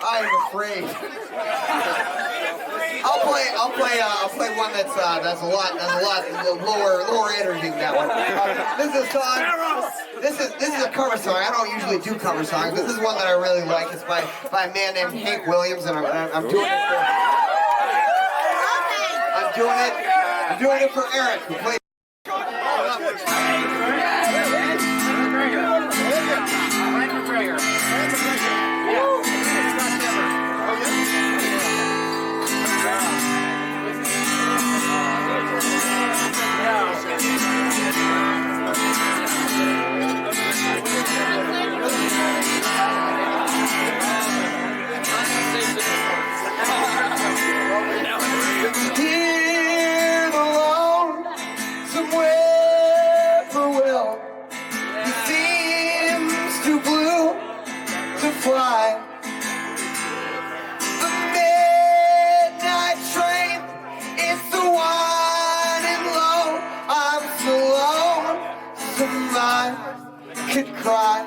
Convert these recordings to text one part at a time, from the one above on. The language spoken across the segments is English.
I'm afraid. I'll play one that's a lot lower energy than that one. This is a song. This is a cover song. I don't usually do cover songs. This is one that I really like. It's by a man named Hank Williams, and I'm doing it for. I'm doing it for Eric, who plays. Here alone, somewhere for Will, he seems too blue to fly. The midnight train, it's the one and low. I'm so alone, some I could cry.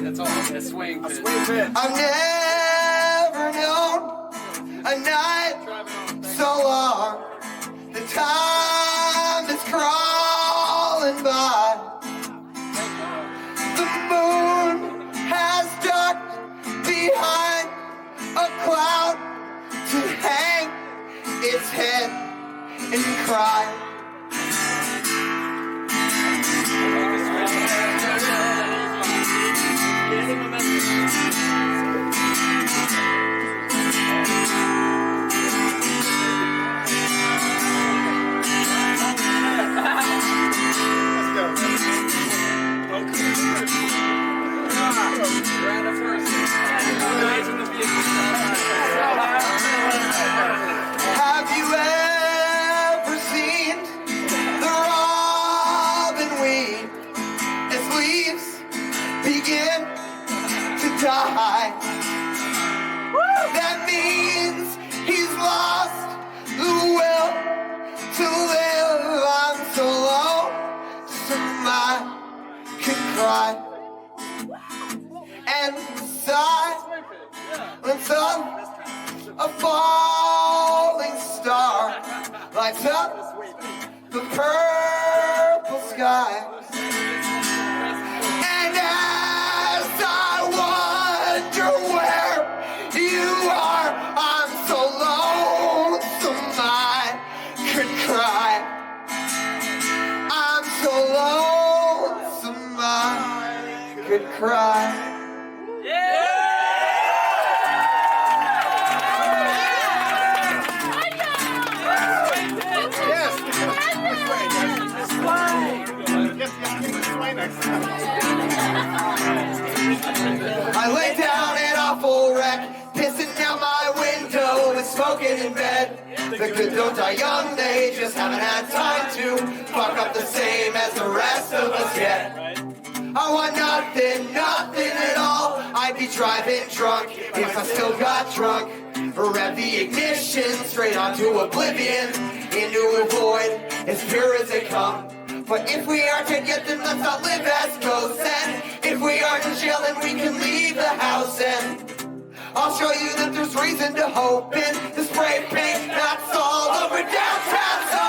That's all. A swing bit. I've never known a night so long. The time is crawling by. The moon has ducked behind a cloud to hang its head and cry. Have you ever seen the robin weep as leaves begin to die? That means he's lost the will to live. I'm so low, some I could cry and sigh until a falling star lights up the purple sky. And as I wonder where you are, I'm so lonesome I could cry. I'm so lonesome I could cry. I lay down an awful wreck, pissing down my window and smoking in bed. The good don't die young, they just haven't had time to fuck up the same as the rest of us yet. I want nothing at all. I'd be driving drunk if I still got drunk. Or rev the ignition straight onto oblivion, into a void as pure as they come. But if we are to get them, let's not live as ghosts. And if we are in jail, then we can leave the house. And I'll show you that there's reason to hope in the spray paint that's all over downtown. So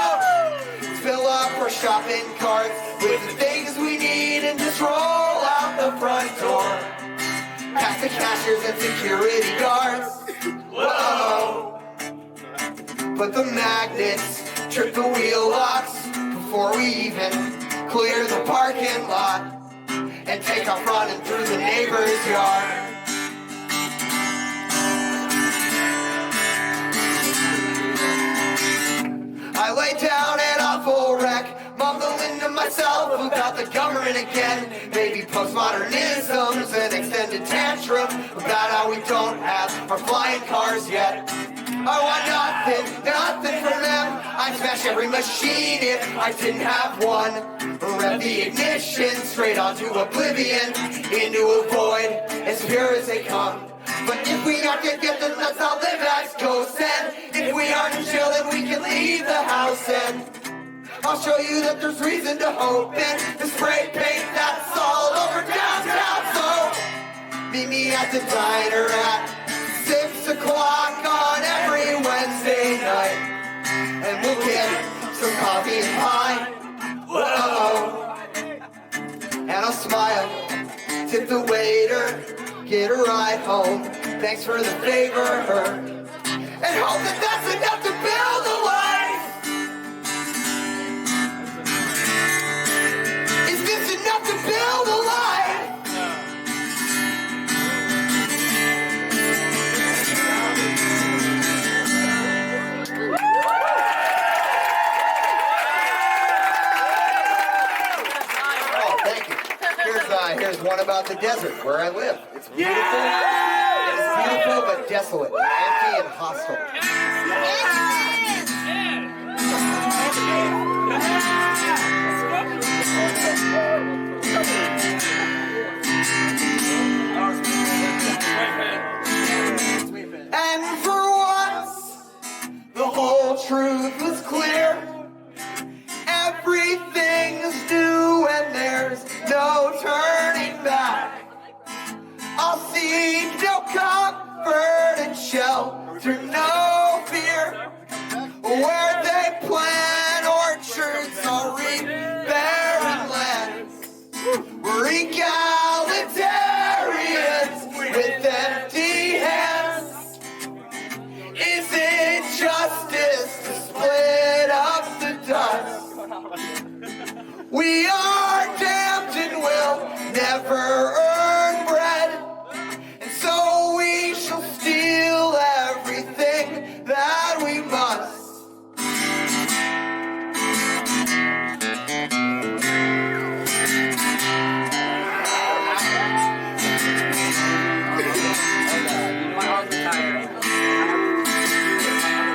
fill up our shopping carts with the things we need and just roll out the front door. Past the cashiers and security guards. Whoa! But the magnets trip the wheel locks before we even clear the parking lot and take off running through the neighbor's yard. I lay down an awful wreck, mumbling to myself about the government again. Maybe postmodernism's an extended tantrum about how we don't have our flying cars yet. I want nothing from them. I'd smash every machine if I didn't have one. Rev the ignition straight onto oblivion, into a void as pure as they come. But if we aren't to get them, let's not live as ghosts. And if we aren't in jail, then we can leave the house. And I'll show you that there's reason to hope in the spray paint that's all over downtown. So meet me at the diner at 6 o'clock on every Wednesday night, and we'll get some coffee and pie. Whoa. And I'll smile, tip the waiter, get a ride home. Thanks for the favor, and hope that that's enough to build a life. Is this enough to build a life? Oh, thank you. Here's one about the desert where I live. It's beautiful. It's beautiful but desolate, empty and hostile. And for once, the whole truth was clear. Everything's new and there's no turning back. I'll seek no comfort and shelter, no fear. Where they plant orchards, I'll reap barren lands. We're egalitarians with empty hands. Is it justice to split up the dust? We are damned and will never earn bread, and so we shall steal everything that we must.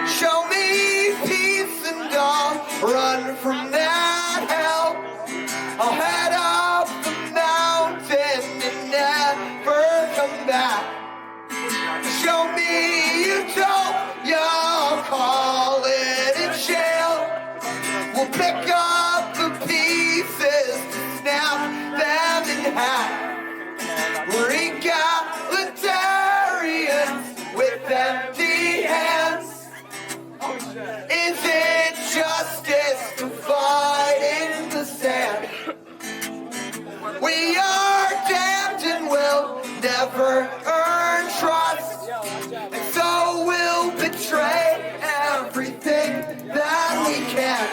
Show me peace and I'll run from that hell. I'll head up the mountain and never come back. Show me utopia, I'll call it a jail. We'll pick up the pieces to snap them in half. We're egalitarians with empty hands. Is it justice to fight in the sand? We are damned and will never earn trust, and so we'll betray everything that we can.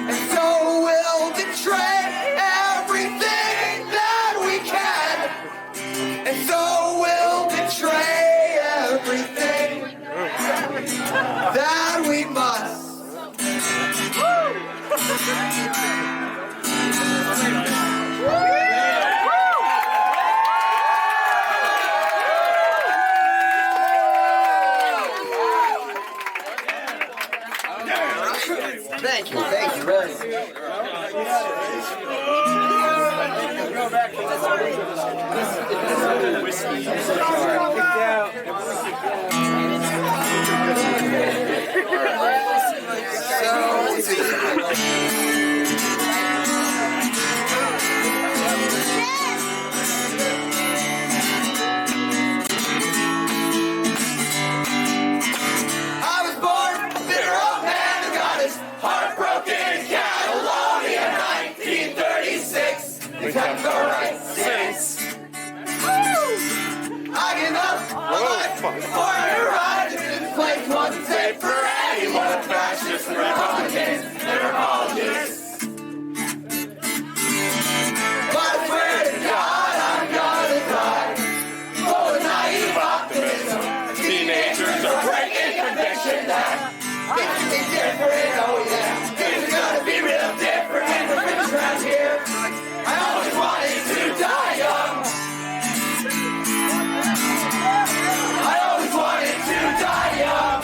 And so we'll betray everything that we can. And so we'll betray everything that we must. Thank you very much. Alright, since I give up on life before I arrived in this place. Wasn't safe for anyone, fascists and Republicans and apologists. But I swear to God, I'm gonna die. Full of naive optimism. Teenagers are breaking conviction that things can be different, oh yeah. Things are gonna be real different and we're finished around here. I always wanted to die young. I always wanted to die young.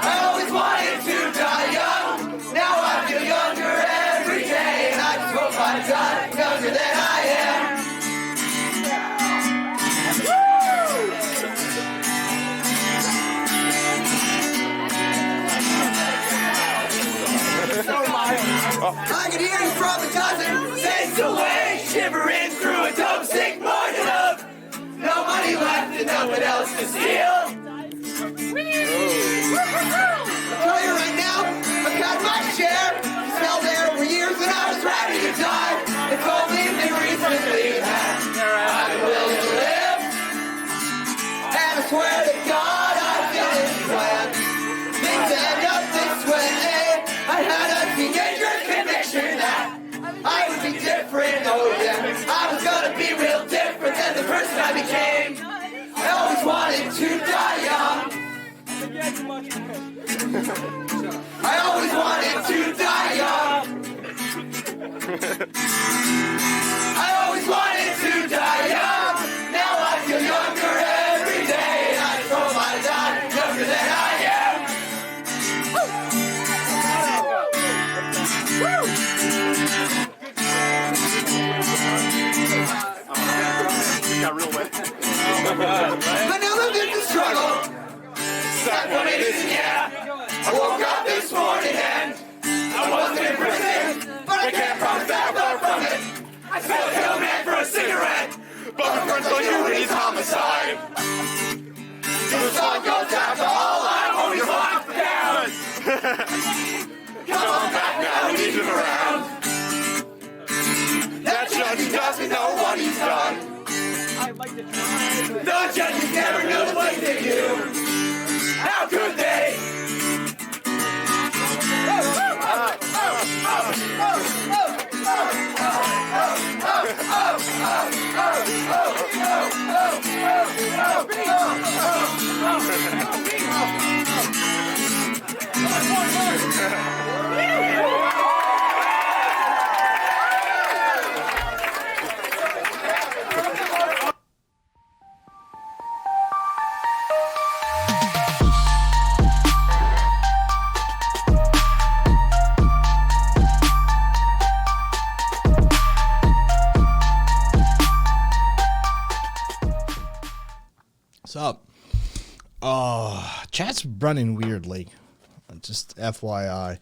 I always wanted from a dozen states away, shivering through a dope sick morning of no money left and nothing else to steal. I'll tell you right now, I've had my share. Smelled air for years and I was ready to die. If only they recently had I'm willing to live. And I swear to God I feel this plan. Things end up this way. I had a teenager conviction that I would be different, oh yeah. I was gonna be real different than the person I became. I always wanted to die young. I always wanted to die young. I always wanted to die young. Now I feel younger every day. I hope I die younger than I am. Got real wet. But now that there's a struggle, stagnation, yeah. I woke up this morning and I wasn't in prison, but I can't promise that I'll learn from it. I still kill a man for a cigarette, but my friends told you he's homicide. The song goes out to all our homies locked down. Come on back now, we need you around. That judge doesn't know what he's done. The judges never knew what they do. How could they? What's up? Chat's running weirdly. Just FYI.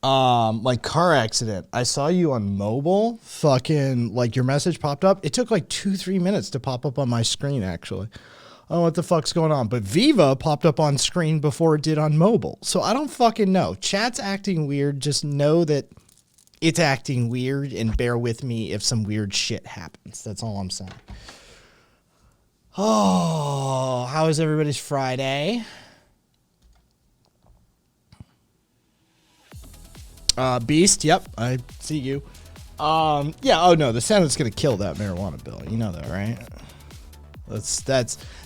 Like car accident. I saw you on mobile. Fucking like your message popped up. It took like 2-3 minutes to pop up on my screen actually. I don't know what the fuck's going on. But Viva popped up on screen before it did on mobile. So I don't fucking know. Chat's acting weird. Just know that it's acting weird and bear with me if some weird shit happens. That's all I'm saying. Oh, how is everybody's Friday? Beast, yep, I see you. Yeah, oh no, the Senate's gonna kill that marijuana bill. You know that, right?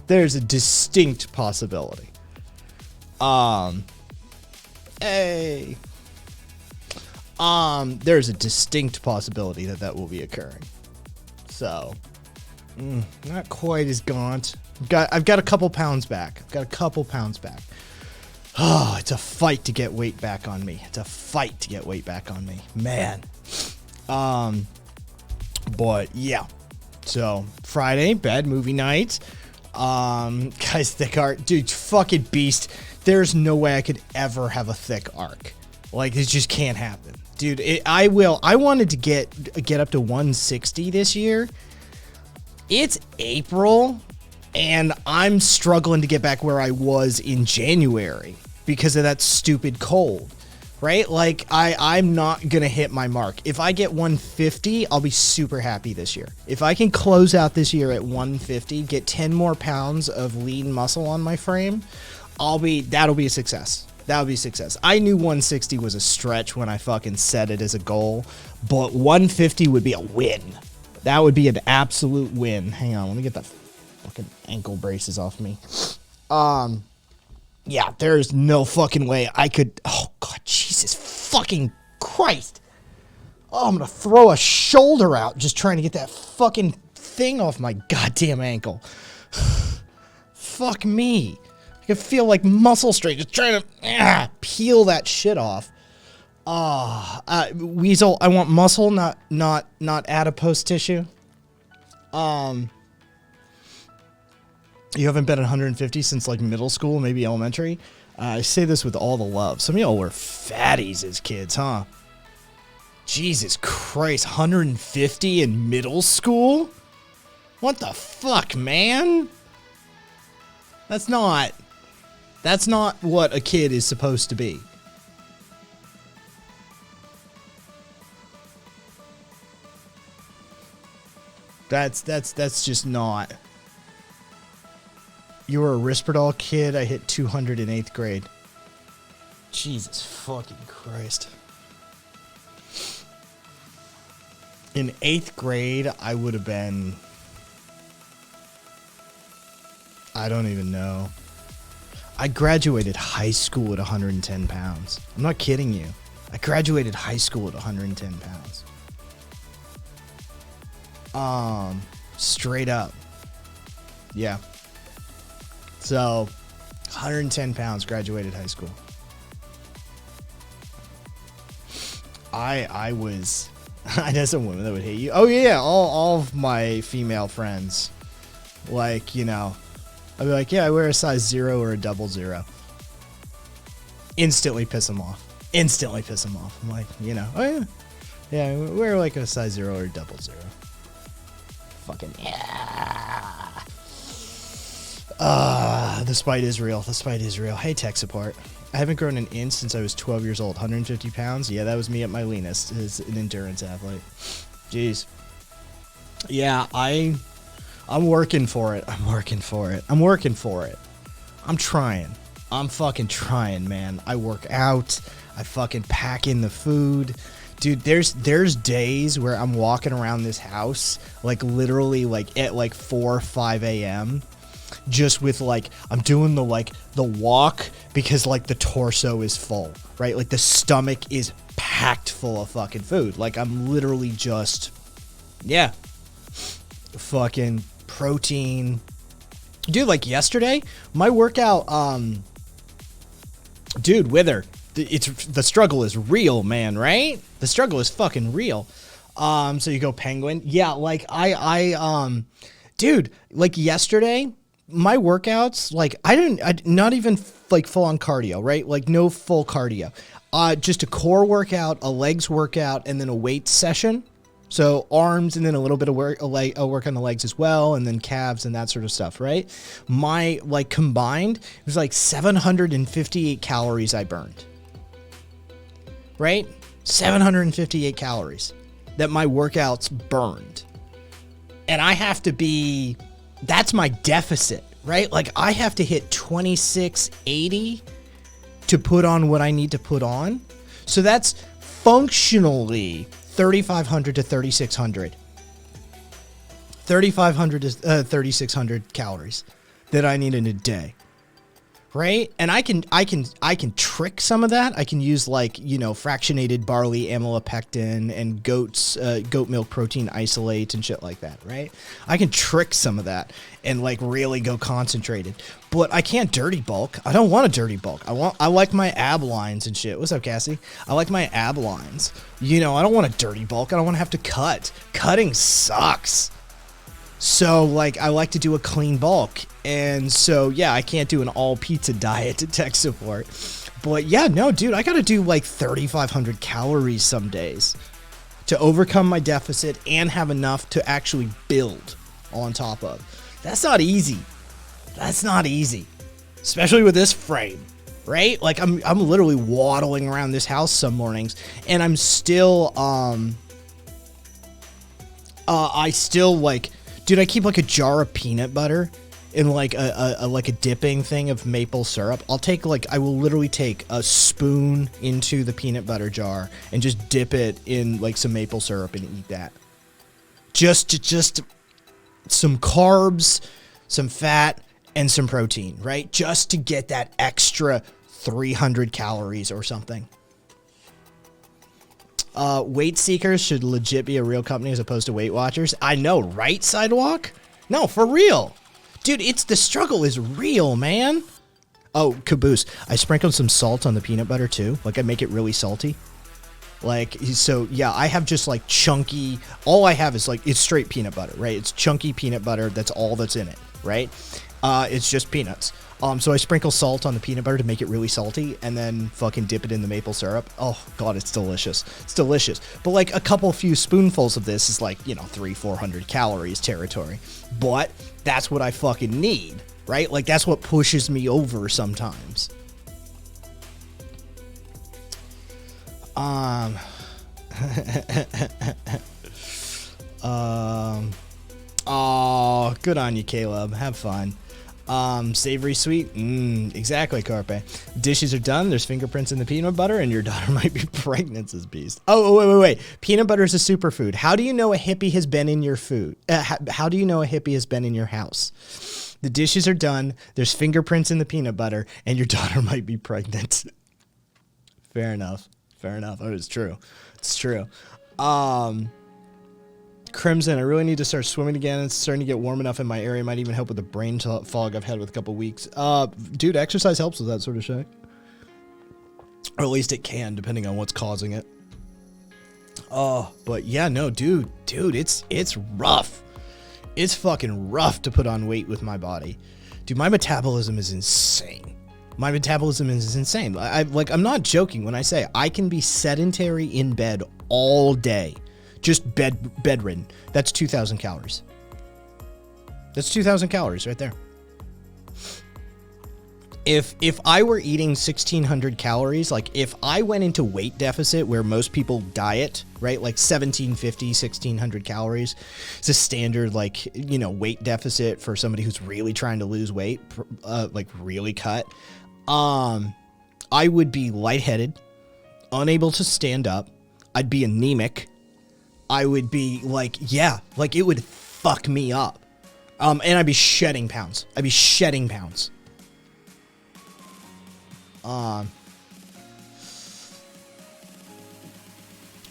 There's a distinct possibility. There's a distinct possibility that will be occurring. So, not quite as gaunt. I've got a couple pounds back. Oh, it's a fight to get weight back on me. Man. But yeah. So, Friday, bad movie night. Guys, thick arc. Dude, fucking Beast. There's no way I could ever have a thick arc. Like, it just can't happen. Dude, I wanted to get up to 160 this year. It's April, and I'm struggling to get back where I was in January because of that stupid cold, right? Like, I'm not going to hit my mark. If I get 150, I'll be super happy this year. If I can close out this year at 150, get 10 more pounds of lean muscle on my frame, that'll be a success. I knew 160 was a stretch when I fucking set it as a goal, but 150 would be a win. That would be an absolute win. Hang on, let me get the fucking ankle braces off me. Yeah, there's no fucking way I could. Oh, God, Jesus fucking Christ. Oh, I'm going to throw a shoulder out just trying to get that fucking thing off my goddamn ankle. Fuck me. I can feel like muscle strain just trying to peel that shit off. Weasel, I want muscle, not adipose tissue. You haven't been at 150 since like middle school, maybe elementary. I say this with all the love. Some of y'all were fatties as kids, huh? Jesus Christ, 150 in middle school? What the fuck, man? That's not what a kid is supposed to be. That's just not. You were a Risperdal kid. I hit 200 in 8th grade. Jesus fucking Christ. In 8th grade, I would have been... I don't even know. I graduated high school at 110 pounds. I'm not kidding you. I graduated high school at 110 pounds. Straight up. Yeah. So, 110 pounds, graduated high school. I was... I know some women that would hate you. Oh, yeah, all of my female friends. Like, you know... I'd be like, yeah, I wear a size 0 or a 00. Instantly piss them off. Instantly piss them off. I'm like, you know, oh, yeah. Yeah, I wear like a size 0 or a 00. Fucking, yeah. The spite is real. The spite is real. Hey, tech support. I haven't grown an inch since I was 12 years old. 150 pounds? Yeah, that was me at my leanest as an endurance athlete. Jeez. Yeah, I'm working for it. I'm working for it. I'm working for it. I'm trying. I'm fucking trying, man. I work out. I fucking pack in the food. Dude, there's days where I'm walking around this house, like literally like at like 4 or 5 a.m. just with like, I'm doing the walk because like the torso is full, right? Like the stomach is packed full of fucking food. Like I'm literally just, yeah, fucking protein. Dude, like yesterday, my workout, dude, Wither, the struggle is real, man, right? The struggle is fucking real. So you go Penguin. Yeah, like dude, like yesterday, my workouts, like not even like full on cardio, right? Like no full cardio. Just a core workout, a legs workout, and then a weight session. So arms and then a little bit of work on the legs as well, and then calves and that sort of stuff, right? My, like, combined, it was like 758 calories I burned. Right? 758 calories that my workouts burned. And I have to be, that's my deficit, right? Like, I have to hit 2680 to put on what I need to put on. So that's functionally 3,500 to 3,600. 3,500 to 3,600 calories that I need in a day. Right? And I can trick some of that. I can use like, you know, fractionated barley amylopectin and goat milk protein isolate and shit like that, right? I can trick some of that and like really go concentrated. But I can't dirty bulk. I don't want a dirty bulk. I like my ab lines and shit. What's up, Cassie? I like my ab lines. You know, I don't want a dirty bulk. I don't want to have to cut. Cutting sucks. So, like, I like to do a clean bulk. And so, yeah, I can't do an all-pizza diet to tech support. But, yeah, no, dude, I gotta do, like, 3,500 calories some days to overcome my deficit and have enough to actually build on top of. That's not easy. That's not easy. Especially with this frame, right? Like, I'm literally waddling around this house some mornings, and I'm still, dude, I keep like a jar of peanut butter in like a dipping thing of maple syrup. I will literally take a spoon into the peanut butter jar and just dip it in like some maple syrup and eat that. Just some carbs, some fat, and some protein, right? Just to get that extra 300 calories or something. Weight Seekers should legit be a real company as opposed to Weight Watchers. I know, right, Sidewalk? No, for real. Dude, the struggle is real, man. Oh, Caboose. I sprinkled some salt on the peanut butter, too. Like, I make it really salty. Like, so, yeah, I have just, like, all I have is, like, it's straight peanut butter, right? It's chunky peanut butter. That's all that's in it, right? It's just peanuts. So I sprinkle salt on the peanut butter to make it really salty, and then fucking dip it in the maple syrup. Oh god, it's delicious. It's delicious. But like a few spoonfuls of this is like, 300-400 calories territory. But that's what I fucking need, right? Like that's what pushes me over sometimes. Oh, good on you, Caleb. Have fun. Savory sweet. Exactly, Carpe. Dishes are done. There's fingerprints in the peanut butter, and your daughter might be pregnant, says Beast. Oh, wait. Peanut butter is a superfood. How do you know a hippie has been in your food? How do you know a hippie has been in your house? The dishes are done. There's fingerprints in the peanut butter, and your daughter might be pregnant. Fair enough. Oh, it's true. It's true. Crimson, I really need to start swimming again. It's starting to get warm enough in my area. Might even help with the brain fog I've had with a couple weeks. Dude, exercise helps with that sort of shit. Or at least it can, depending on what's causing it. Oh, but yeah, no, dude, it's rough. It's fucking rough to put on weight with my body. Dude, my metabolism is insane. I'm not joking when I say I can be sedentary in bed all day. Just bedridden. That's 2,000 calories. That's 2,000 calories right there. If I were eating 1,600 calories, like if I went into weight deficit where most people diet, right? Like 1,750, 1,600 calories. It's a standard, like, weight deficit for somebody who's really trying to lose weight, like really cut. I would be lightheaded, unable to stand up. I'd be anemic. I would be it would fuck me up. And I'd be shedding pounds.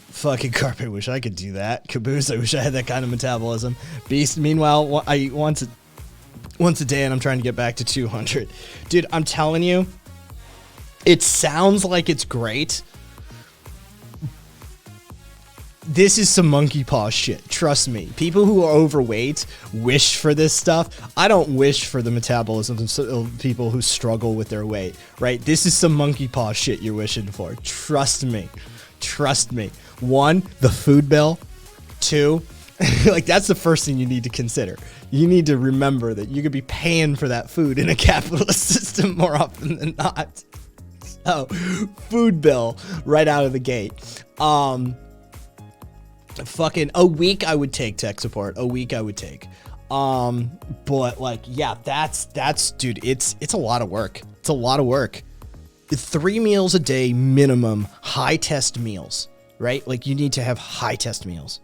Fucking Carpet, wish I could do that. Caboose, I wish I had that kind of metabolism. Beast, meanwhile, I eat once a day and I'm trying to get back to 200. Dude, I'm telling you, it sounds like it's great. This is some monkey paw shit. Trust me. People who are overweight wish for this stuff. I don't wish for the metabolism of people who struggle with their weight, right? This is some monkey paw shit you're wishing for. Trust me. 1, the food bill. 2, that's the first thing you need to consider. You need to remember that you could be paying for that food in a capitalist system more often than not. So, food bill right out of the gate. Fucking a week I would take tech support. But that's dude, it's a lot of work. 3 meals a day minimum, high test meals, right? Like you need to have high test meals.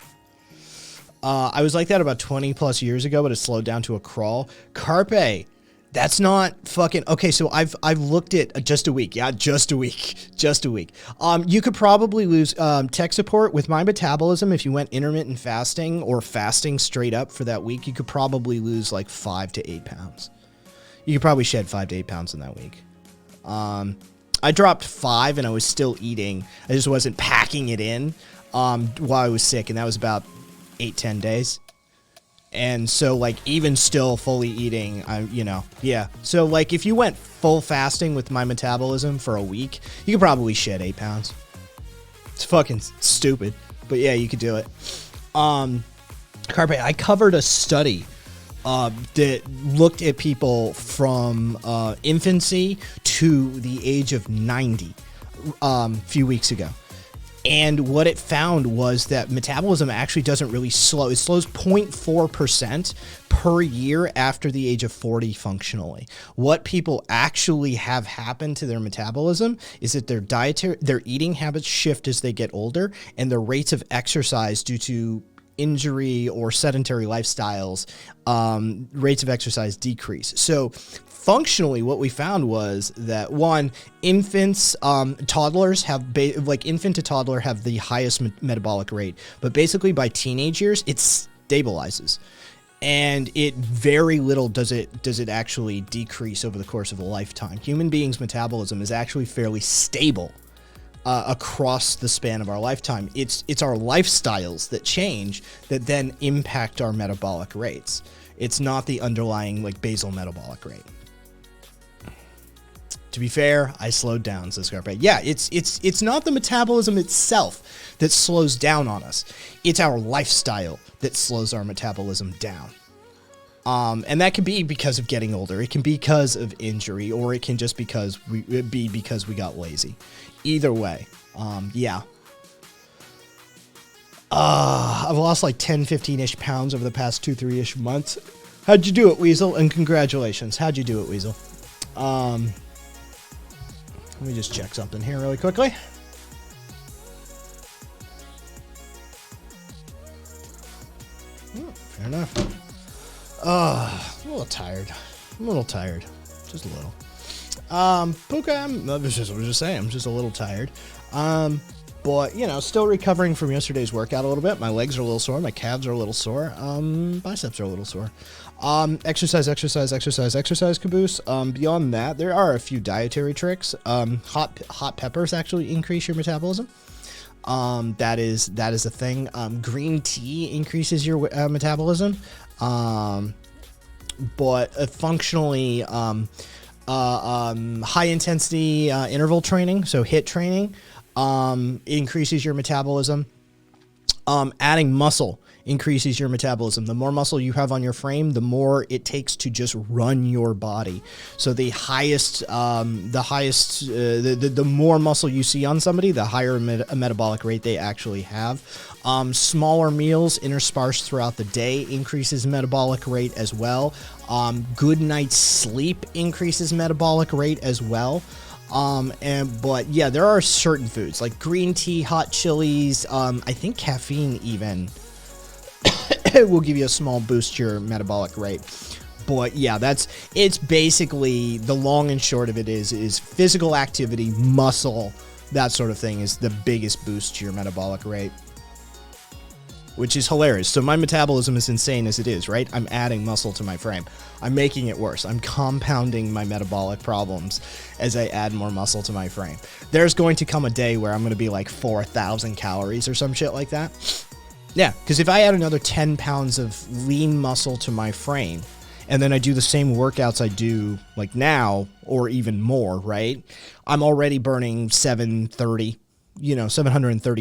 I was like that about 20 plus years ago, but it slowed down to a crawl. Carpe, that's not fucking okay. So I've looked at just a week. Yeah, just a week. You could probably lose tech support with my metabolism. If you went intermittent fasting or fasting straight up for that week, you could probably lose like 5 to 8 pounds. You could probably shed 5 to 8 pounds in that week. I dropped 5 and I was still eating. I just wasn't packing it in while I was sick, and that was about 8-10 days. And so, like, even still fully eating, yeah. So, like, if you went full fasting with my metabolism for a week, you could probably shed 8 pounds. It's fucking stupid. But, yeah, you could do it. Carpe, I covered a study that looked at people from infancy to the age of 90 a few weeks ago. And what it found was that metabolism actually doesn't really slow. It slows 0.4% per year after the age of 40 functionally. What people actually have happen to their metabolism is that their eating habits shift as they get older, and their rates of exercise due to injury or sedentary lifestyles, rates of exercise decrease. So functionally, what we found was that infants, toddlers have infant to toddler have the highest metabolic rate, but basically by teenage years it stabilizes, and it very little does it actually decrease over the course of a lifetime. Human beings' metabolism is actually fairly stable across the span of our lifetime. It's our lifestyles that change that then impact our metabolic rates. It's not the underlying like basal metabolic rate. To be fair, I slowed down, says Scarpe. Yeah, it's not the metabolism itself that slows down on us. It's our lifestyle that slows our metabolism down. And that can be because of getting older. It can be because of injury, or it can just be because we got lazy. Either way, yeah. I've lost like 10, 15-ish pounds over the past 2-3-ish months. How'd you do it, Weasel? And congratulations. How'd you do it, Weasel? Let me just check something here really quickly. Fair enough. I'm a little tired. Just a little. Puka, I'm just saying, I'm just a little tired. But, you know, still recovering from yesterday's workout a little bit. My legs are a little sore. My calves are a little sore. Biceps are a little sore. Exercise, Caboose. Beyond that, there are a few dietary tricks. Hot peppers actually increase your metabolism. That is a thing. Green tea increases your metabolism. But functionally, high intensity interval training, so HIIT training, increases your metabolism. Adding muscle increases your metabolism. The more muscle you have on your frame, the more it takes to just run your body. So the more muscle you see on somebody, the higher metabolic rate they actually have. Smaller meals interspersed throughout the day increases metabolic rate as well. Good night's sleep increases metabolic rate as well. But yeah, there are certain foods like green tea, hot chilies, I think caffeine even will give you a small boost to your metabolic rate. But yeah, it's basically the long and short of it is physical activity, muscle, that sort of thing is the biggest boost to your metabolic rate. Which is hilarious. So my metabolism is insane as it is, right? I'm adding muscle to my frame. I'm making it worse. I'm compounding my metabolic problems as I add more muscle to my frame. There's going to come a day where I'm going to be like 4,000 calories or some shit like that. Yeah, because if I add another 10 pounds of lean muscle to my frame, and then I do the same workouts I do like now, or even more, right? I'm already burning 730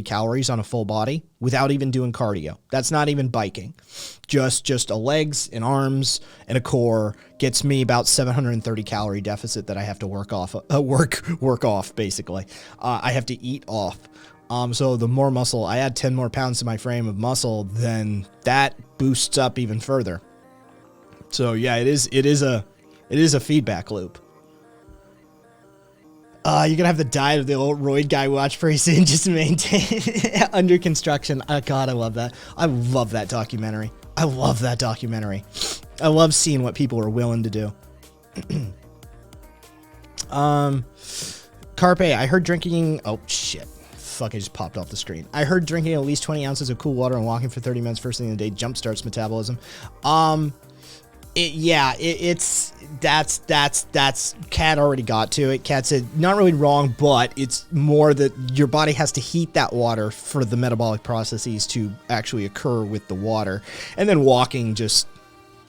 calories on a full body without even doing cardio. That's not even biking. Just a legs and arms and a core gets me about 730 calorie deficit that I have to work off basically. I have to eat off. So the more muscle, I add 10 more pounds to my frame of muscle, then that boosts up even further. So yeah, it is a feedback loop. You're going to have the diet of the old roid guy watch pretty soon just to maintain under construction. God, I love that. I love that documentary. I love seeing what people are willing to do. Carpe, I heard drinking... Oh, shit. Fuck, I just popped off the screen. I heard drinking at least 20 ounces of cool water and walking for 30 minutes first thing in the day jumpstarts metabolism. That's Kat already got to it. Kat said not really wrong, but it's more that your body has to heat that water for the metabolic processes to actually occur with the water, and then walking just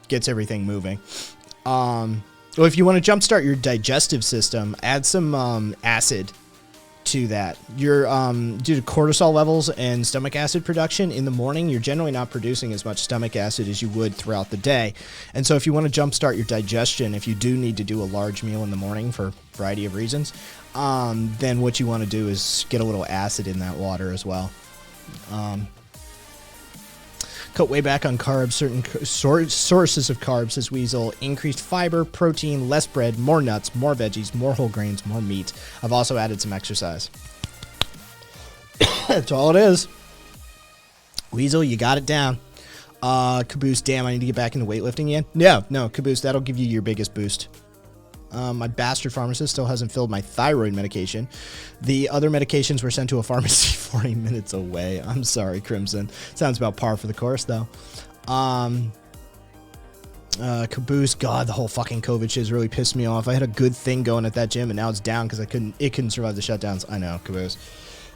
gets everything moving. Well, if you want to jumpstart your digestive system, add some acid to that. You're due to cortisol levels and stomach acid production in the morning, you're generally not producing as much stomach acid as you would throughout the day. And so if you want to jumpstart your digestion, if you do need to do a large meal in the morning for a variety of reasons, then what you want to do is get a little acid in that water as well. Cut way back on carbs. Certain sources of carbs, says Weasel. Increased fiber, protein, less bread, more nuts, more veggies, more whole grains, more meat. I've also added some exercise. That's all it is. Weasel, you got it down. Caboose, damn, I need to get back into weightlifting again. No, Caboose, that'll give you your biggest boost. My bastard pharmacist still hasn't filled my thyroid medication. The other medications were sent to a pharmacy 40 minutes away. I'm sorry, Crimson. Sounds about par for the course, though. Caboose, God, the whole fucking COVID shit has really pissed me off. I had a good thing going at that gym, and now it's down because it couldn't survive the shutdowns. I know, Caboose.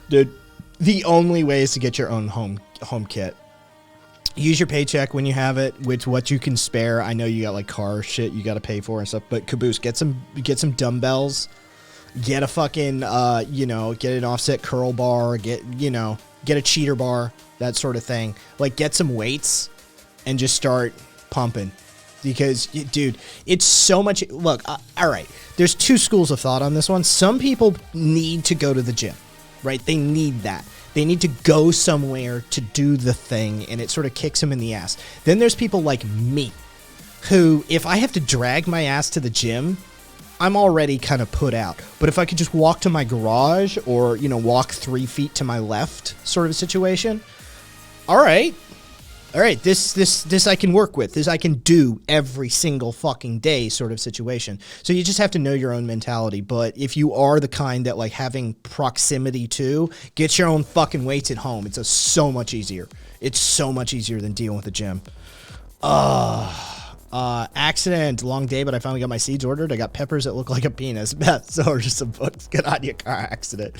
Dude, the only way is to get your own home kit. use your paycheck when you have it with what you can spare. I know you got like car shit you got to pay for and stuff, but caboose, get some dumbbells, get a fucking, get an offset curl bar, get a cheater bar, that sort of thing. Like get some weights and just start pumping. Because, dude, it's so much. Look, all right, there's two schools of thought on this one. Some people need to go to the gym, right? They need that. They need to go somewhere to do the thing, and it sort of kicks them in the ass. Then there's people like me, who, if I have to drag my ass to the gym, I'm already kind of put out. But if I could just walk to my garage or, walk 3 feet to my left sort of situation, all right, this I can work with. This I can do every single fucking day sort of situation. So you just have to know your own mentality. But if you are the kind that like having proximity to, get your own fucking weights at home. It's so much easier. It's so much easier than dealing with the gym. Accident, long day, but I finally got my seeds ordered. I got peppers that look like a penis. Beth, so just some books. Get on your car accident.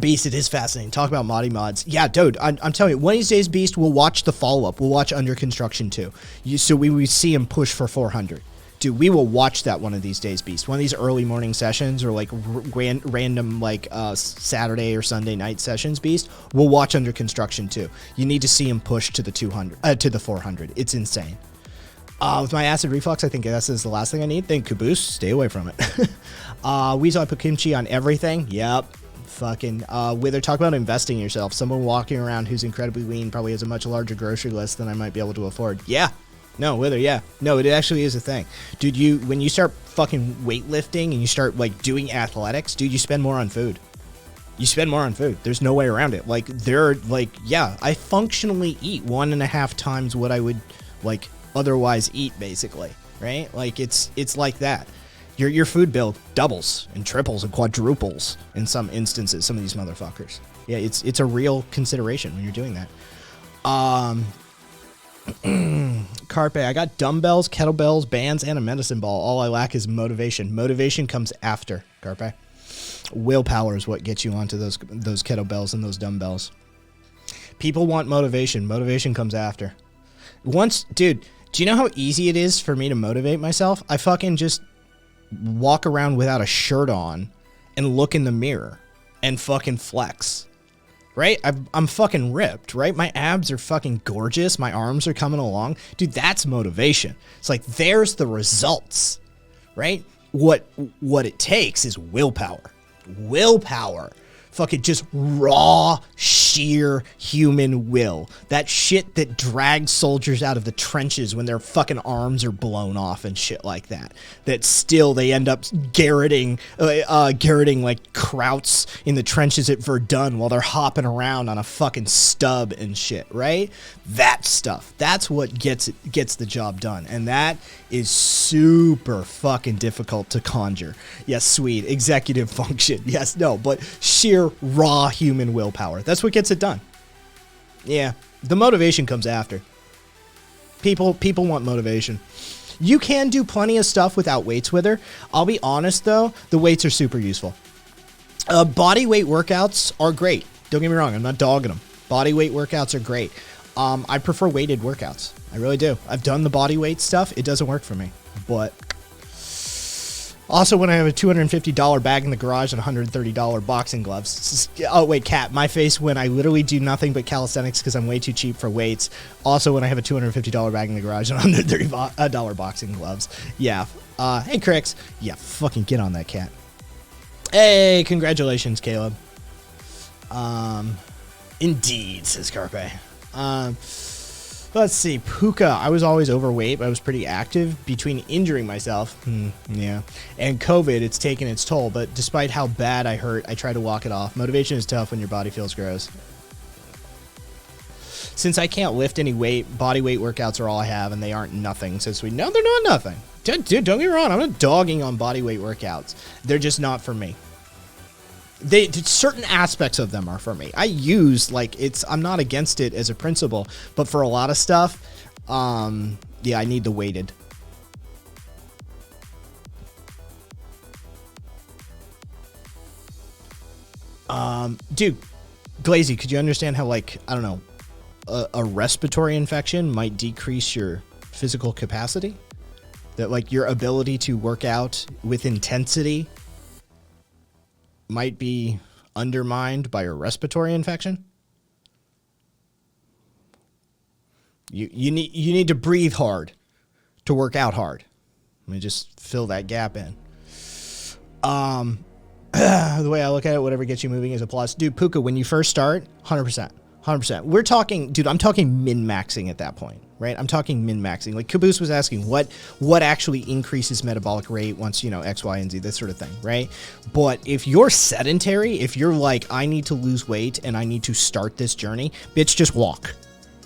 Beast, it is fascinating. Talk about mods. Yeah, dude, I'm telling you, one of these days, Beast, we'll watch the follow-up. We'll watch Under Construction 2. So we see him push for 400. Dude, we will watch that one of these days, Beast. One of these early morning sessions or like random like Saturday or Sunday night sessions, Beast. We'll watch Under Construction 2. You need to see him push to the 200, to the 400. It's insane. With my acid reflux, I think this is the last thing I need. Think caboose, stay away from it. Weasel, I put kimchi on everything. Yep. Fucking Wither, talk about investing in yourself. Someone walking around who's incredibly lean probably has a much larger grocery list than I might be able to afford. Yeah. No, Wither, yeah. No, it actually is a thing. Dude, when you start fucking weightlifting and you start like doing athletics, dude, you spend more on food. You spend more on food. There's no way around it. Like I functionally eat 1.5 times what I would like otherwise eat, basically. Right? Like it's like that. Your food bill doubles and triples and quadruples in some instances, some of these motherfuckers. Yeah, it's a real consideration when you're doing that. Carpe, I got dumbbells, kettlebells, bands, and a medicine ball. All I lack is motivation. Motivation comes after, Carpe. Willpower is what gets you onto those kettlebells and those dumbbells. People want motivation. Motivation comes after. Dude, do you know how easy it is for me to motivate myself? I fucking just walk around without a shirt on and look in the mirror and fucking flex, right? I'm fucking ripped, right? My abs are fucking gorgeous. My arms are coming along. Dude, that's motivation. It's like, there's the results, right? What it takes is willpower. Fucking just raw, sheer human will. That shit that drags soldiers out of the trenches when their fucking arms are blown off and shit like that. That still they end up garroting like krauts in the trenches at Verdun while they're hopping around on a fucking stub and shit, right? That stuff. That's what gets the job done. And that is super fucking difficult to conjure. Yes, sweet. Executive function. Yes, no, but sheer raw human willpower. That's what gets it done. Yeah, the motivation comes after. People want motivation. You can do plenty of stuff without weights with her. I'll be honest though, the weights are super useful. Body weight workouts are great. Don't get me wrong, I'm not dogging them. Body weight workouts are great. I prefer weighted workouts. I really do. I've done the body weight stuff. It doesn't work for me. But also, when I have a $250 bag in the garage and $130 boxing gloves. Oh, wait, Cat. My face when I literally do nothing but calisthenics because I'm way too cheap for weights. Also, when I have a $250 bag in the garage and $130 boxing gloves. Yeah. Hey, Crix. Yeah, fucking get on that, Cat. Hey, congratulations, Caleb. Indeed, says Carpe. Let's see. Puka. I was always overweight, but I was pretty active. Between injuring myself, yeah, and COVID, it's taken its toll. But despite how bad I hurt, I try to walk it off. Motivation is tough when your body feels gross. Since I can't lift any weight, body weight workouts are all I have, and they aren't nothing. Since no, they're not nothing. Dude, don't get me wrong. I'm not dogging on body weight workouts. They're just not for me. Certain aspects of them are for me. I use I'm not against it as a principle, but for a lot of stuff, yeah, I need the weighted. Dude, Glazy, could you understand how, like, I don't know, a respiratory infection might decrease your physical capacity? That, like, your ability to work out with intensity might be undermined by a respiratory infection? You need to breathe hard to work out hard. Let me just fill that gap in. The way I look at it, whatever gets you moving is a plus. Dude, Puka, when you first start, 100%. 100%. We're talking, dude, I'm talking min-maxing at that point, right? I'm talking min-maxing. Like Caboose was asking, what actually increases metabolic rate once, you know, X, Y, and Z, that sort of thing, right? But if you're sedentary, if you're like, I need to lose weight and I need to start this journey, bitch, just walk.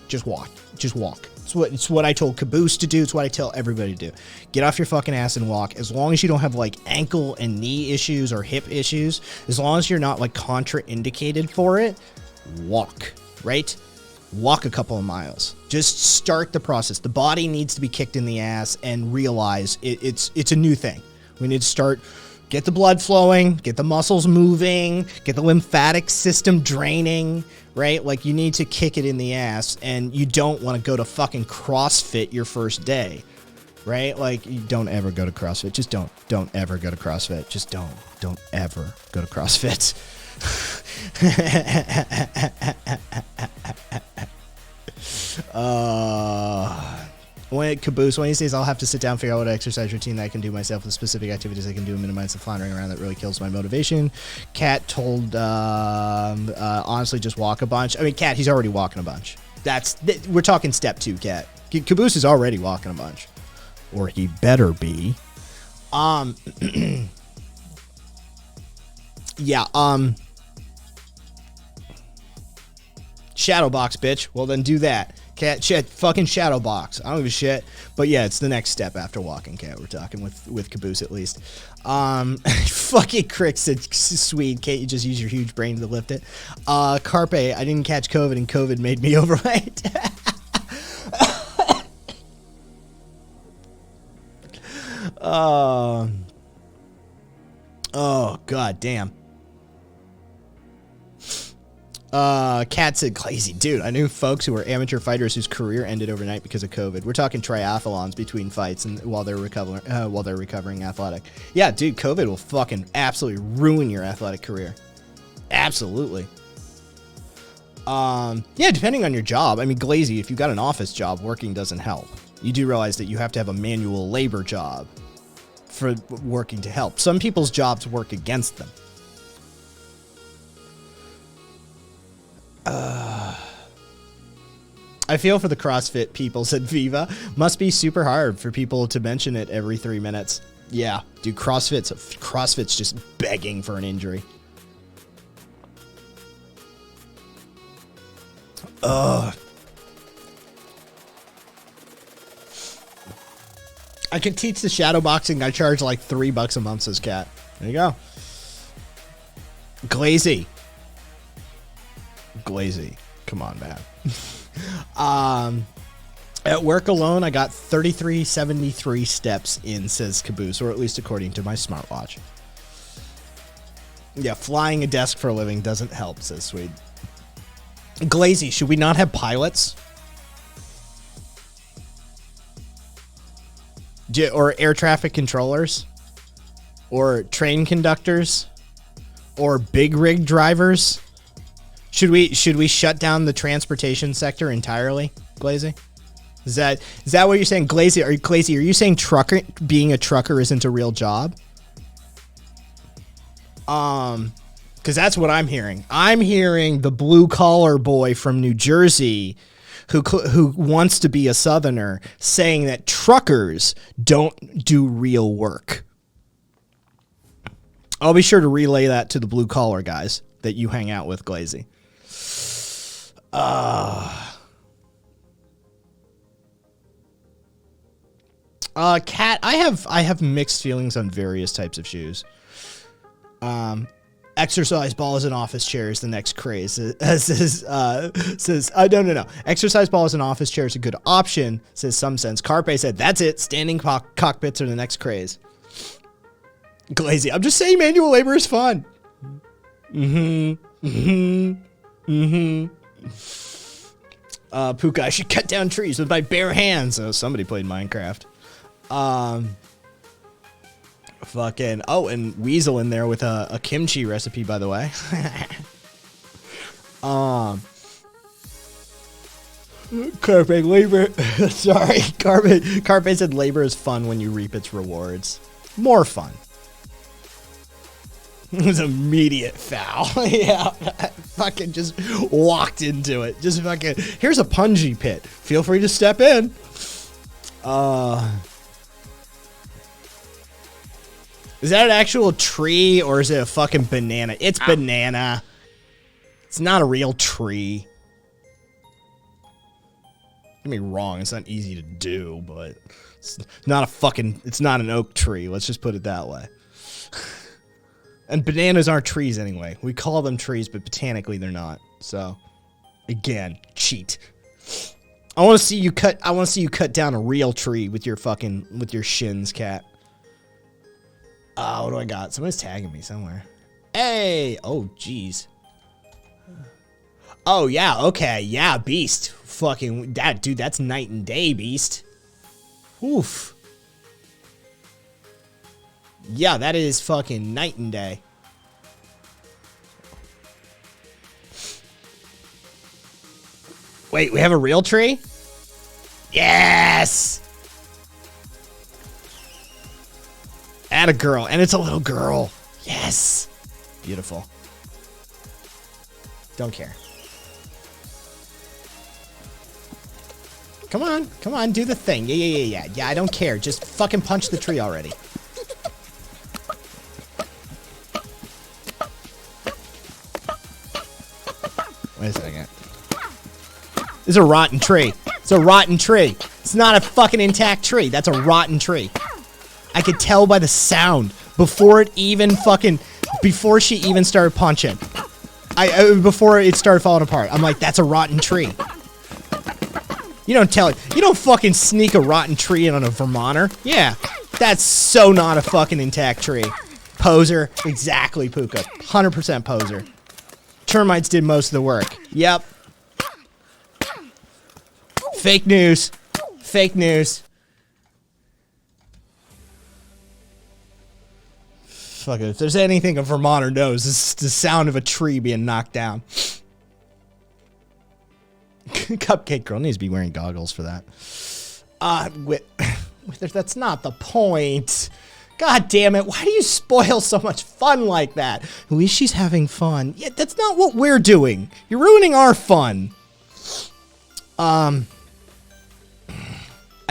Just walk. Just walk. It's what I told Caboose to do. It's what I tell everybody to do. Get off your fucking ass and walk. As long as you don't have like ankle and knee issues or hip issues, as long as you're not like contraindicated for it, walk, right? Walk a couple of miles. Just start the process. The body needs to be kicked in the ass and realize it's a new thing. We need to start, get the blood flowing, get the muscles moving, get the lymphatic system draining, right? Like, you need to kick it in the ass, and you don't want to go to fucking CrossFit your first day, right? Like, you don't ever go to CrossFit. Just don't ever go to CrossFit. Just don't ever go to CrossFit. When Caboose, when he says I'll have to sit down and figure out what exercise routine that I can do myself with specific activities I can do and minimize the floundering around that really kills my motivation. Cat told honestly just walk a bunch. I mean, Cat, he's already walking a bunch. We're talking step 2, Cat. Caboose is already walking a bunch, or he better be. Yeah. Shadowbox, bitch. Well, then do that. Cat, shit, fucking shadow box. I don't give a shit. But yeah, it's the next step after walking, Cat. We're talking with Caboose at least. Fucking Crick said, sweet. Kate, you just use your huge brain to lift it. Carpe, I didn't catch COVID and COVID made me overweight. Oh, god damn. Cat said, Glazy, dude, I knew folks who were amateur fighters whose career ended overnight because of COVID. We're talking triathlons between fights and while they're recovering athletic. Yeah, dude, COVID will fucking absolutely ruin your athletic career. Absolutely. Yeah, depending on your job. I mean, Glazy, if you got an office job, working doesn't help. You do realize that you have to have a manual labor job for working to help. Some people's jobs work against them. I feel for the CrossFit people, said Viva. Must be super hard for people to mention it every 3 minutes. Yeah, dude, CrossFit's just begging for an injury. I can teach the shadow boxing. I charge like $3 a month, says Cat. There you go. Glazy. Come on, man. At work alone, I got 3,373 steps in, says Caboose, or at least according to my smartwatch. Yeah, flying a desk for a living doesn't help, says Swede. Glazy, should we not have pilots? Or air traffic controllers? Or train conductors? Or big rig drivers? Should we shut down the transportation sector entirely, Glazy? Is that what you're saying, Glazy? Are you saying being a trucker isn't a real job? Because that's what I'm hearing. I'm hearing the blue collar boy from New Jersey who wants to be a Southerner saying that truckers don't do real work. I'll be sure to relay that to the blue collar guys that you hang out with, Glazy. Cat, I have mixed feelings on various types of shoes. Exercise balls and office chairs, the next craze. Says no. Exercise balls and office chairs a good option, says some sense. Carpe said, that's it. Standing cockpits are the next craze. Glazy, I'm just saying manual labor is fun. Puka, I should cut down trees with my bare hands. Oh, somebody played Minecraft. Fucking, oh, and Weasel in there with a kimchi recipe, by the way. Carpe labor. Sorry, Carpe said labor is fun when you reap its rewards. More fun. It was immediate foul. Yeah, fucking just walked into it. Just fucking, here's a punji pit. Feel free to step in. Is that an actual tree or is it a fucking banana? It's banana. It's not a real tree. Don't get me wrong, it's not easy to do, but it's not a fucking, it's not an oak tree. Let's just put it that way. And bananas aren't trees anyway. We call them trees, but botanically they're not. So, again, cheat. I want to see you cut down a real tree with your fucking, with your shins, cat. What do I got? Somebody's tagging me somewhere. Hey! Oh, jeez. Oh, yeah, okay. Yeah, Beast. Fucking, that, dude, that's night and day, Beast. Oof. Yeah, that is fucking night and day. Wait, we have a real tree? Yes! Add a girl, and it's a little girl. Yes! Beautiful. Don't care. Come on, do the thing. Yeah, I don't care. Just fucking punch the tree already. Wait a second. This is a rotten tree. It's a rotten tree. It's not a fucking intact tree. That's a rotten tree. I could tell by the sound before it even fucking, before she even started punching. Before it started falling apart. I'm like, that's a rotten tree. You don't tell it. You don't fucking sneak a rotten tree in on a Vermonter. Yeah, that's so not a fucking intact tree. Poser. Exactly, Puka. 100% poser. Termites did most of the work. Yep. Fake news. Fake news. Fuck it. If there's anything a Vermonter knows, it's the sound of a tree being knocked down. Cupcake Girl needs to be wearing goggles for that. That's not the point. God damn it, why do you spoil so much fun like that? At least she's having fun. Yeah, that's not what we're doing. You're ruining our fun. I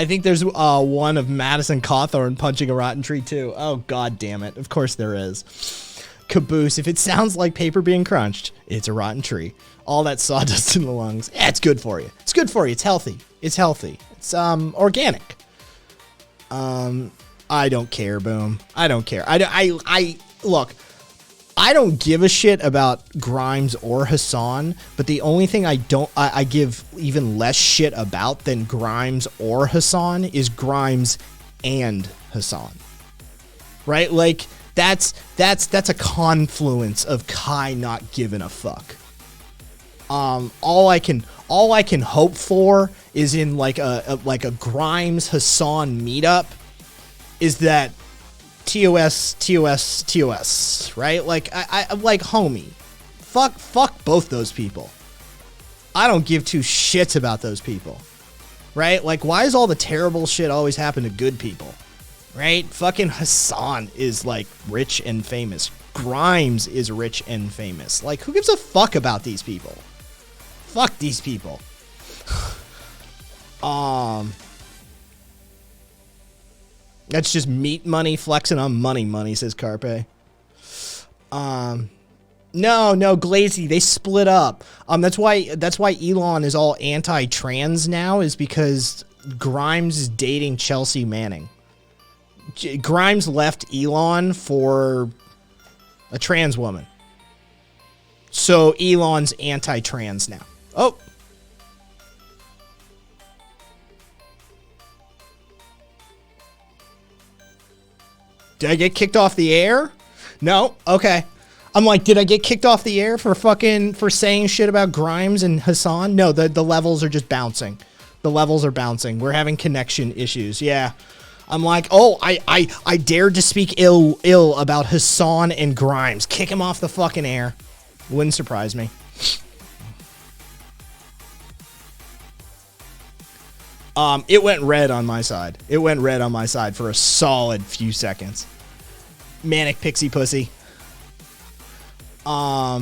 think there's one of Madison Cawthorn punching a rotten tree too. Oh, god damn it. Of course there is. Caboose, if it sounds like paper being crunched, it's a rotten tree. All that sawdust in the lungs. Yeah, it's good for you. It's good for you. It's healthy. It's healthy. It's organic. I don't care, Boom. I don't care. Look, I don't give a shit about Grimes or Hassan, but the only thing I give even less shit about than Grimes or Hassan is Grimes and Hassan. Right? Like, that's a confluence of Kai not giving a fuck. All I can hope for is in like a Grimes Hassan meetup is that TOS, right? Like I like homie. Fuck both those people. I don't give two shits about those people. Right? Like, why does all the terrible shit always happen to good people? Right? Fucking Hassan is like rich and famous. Grimes is rich and famous. Like, who gives a fuck about these people? Fuck these people. That's just meat money flexing on money, says Carpe. No, Glazy, they split up. That's why Elon is all anti-trans now, is because Grimes is dating Chelsea Manning. Grimes left Elon for a trans woman. So Elon's anti-trans now. Oh. Did I get kicked off the air? No? Okay. I'm like, did I get kicked off the air for saying shit about Grimes and Hassan? No, the levels are just bouncing. The levels are bouncing. We're having connection issues. Yeah. I'm like, oh, I dared to speak ill about Hassan and Grimes. Kick him off the fucking air. Wouldn't surprise me. It went red on my side. It went red on my side for a solid few seconds. Manic pixie pussy. Oh,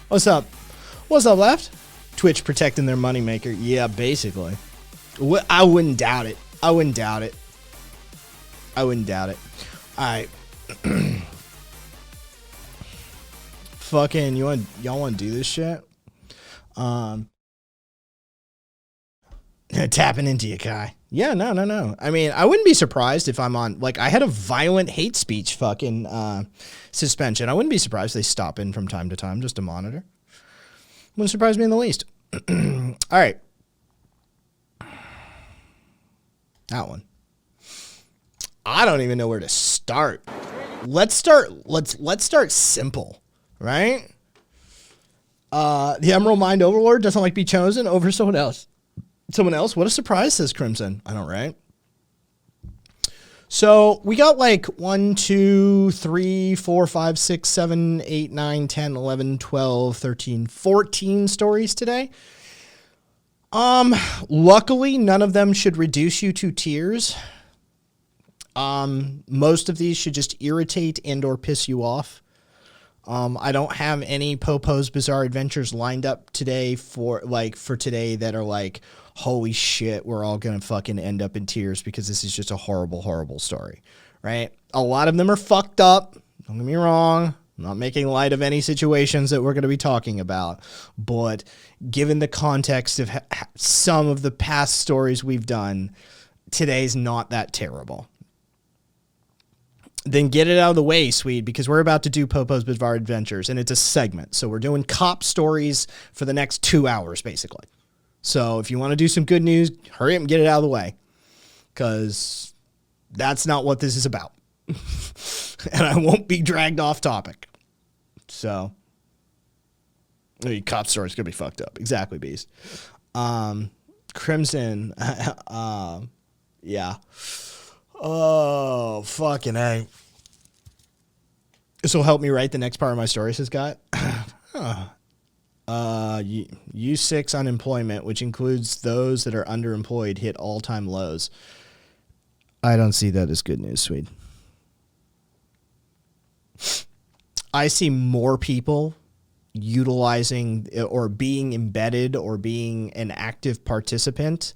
what's up? What's up, left? Twitch protecting their moneymaker. Yeah, basically. I wouldn't doubt it. I wouldn't doubt it. I wouldn't doubt it. All right. Fucking, y'all want to do this shit? Tapping into you, Kai. Yeah, no. I mean, I wouldn't be surprised if I'm on, like, I had a violent hate speech fucking suspension. I wouldn't be surprised if they stop in from time to time just to monitor. Wouldn't surprise me in the least. All right. That one. I don't even know where to start. Let's start simple, right? The Emerald Mind Overlord doesn't like to be chosen over someone else. What a surprise, says Crimson. I know, right? So we got like 1, 2, 3, 4, 5, 6, 7, 8, 9, 10, 11, 12, 13, 14 stories today. Luckily, none of them should reduce you to tears. Most of these should just irritate and or piss you off. I don't have any Popo's Bizarre Adventures lined up today for today that are like, holy shit, we're all going to fucking end up in tears because this is just a horrible, horrible story, right? A lot of them are fucked up. Don't get me wrong. I'm not making light of any situations that we're going to be talking about, but given the context of some of the past stories we've done, today's not that terrible. Then get it out of the way, Swede, because we're about to do Popo's Bizarre Adventures, and it's a segment. So we're doing cop stories for the next 2 hours, basically. So if you want to do some good news, hurry up and get it out of the way, because that's not what this is about. And I won't be dragged off topic. So, cop story's going to be fucked up. Exactly, Beast. Crimson. Yeah. Oh, fucking A. This will help me write the next part of my story, says Scott. U6 unemployment, which includes those that are underemployed, hit all-time lows. I don't see that as good news, Swede. I see more people utilizing or being embedded or being an active participant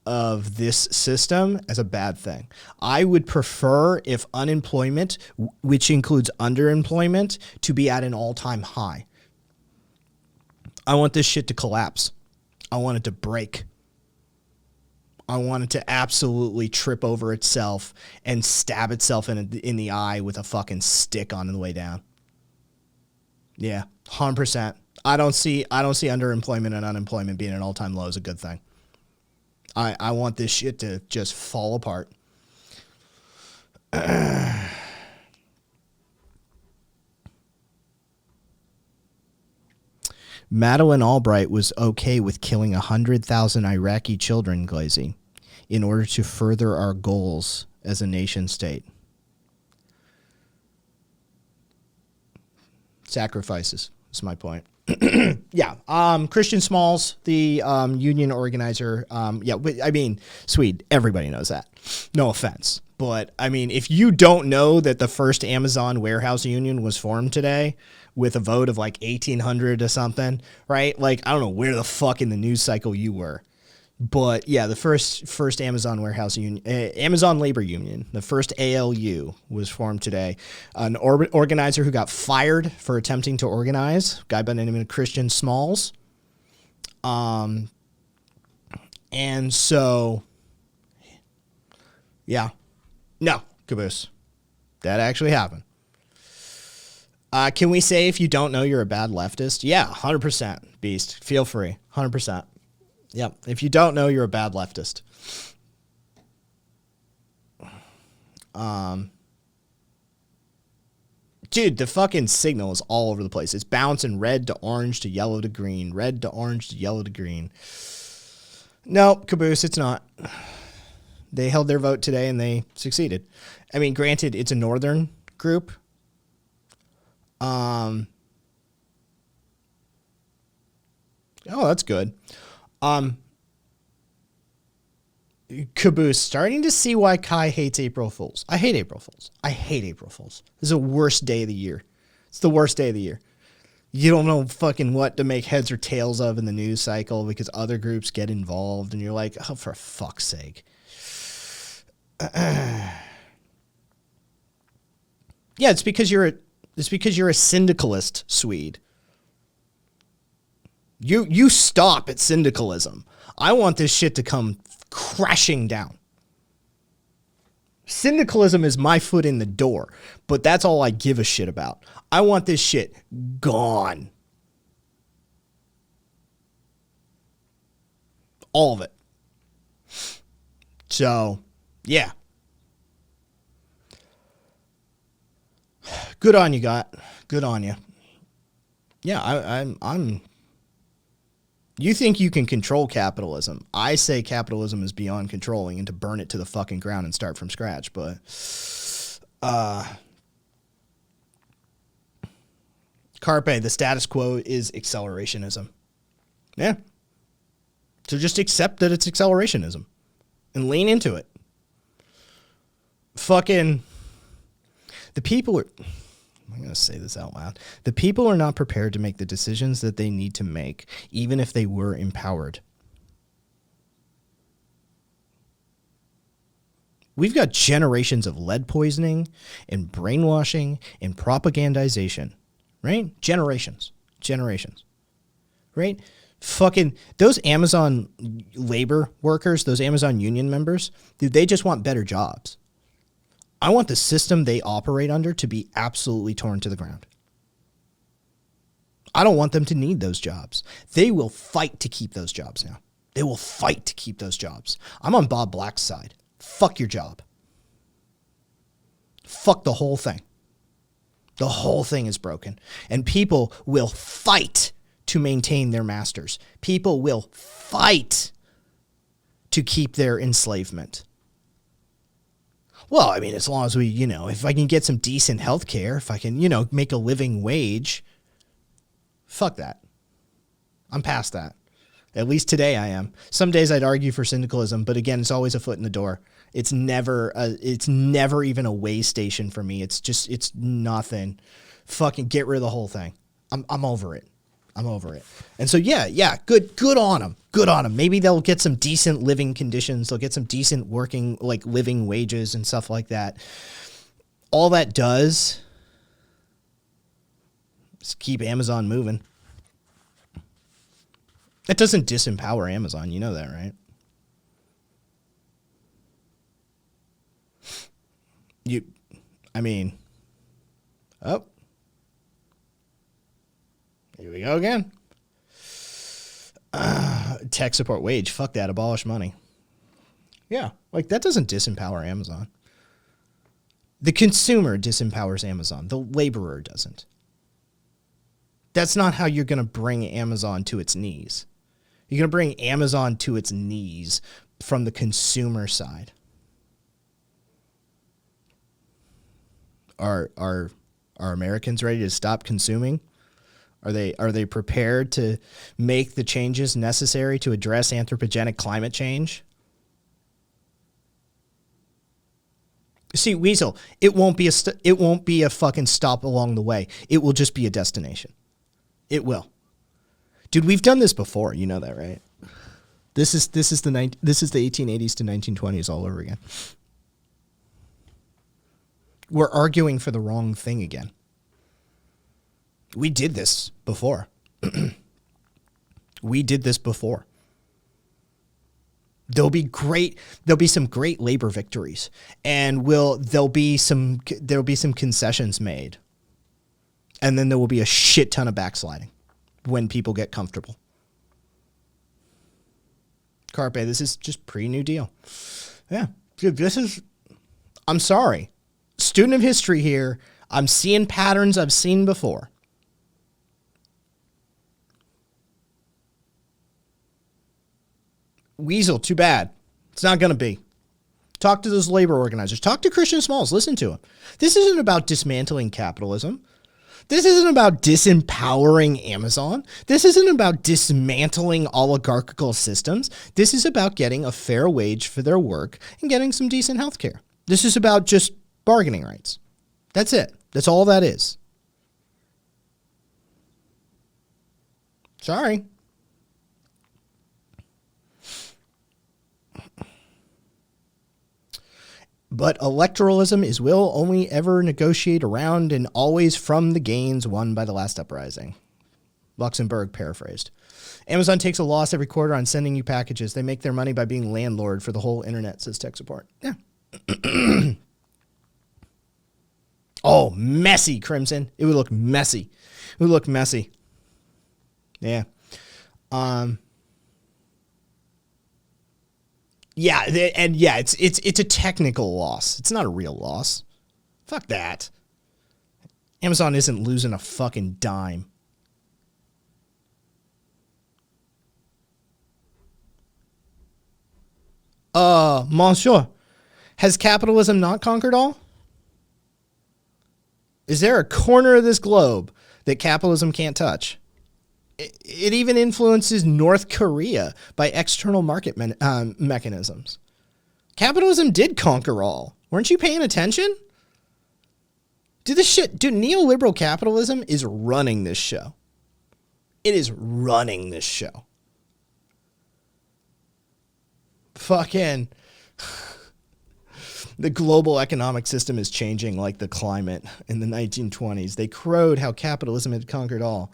of this system as a bad thing. I would prefer if unemployment, which includes underemployment, to be at an all-time high. I want this shit to collapse. I want it to break. I want it to absolutely trip over itself and stab itself in the eye with a fucking stick on the way down. Yeah, 100%. I don't see underemployment and unemployment being an all-time low as a good thing. I want this shit to just fall apart. Madeleine Albright was okay with killing 100,000 Iraqi children, Glazy, in order to further our goals as a nation state. Sacrifices is my point. Yeah. Christian Smalls, the union organizer. Yeah, I mean, Swede, everybody knows that. No offense. But, I mean, if you don't know that the first Amazon warehouse union was formed today with a vote of like 1,800 or something, right? Like, I don't know where the fuck in the news cycle you were. But, yeah, the first Amazon warehouse union, Amazon Labor Union, the first ALU was formed today. An organizer who got fired for attempting to organize, a guy by the name of Christian Smalls. And so, yeah. No, caboose. That actually happened. Can we say if you don't know you're a bad leftist? Yeah, 100%, Beast. Feel free, 100%. Yep. If you don't know, you're a bad leftist. Dude, the fucking signal is all over the place. It's bouncing red to orange to yellow to green, red to orange to yellow to green. Nope, caboose, it's not. They held their vote today and they succeeded. I mean, granted, it's a northern group. Oh, that's good. Caboose, starting to see why Kai hates April Fools. I hate April Fools. I hate April Fools. This is the worst day of the year. It's the worst day of the year. You don't know fucking what to make heads or tails of in the news cycle because other groups get involved and you're like, oh, for fuck's sake. Yeah, it's because you're a syndicalist, Swede. You stop at syndicalism. I want this shit to come crashing down. Syndicalism is my foot in the door, but that's all I give a shit about. I want this shit gone. All of it. So, yeah. Good on you, Got. Good on you. Yeah, I'm you think you can control capitalism. I say capitalism is beyond controlling and to burn it to the fucking ground and start from scratch, but Carpe, the status quo is accelerationism. Yeah. So just accept that it's accelerationism and lean into it. Fucking the people are, I'm going to say this out loud. The people are not prepared to make the decisions that they need to make, even if they were empowered. We've got generations of lead poisoning and brainwashing and propagandization, right? Generations, right? Fucking those Amazon labor workers, those Amazon union members, dude, they just want better jobs. I want the system they operate under to be absolutely torn to the ground. I don't want them to need those jobs. They will fight to keep those jobs now. They will fight to keep those jobs. I'm on Bob Black's side. Fuck your job. Fuck the whole thing. The whole thing is broken. And people will fight to maintain their masters. People will fight to keep their enslavement. Well, I mean, as long as we, if I can get some decent health care, if I can, make a living wage, fuck that. I'm past that. At least today I am. Some days I'd argue for syndicalism, but again, it's always a foot in the door. It's never even a way station for me. It's nothing. Fucking get rid of the whole thing. I'm over it. I'm over it. And so, yeah, good on them. Good on them. Maybe they'll get some decent living conditions. They'll get some decent working, living wages and stuff like that. All that does is keep Amazon moving. It doesn't disempower Amazon. You know that, right? Oh. Here we go again. Tech support wage. Fuck that. Abolish money. Yeah. That doesn't disempower Amazon. The consumer disempowers Amazon. The laborer doesn't. That's not how you're going to bring Amazon to its knees. You're going to bring Amazon to its knees from the consumer side. Are Americans ready to stop consuming? Are they prepared to make the changes necessary to address anthropogenic climate change? See, Weasel, it won't be a fucking stop along the way. It will just be a destination. It will. Dude, we've done this before. You know that, right? This is the 1880s to 1920s all over again. We're arguing for the wrong thing again. We did this before. We did this before. There'll be some great labor victories, and there'll be some concessions made, and then there will be a shit ton of backsliding when people get comfortable. Carpe, this is just pre-New Deal. Yeah, dude, I'm sorry. Student of history here. I'm seeing patterns I've seen before. Weasel, too bad. It's not going to be. Talk to those labor organizers. Talk to Christian Smalls. Listen to him. This isn't about dismantling capitalism. This isn't about disempowering Amazon. This isn't about dismantling oligarchical systems. This is about getting a fair wage for their work and getting some decent health care. This is about just bargaining rights. That's it. That's all that is. Sorry. But electoralism is will only ever negotiate around and always from the gains won by the last uprising. Luxembourg paraphrased. Amazon takes a loss every quarter on sending you packages. They make their money by being landlord for the whole internet, says tech support. Yeah. Oh, messy, Crimson. It would look messy. It would look messy. Yeah. Yeah, and yeah, it's a technical loss. It's not a real loss. Fuck that. Amazon isn't losing a fucking dime. Monsieur, has capitalism not conquered all? Is there a corner of this globe that capitalism can't touch? It even influences North Korea by external market mechanisms. Capitalism did conquer all. Weren't you paying attention? Dude, neoliberal capitalism is running this show. It is running this show. Fucking the global economic system is changing like the climate in the 1920s. They crowed how capitalism had conquered all.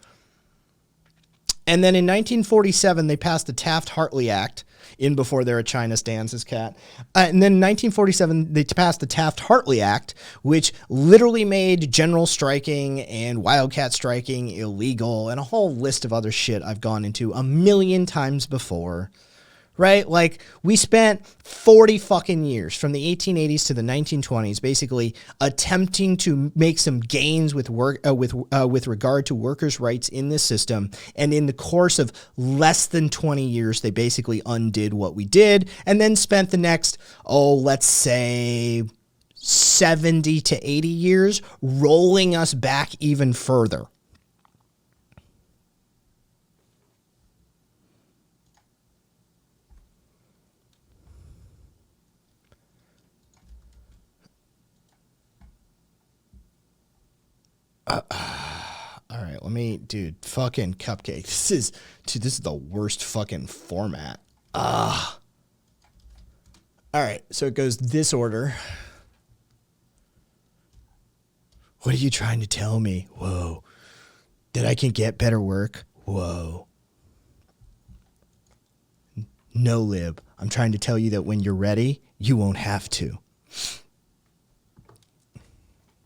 And then in 1947, they passed the Taft-Hartley Act, in before there a China stands his cat. And then in 1947, they passed the Taft-Hartley Act, which literally made general striking and wildcat striking illegal and a whole list of other shit I've gone into a million times before. Right? Like, we spent 40 fucking years from the 1880s to the 1920s basically attempting to make some gains with regard to workers' rights in this system. And in the course of less than 20 years, they basically undid what we did and then spent the next, let's say 70 to 80 years rolling us back even further. All right, fucking Cupcake. This is the worst fucking format. All right, so it goes this order. What are you trying to tell me? Whoa. That I can get better work? Whoa. No, Lib. I'm trying to tell you that when you're ready, you won't have to.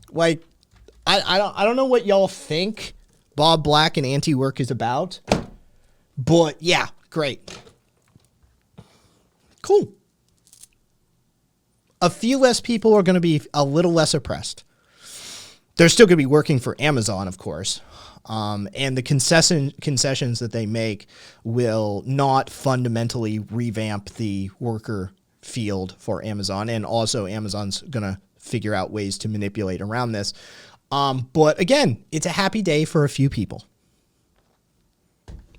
Like, I don't know what y'all think Bob Black and anti-work is about, but yeah, great. Cool. A few less people are going to be a little less oppressed. They're still going to be working for Amazon, of course. And the concessions that they make will not fundamentally revamp the worker field for Amazon. And also Amazon's going to figure out ways to manipulate around this. But again, it's a happy day for a few people.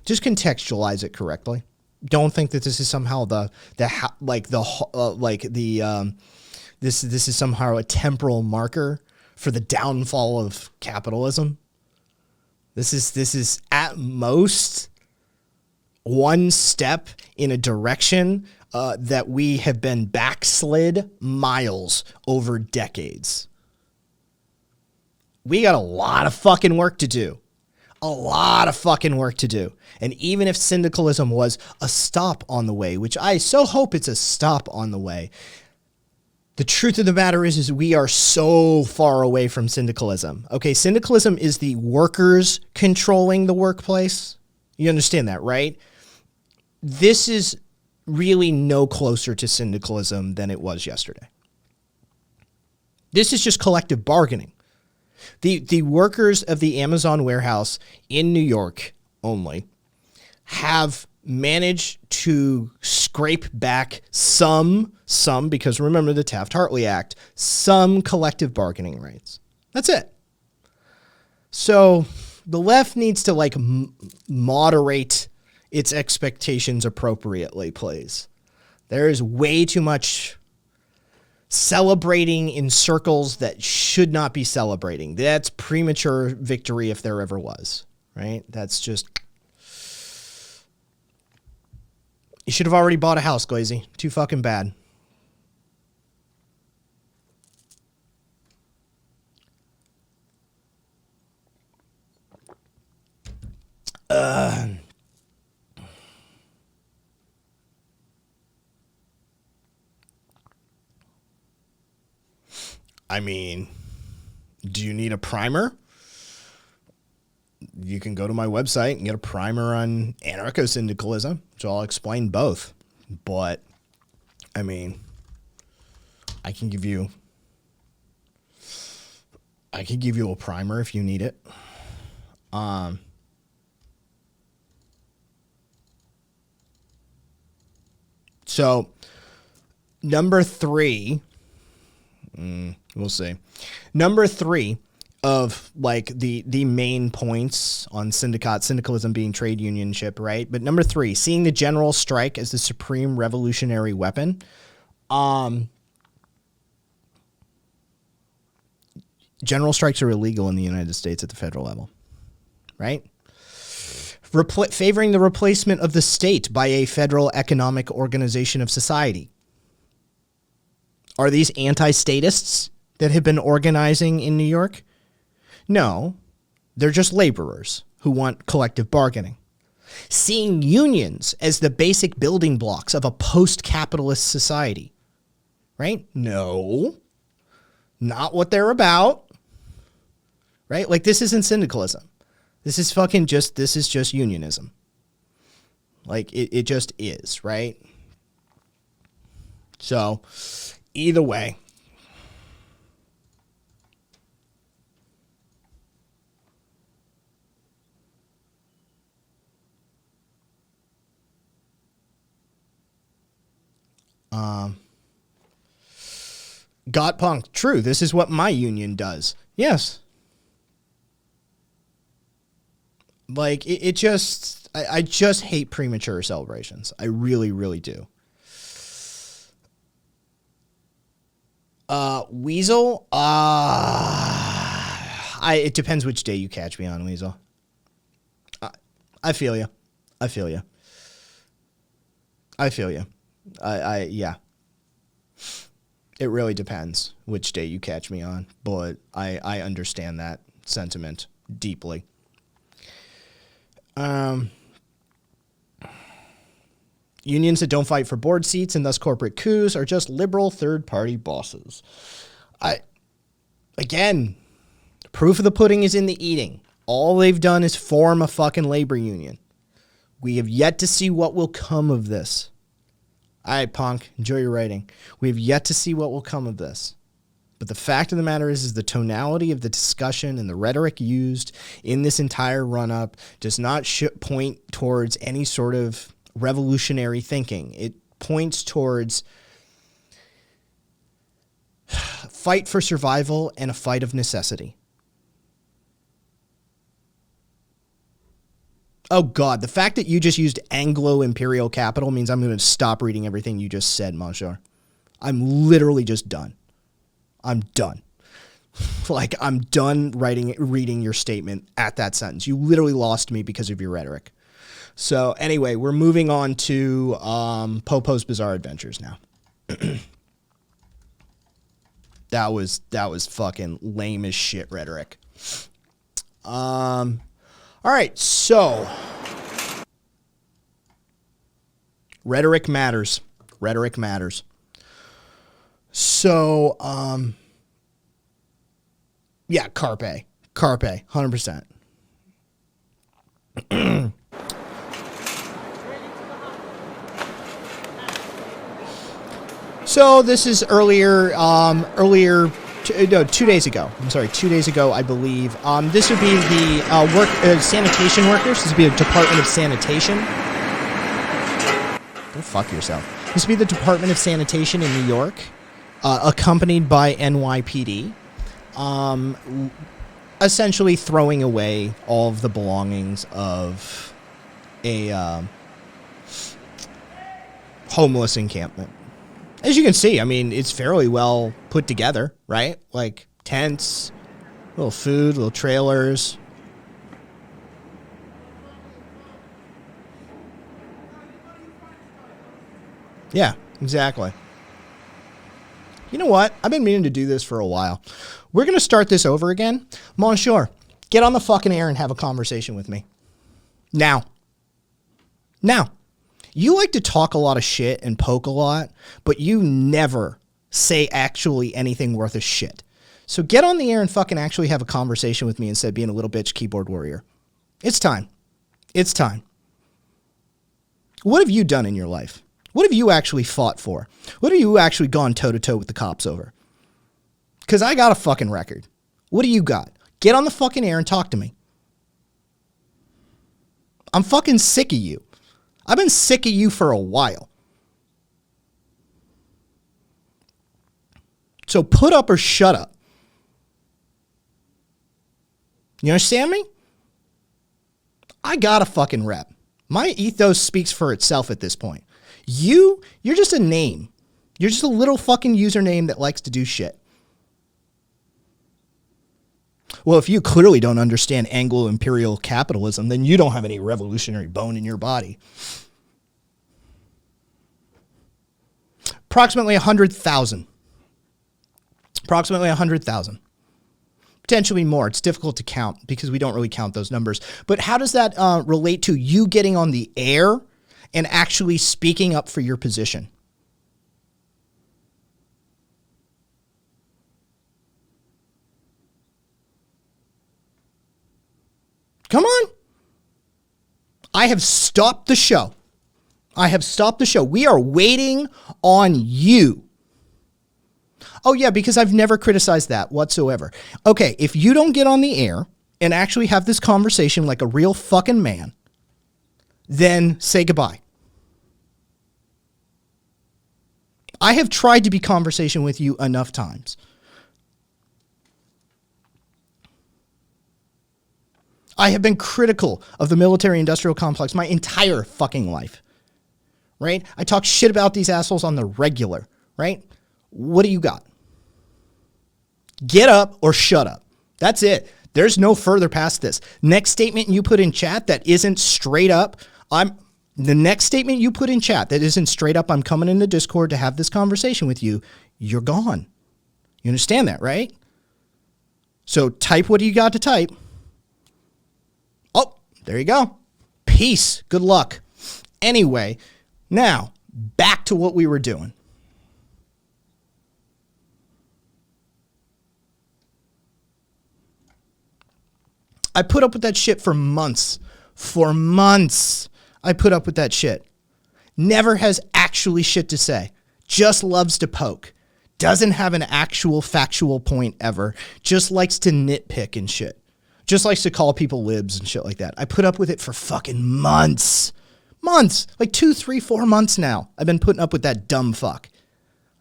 Just contextualize it correctly. Don't think that this is somehow this is somehow a temporal marker for the downfall of capitalism. This is at most one step in a direction that we have been backslid miles over decades. We got a lot of fucking work to do. A lot of fucking work to do. And even if syndicalism was a stop on the way, which I so hope it's a stop on the way, the truth of the matter is we are so far away from syndicalism. Okay, syndicalism is the workers controlling the workplace. You understand that, right? This is really no closer to syndicalism than it was yesterday. This is just collective bargaining. The workers of the Amazon warehouse in New York only have managed to scrape back some, because remember the Taft-Hartley Act, some collective bargaining rights. That's it. So the left needs to like moderate its expectations appropriately, please. There is way too much celebrating in circles that should not be celebrating. That's premature victory if there ever was, right? That's just... You should have already bought a house, Glazy. Too fucking bad. I mean, do you need a primer? You can go to my website and get a primer on anarcho-syndicalism, which I'll explain both. But, I mean, I can give you a primer if you need it. So, number 3, we'll see. Number 3 of like the main points on syndicalism being trade unionship, right? But number 3, seeing the general strike as the supreme revolutionary weapon. General strikes are illegal in the United States at the federal level, right? Favoring the replacement of the state by a federal economic organization of society. Are these anti-statists that have been organizing in New York? No, they're just laborers who want collective bargaining. Seeing unions as the basic building blocks of a post-capitalist society, right? No, not what they're about, right? Like, this isn't syndicalism. This is just unionism. Like, it just is, right? So, either way. Got punked. True. This is what my union does. Yes. Like, I just hate premature celebrations. I really, really do. Weasel? It depends which day you catch me on, Weasel. I feel you. Yeah. It really depends which day you catch me on, but I understand that sentiment deeply. Unions that don't fight for board seats and thus corporate coups are just liberal third-party bosses. Again, proof of the pudding is in the eating. All they've done is form a fucking labor union. We have yet to see what will come of this. All right, punk, enjoy your writing. We have yet to see what will come of this. But the fact of the matter is the tonality of the discussion and the rhetoric used in this entire run-up does not point towards any sort of revolutionary thinking. It points towards fight for survival and a fight of necessity. Oh, God, the fact that you just used Anglo-Imperial capital means I'm going to stop reading everything you just said, Monsieur. I'm literally just done. I'm done. Like, I'm done reading your statement at that sentence. You literally lost me because of your rhetoric. So, anyway, we're moving on to Popo's Bizarre Adventures now. That was fucking lame as shit rhetoric. All right, so rhetoric matters. So, yeah, Carpe, 100%. So this is earlier No, 2 days ago. I'm sorry, 2 days ago, I believe. This would be the sanitation workers. This would be a Department of Sanitation. Go fuck yourself. This would be the Department of Sanitation in New York, accompanied by NYPD. Essentially throwing away all of the belongings of a homeless encampment. As you can see, I mean, it's fairly well put together, right? Like tents, little food, little trailers. Yeah, exactly. You know what? I've been meaning to do this for a while. We're going to start this over again. Monsieur, get on the fucking air and have a conversation with me. Now. You like to talk a lot of shit and poke a lot, but you never say actually anything worth a shit. So get on the air and fucking actually have a conversation with me instead of being a little bitch keyboard warrior. It's time. It's time. What have you done in your life? What have you actually fought for? What have you actually gone toe-to-toe with the cops over? Because I got a fucking record. What do you got? Get on the fucking air and talk to me. I'm fucking sick of you. I've been sick of you for a while. So put up or shut up. You understand me? I got a fucking rep. My ethos speaks for itself at this point. You're just a name. You're just a little fucking username that likes to do shit. Well, if you clearly don't understand Anglo-imperial capitalism, then you don't have any revolutionary bone in your body. Approximately 100,000. Approximately 100,000. Potentially more. It's difficult to count because we don't really count those numbers. But how does that relate to you getting on the air and actually speaking up for your position? Come on. I have stopped the show. I have stopped the show. We are waiting on you. Oh, yeah, because I've never criticized that whatsoever. Okay, if you don't get on the air and actually have this conversation like a real fucking man, then say goodbye. I have tried to be conversation with you enough times. I have been critical of the military-industrial complex my entire fucking life, right? I talk shit about these assholes on the regular, right? What do you got? Get up or shut up. That's it. There's no further past this. Next statement you put in chat that isn't straight up, I'm coming into Discord to have this conversation with you, you're gone. You understand that, right? So type what you got to type. Oh, there you go. Peace. Good luck. Anyway, now back to what we were doing. I put up with that shit for months. For months, I put up with that shit. Never has actually shit to say. Just loves to poke. Doesn't have an actual factual point ever. Just likes to nitpick and shit. Just likes to call people libs and shit like that. I put up with it for fucking months. Months. Like 2, 3, 4 months now. I've been putting up with that dumb fuck.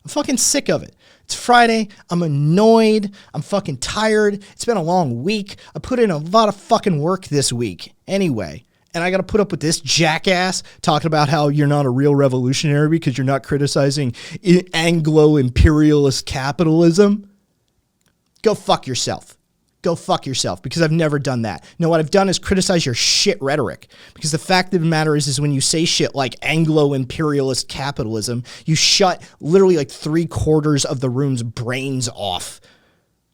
I'm fucking sick of it. It's Friday. I'm annoyed. I'm fucking tired. It's been a long week. I put in a lot of fucking work this week. Anyway. And I got to put up with this jackass talking about how you're not a real revolutionary because you're not criticizing Anglo-imperialist capitalism. Go fuck yourself. Go fuck yourself, because I've never done that. No, what I've done is criticize your shit rhetoric, because the fact of the matter is when you say shit like Anglo-imperialist capitalism, you shut literally like 3/4 of the room's brains off.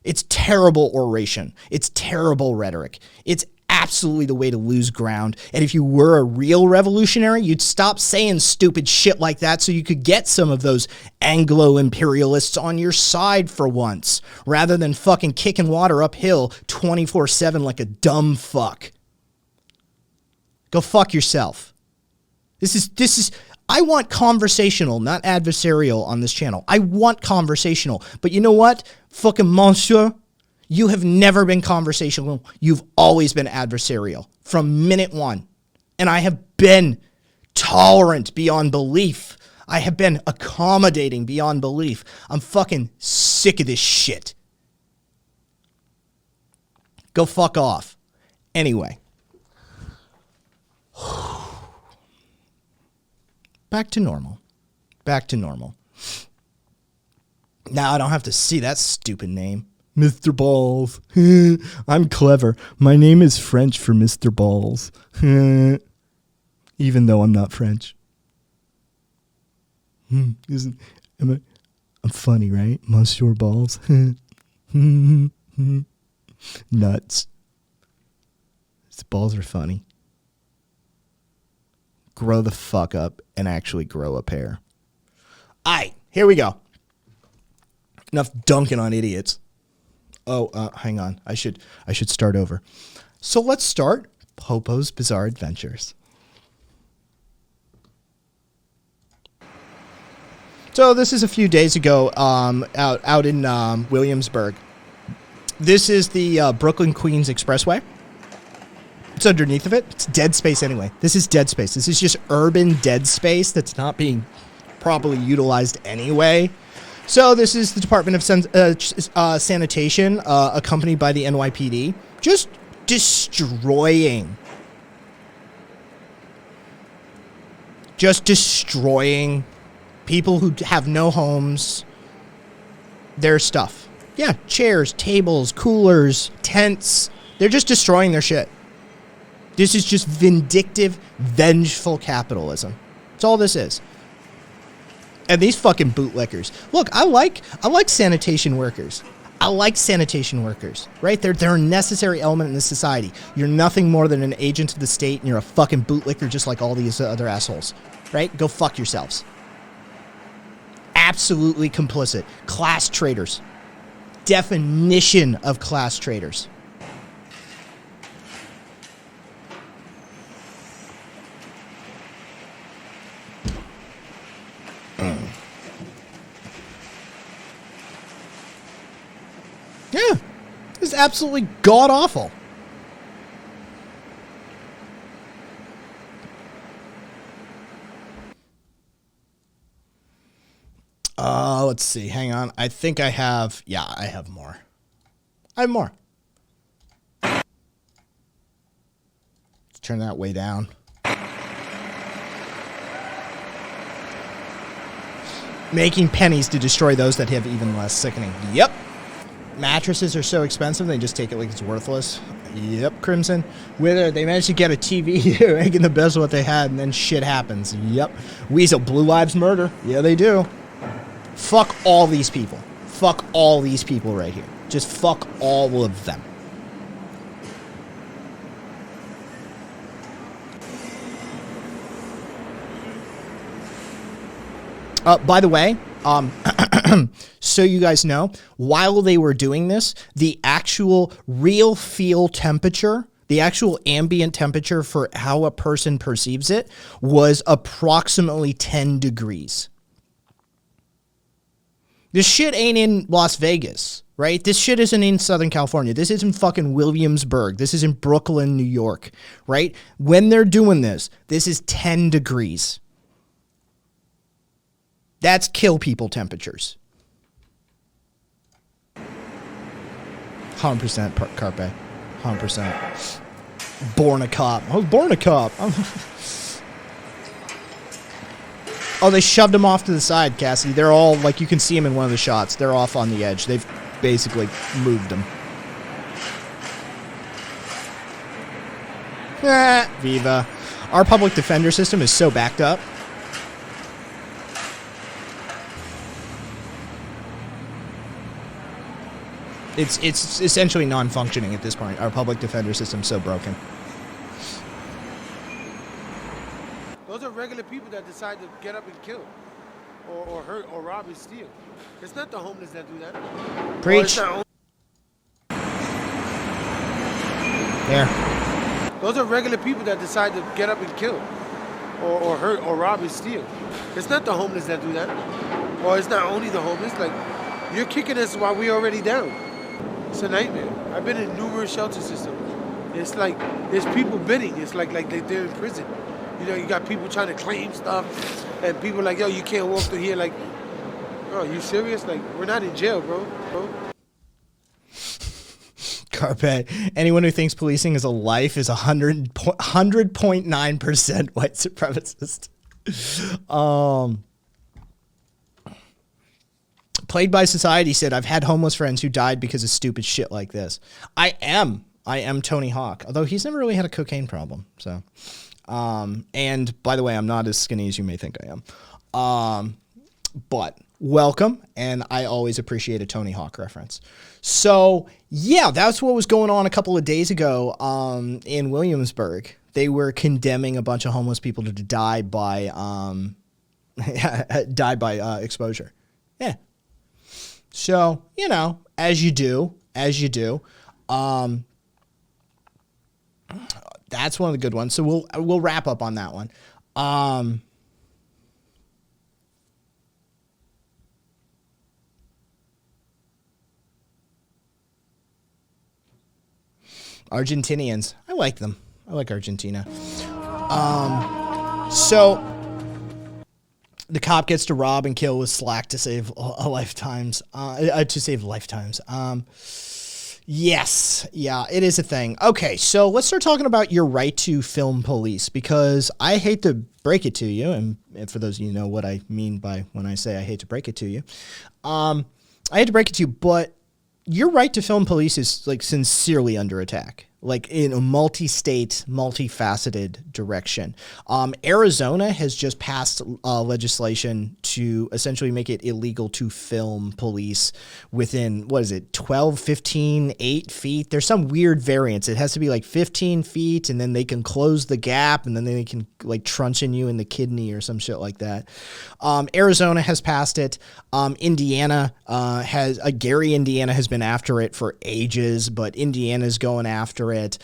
It's terrible oration. It's terrible rhetoric. It's absolutely the way to lose ground. And if you were a real revolutionary, you'd stop saying stupid shit like that so you could get some of those Anglo-imperialists on your side for once, rather than fucking kicking water uphill 24/7 like a dumb fuck. Go fuck yourself. This is I want conversational, not adversarial on this channel. I want conversational. But you know what? Fucking monsieur, you have never been conversational. You've always been adversarial from minute one. And I have been tolerant beyond belief. I have been accommodating beyond belief. I'm fucking sick of this shit. Go fuck off. Anyway. Back to normal. Back to normal. Now I don't have to see that stupid name. Mr. Balls. I'm clever. My name is French for Mr. Balls. Even though I'm not French. I'm funny, right? Monsieur Balls. Nuts. His balls are funny. Grow the fuck up and actually grow a pair. Alright, here we go. Enough dunking on idiots. Oh, hang on. I should start over. So let's start Popo's Bizarre Adventures. So this is a few days ago out in Williamsburg. This is the Brooklyn Queens Expressway. It's underneath of it. It's dead space anyway. This is dead space. This is just urban dead space that's not being properly utilized anyway. So this is the Department of Sanitation, accompanied by the NYPD, just destroying people who have no homes, their stuff. Yeah, chairs, tables, coolers, tents. They're just destroying their shit. This is just vindictive, vengeful capitalism. That's all this is. And these fucking bootlickers. Look, I like sanitation workers. I like sanitation workers, right? They're a necessary element in this society. You're nothing more than an agent of the state, and you're a fucking bootlicker just like all these other assholes, right? Go fuck yourselves. Absolutely complicit. Class traitors. Definition of class traitors. Yeah, this is absolutely god-awful. Let's see. Hang on. I think I have... Yeah, I have more. I have more. Let's turn that way down. Making pennies to destroy those that have even less. Sickening. Yep. Mattresses are so expensive, they just take it like it's worthless. Yep, Crimson. They managed to get a TV, making the best of what they had, and then shit happens. Yep. Weasel, Blue Lives Murder. Yeah, they do. Fuck all these people. Fuck all these people right here. Just fuck all of them. By the way, so you guys know, while they were doing this, the actual real feel temperature, the actual ambient temperature for how a person perceives it was approximately 10 degrees. This shit ain't in Las Vegas, right? This shit isn't in Southern California. This isn't fucking Williamsburg. This is in Brooklyn, New York, right? When they're doing this, this is 10 degrees. That's kill people temperatures. 100% Carpe. 100%. Born a cop. I was born a cop. Oh, they shoved them off to the side, Cassie. They're all, like, you can see them in one of the shots. They're off on the edge. They've basically moved them. Viva. Our public defender system is so backed up. It's essentially non-functioning at this point. Our public defender system's so broken. Those are regular people that decide to get up and kill, or hurt, or rob and steal. It's not the homeless that do that. Preach. There. Those are regular people that decide to get up and kill, or hurt or rob and steal. It's not the homeless that do that. Or it's not only the homeless. Like, you're kicking us while we're already down. It's a nightmare. I've been in numerous shelter systems. It's like there's people bidding. It's like they're in prison. You know, you got people trying to claim stuff, and people like, yo, you can't walk through here. Like, bro, you serious? Like, we're not in jail, bro. Carpet. Anyone who thinks policing is a life is 100.9% white supremacist. Played by Society said, I've had homeless friends who died because of stupid shit like this. I am Tony Hawk, although he's never really had a cocaine problem. So, and by the way, I'm not as skinny as you may think I am. But welcome. And I always appreciate a Tony Hawk reference. So yeah, that's what was going on a couple of days ago, in Williamsburg. They were condemning a bunch of homeless people to die by, exposure. Yeah. So, you know, as you do, that's one of the good ones. So we'll wrap up on that one. Argentinians. I like them. I like Argentina. So the cop gets to rob and kill with slack to save lifetimes. Yes. Yeah, it is a thing. Okay, so let's start talking about your right to film police, because I hate to break it to you, and for those of you who know what I mean by when I say I hate to break it to you, I hate to break it to you, but your right to film police is like sincerely under attack, like in a multi-state, multifaceted direction. Arizona has just passed legislation to essentially make it illegal to film police within, 12, 15, 8 feet. There's some weird variance. It has to be like 15 feet, and then they can close the gap, and then they can like truncheon you in the kidney or some shit like that. Arizona has passed it. Indiana Gary, Indiana has been after it for ages, but Indiana's going after it.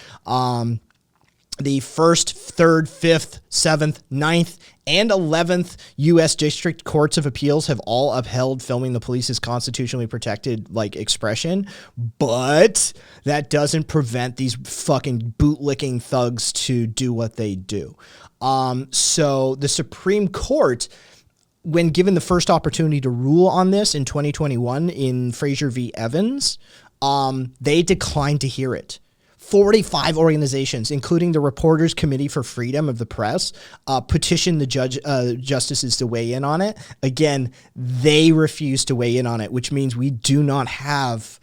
The 1st, 3rd, 5th, 7th, 9th, and 11th U.S. District Courts of Appeals have all upheld filming the police as constitutionally protected, like, expression, but that doesn't prevent these fucking bootlicking thugs to do what they do. So the Supreme Court, when given the first opportunity to rule on this in 2021 in Frazier v. Evans, they declined to hear it. 45 organizations, including the Reporters Committee for Freedom of the Press, petitioned the justices to weigh in on it. Again, they refused to weigh in on it, which means we do not have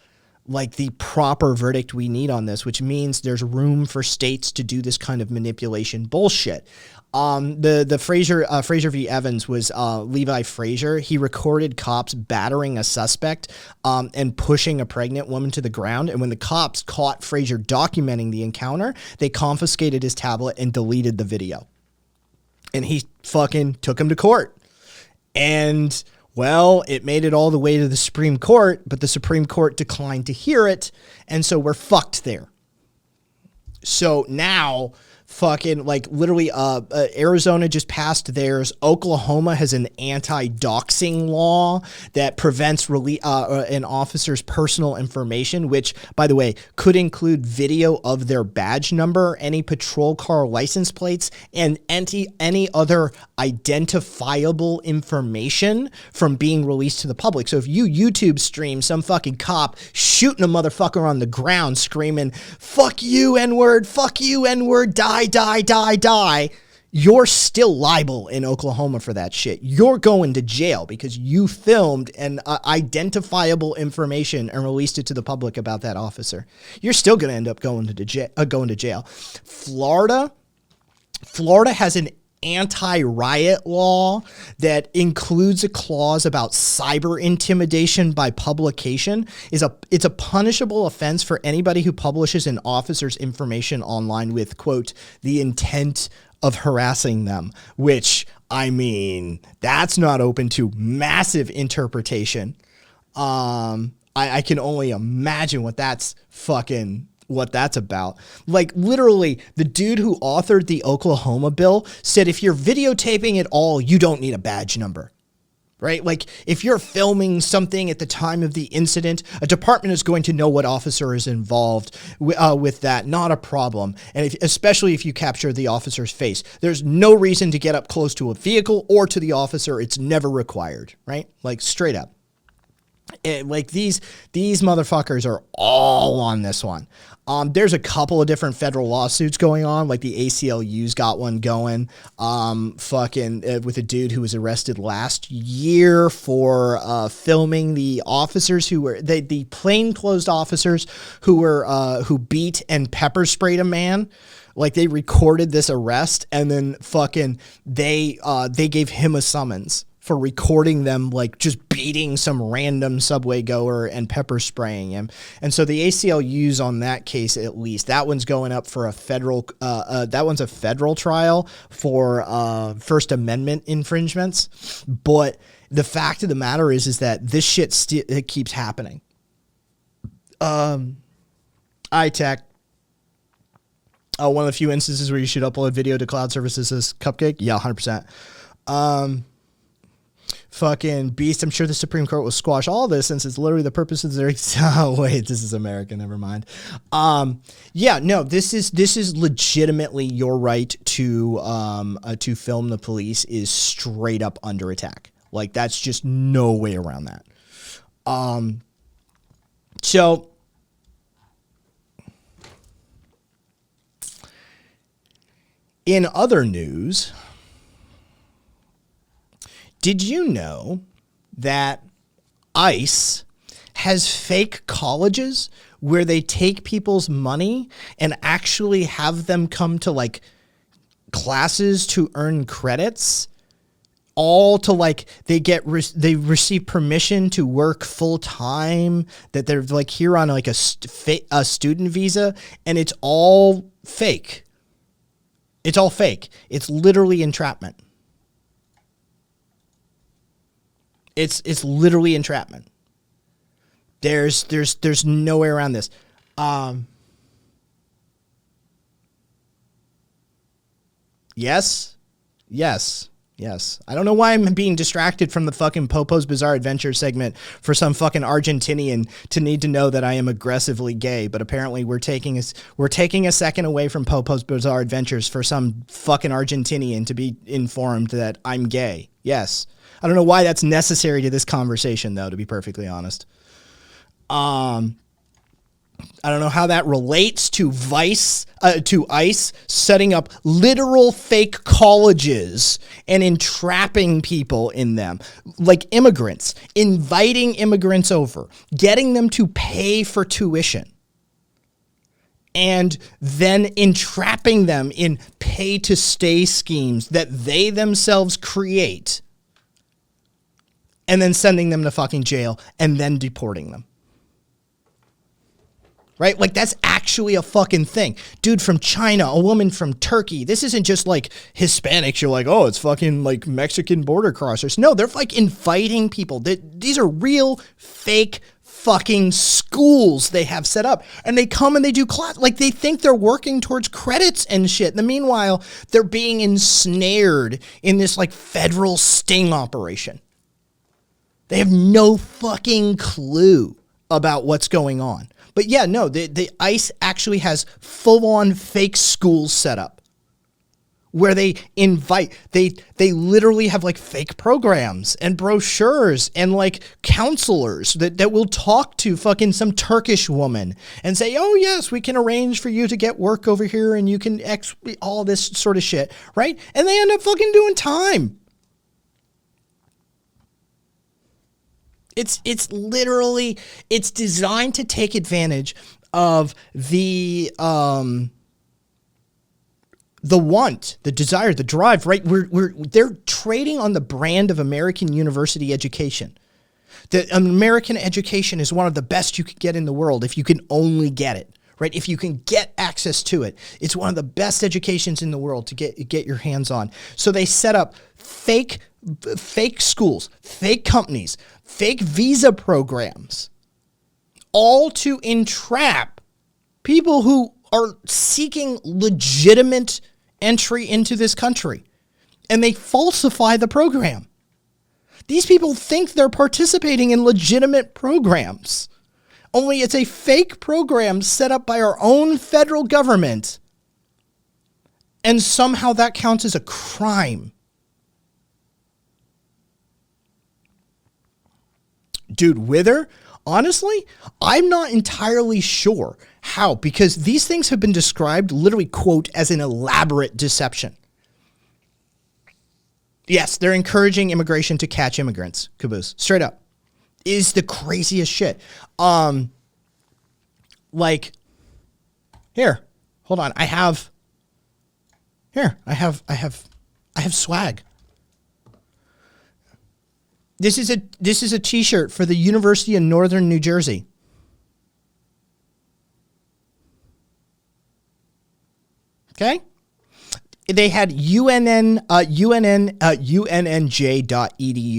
like the proper verdict we need on this, which means there's room for states to do this kind of manipulation bullshit. The Frazier v. Evans was Levi Frazier. He recorded cops battering a suspect and pushing a pregnant woman to the ground. And when the cops caught Frazier documenting the encounter, they confiscated his tablet and deleted the video. And he fucking took him to court. And, well, it made it all the way to the Supreme Court, but the Supreme Court declined to hear it. And so we're fucked there. So now, fucking, like, literally, Arizona just passed theirs. Oklahoma has an anti-doxing law that prevents an officer's personal information, which, by the way, could include video of their badge number, any patrol car license plates, and any other identifiable information from being released to the public. So if you YouTube stream some fucking cop shooting a motherfucker on the ground screaming, "Fuck you, N-word, fuck you, N-word, die, die, die, die," you're still liable in Oklahoma for that shit. You're going to jail because you filmed an identifiable information and released it to the public about that officer. You're still going to end up going to jail. Florida has an anti-riot law that includes a clause about cyber intimidation by publication. It's a punishable offense for anybody who publishes an officer's information online with, quote, the intent of harassing them, which, I mean, that's not open to massive interpretation. I can only imagine what that's fucking what that's about. Like, literally, the dude who authored the Oklahoma bill said if you're videotaping at all, you don't need a badge number. Right? Like, if you're filming something at the time of the incident, a department is going to know what officer is involved with that. Not a problem. And especially if you capture the officer's face, there's no reason to get up close to a vehicle or to the officer. It's never required. Right? Like, straight up. Like, these motherfuckers are all on this one. There's a couple of different federal lawsuits going on. Like, the ACLU's got one going, with a dude who was arrested last year for filming the officers who were the plainclothes officers who beat and pepper sprayed a man. Like, they recorded this arrest, and then they gave him a summons for recording them, like, just beating some random subway goer and pepper spraying him. And so the ACLU's on that case, at least, that one's going up for a federal trial for First Amendment infringements. But the fact of the matter is that this shit it keeps happening. iTech. One of the few instances where you should upload video to cloud services is Cupcake. Yeah, 100%. Fucking beast. I'm sure the Supreme Court will squash all this since it's literally the purpose of their. Oh wait, this is America. Never mind. Yeah, no. This is legitimately your right to film the police is straight up under attack. Like, that's just no way around that. So. In other news, did you know that ICE has fake colleges where they take people's money and actually have them come to, like, classes to earn credits? All to, like, they receive permission to work full time, that they're, like, here on, like, a student visa, and it's all fake. It's all fake. It's literally entrapment. It's literally entrapment. There's no way around this. Yes. I don't know why I'm being distracted from the fucking Popo's Bizarre Adventure segment for some fucking Argentinian to need to know that I am aggressively gay, but apparently we're taking a second away from Popo's Bizarre Adventures for some fucking Argentinian to be informed that I'm gay. Yes. I don't know why that's necessary to this conversation, though, to be perfectly honest. I don't know how that relates to ICE setting up literal fake colleges and entrapping people in them, like immigrants, inviting immigrants over, getting them to pay for tuition, and then entrapping them in pay-to-stay schemes that they themselves create, and then sending them to fucking jail and then deporting them. Right? Like, that's actually a fucking thing. Dude from China, a woman from Turkey. This isn't just like Hispanics. You're like, oh, it's fucking like Mexican border crossers. No, they're like inviting people. These are real fake fucking schools they have set up. And they come and they do class. Like, they think they're working towards credits and shit. In the meanwhile, they're being ensnared in this like federal sting operation. They have no fucking clue about what's going on. But yeah, no, the ICE actually has full-on fake schools set up where they invite, they literally have like fake programs and brochures and like counselors that will talk to fucking some Turkish woman and say, oh yes, we can arrange for you to get work over here and you can all this sort of shit, right? And they end up fucking doing time. It's literally, it's designed to take advantage of the want, the desire, the drive, right? They're trading on the brand of American university education. The American education is one of the best you could get in the world if you can only get it, right? If you can get access to it, it's one of the best educations in the world to get your hands on. So they set up fake schools, fake companies, fake visa programs, all to entrap People who are seeking legitimate entry into this country, and they falsify the program. These people think they're participating in legitimate programs, only it's a fake program set up by our own federal government, and somehow that counts as a crime. Dude, Wither, honestly, I'm not entirely sure how, because these things have been described literally, quote, as an elaborate deception. Yes, they're encouraging immigration to catch immigrants, Caboose. Straight up. Is the craziest shit. Like, here, hold on. I have swag. This is a t-shirt for the University of Northern New Jersey. Okay? They had unnj.edu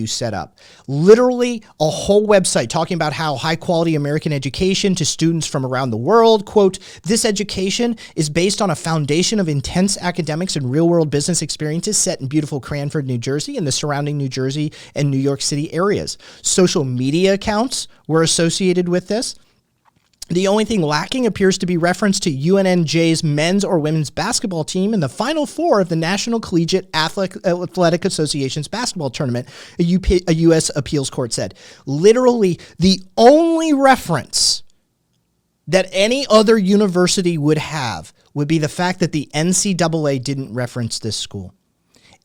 set up. Literally a whole website talking about how high quality American education to students from around the world. Quote, this education is based on a foundation of intense academics and real world business experiences set in beautiful Cranford, New Jersey and the surrounding New Jersey and New York City areas. Social media accounts were associated with this. The only thing lacking appears to be reference to UNNJ's men's or women's basketball team in the Final Four of the National Collegiate Athletic Association's basketball tournament, a U.S. appeals court said. Literally, the only reference that any other university would have would be the fact that the NCAA didn't reference this school.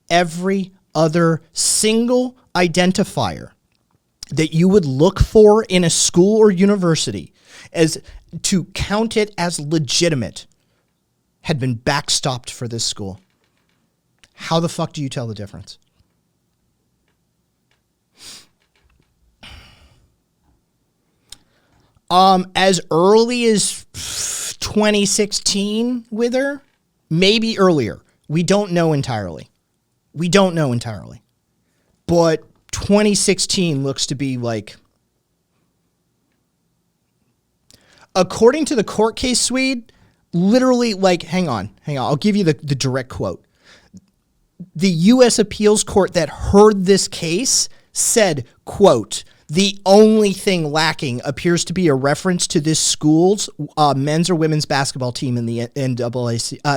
Every other single identifier that you would look for in a school or university as to count it as legitimate had been backstopped for this school. How the fuck do you tell the difference? As early as 2016 with her, maybe earlier. We don't know entirely. But 2016 looks to be like, according to the court case, Swede, literally, like, hang on. I'll give you the direct quote. The U.S. appeals court that heard this case said, quote, the only thing lacking appears to be a reference to this school's men's or women's basketball team in the NCAA.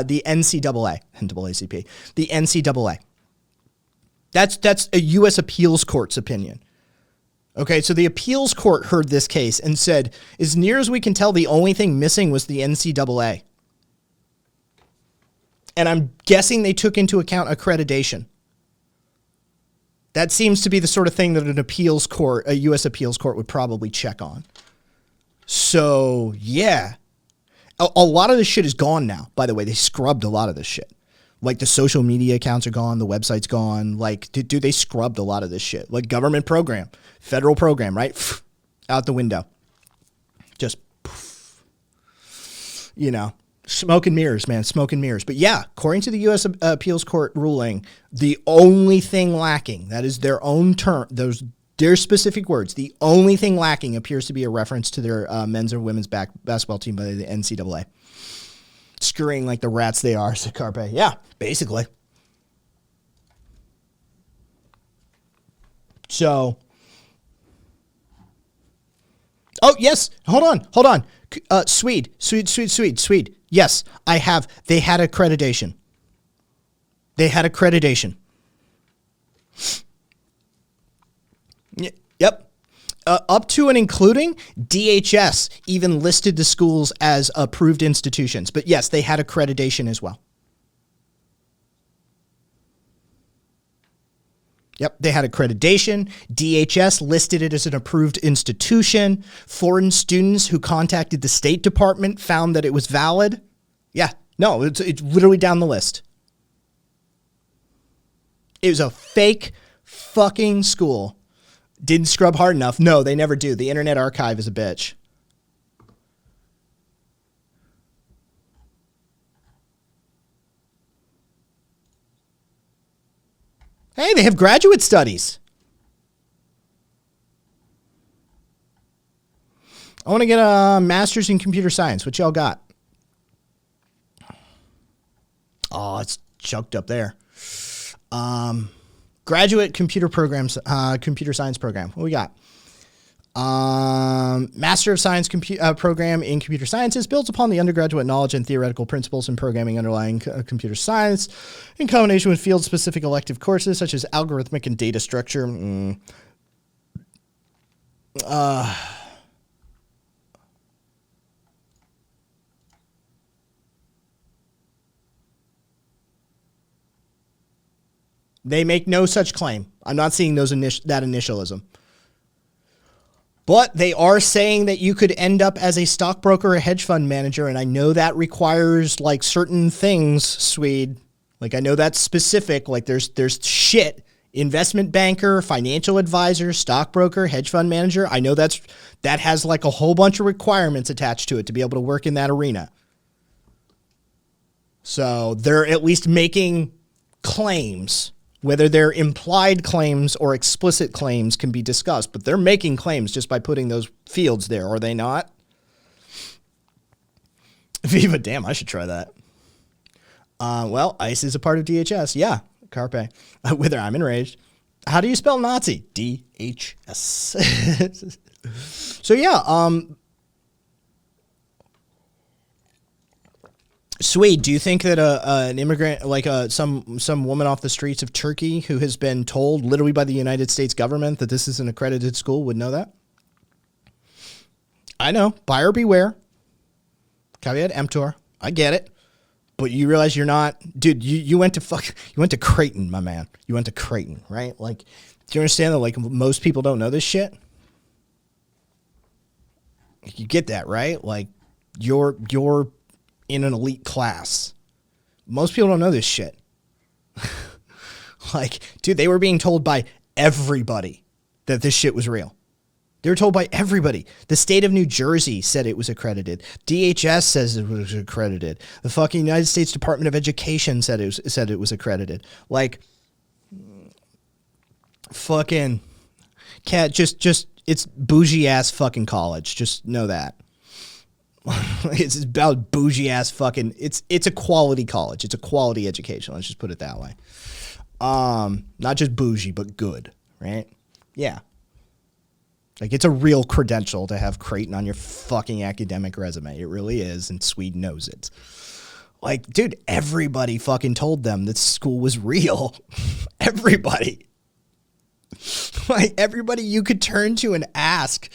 That's a U.S. appeals court's opinion. Okay, so the appeals court heard this case and said, as near as we can tell, the only thing missing was the NCAA. And I'm guessing they took into account accreditation. That seems to be the sort of thing that an appeals court, a U.S. appeals court, would probably check on. So, yeah. A lot of this shit is gone now, by the way. They scrubbed a lot of this shit. Like, the social media accounts are gone. The website's gone. Like, dude, they scrubbed a lot of this shit. Like, government program, federal program, right? Out the window. Just, you know, smoke and mirrors, man, smoke and mirrors. But yeah, according to the U.S. Appeals Court ruling, the only thing lacking, that is their own term, their specific words, the only thing lacking appears to be a reference to their men's or women's basketball team by the NCAA. Scurrying like the rats they are, said Carpe. Yeah, basically. So. Oh, yes. Hold on. Swede. Yes, I have. They had accreditation. Yep. Up to and including DHS even listed the schools as approved institutions. But yes, they had accreditation as well. Yep, they had accreditation. DHS listed it as an approved institution. Foreign students who contacted the State Department found that it was valid. Yeah, no, it's literally down the list. It was a fake fucking school. Didn't scrub hard enough. No, they never do. The Internet Archive is a bitch. Hey, they have graduate studies. I want to get a master's in computer science. What y'all got? Oh, it's choked up there. Graduate computer programs, computer science program. What we got? Master of Science program in computer sciences builds upon the undergraduate knowledge and theoretical principles in programming underlying computer science in combination with field-specific elective courses such as algorithmic and data structure. They make no such claim. I'm not seeing that initialism. But they are saying that you could end up as a stockbroker or hedge fund manager, and I know that requires like certain things, Swede. Like I know that's specific. Like there's shit. Investment banker, financial advisor, stockbroker, hedge fund manager. I know that has like a whole bunch of requirements attached to it to be able to work in that arena. So they're at least making claims. Whether they're implied claims or explicit claims can be discussed, but they're making claims just by putting those fields there, are they not? Viva, damn, I should try that. Well, ICE is a part of DHS. Yeah, Carpe. Whether I'm enraged. How do you spell Nazi? DHS. So yeah, Swede, do you think that an immigrant, like some woman off the streets of Turkey who has been told literally by the United States government that this is an accredited school would know that? I know. Buyer beware. Caveat emptor. I get it. But you realize you're not, dude, you went to Creighton, my man. You went to Creighton, right? Like, do you understand that like most people don't know this shit? You get that, right? Like you're in an elite class. Most people don't know this shit. Like, dude, they were being told by everybody that this shit was real. They were told by everybody. The state of New Jersey said it was accredited. DHS says it was accredited. The fucking United States Department of Education said it was accredited. Like, fucking cat, just it's bougie ass fucking college. Just know that. It's about bougie ass fucking. It's a quality college. It's a quality education. Let's just put it that way. Not just bougie, but good, right? Yeah. Like it's a real credential to have Creighton on your fucking academic resume. It really is, and Sweden knows it. Like, dude, everybody fucking told them that school was real. Everybody. Like everybody you could turn to and ask,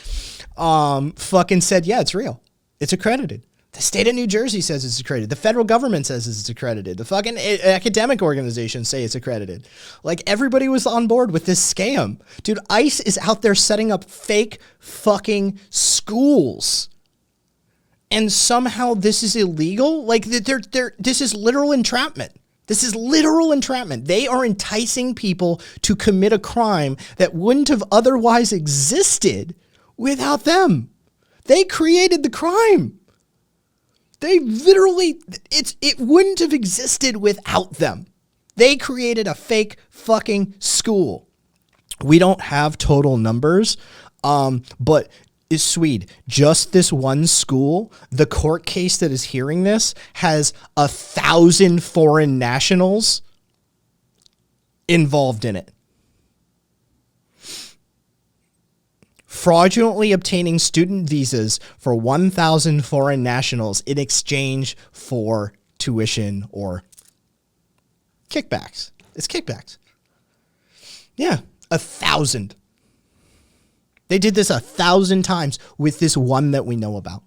fucking said, yeah, it's real. It's accredited. The state of New Jersey says it's accredited. The federal government says it's accredited. The fucking academic organizations say it's accredited. Like everybody was on board with this scam. Dude, ICE is out there setting up fake fucking schools. And somehow this is illegal? Like this is literal entrapment. This is literal entrapment. They are enticing people to commit a crime that wouldn't have otherwise existed without them. They created the crime. They literally, it wouldn't have existed without them. They created a fake fucking school. We don't have total numbers, but is Swede, just this one school, the court case that is hearing this has 1,000 foreign nationals involved in it. Fraudulently obtaining student visas for 1,000 foreign nationals in exchange for tuition or kickbacks. It's kickbacks. Yeah, 1,000. They did this 1,000 times with this one that we know about.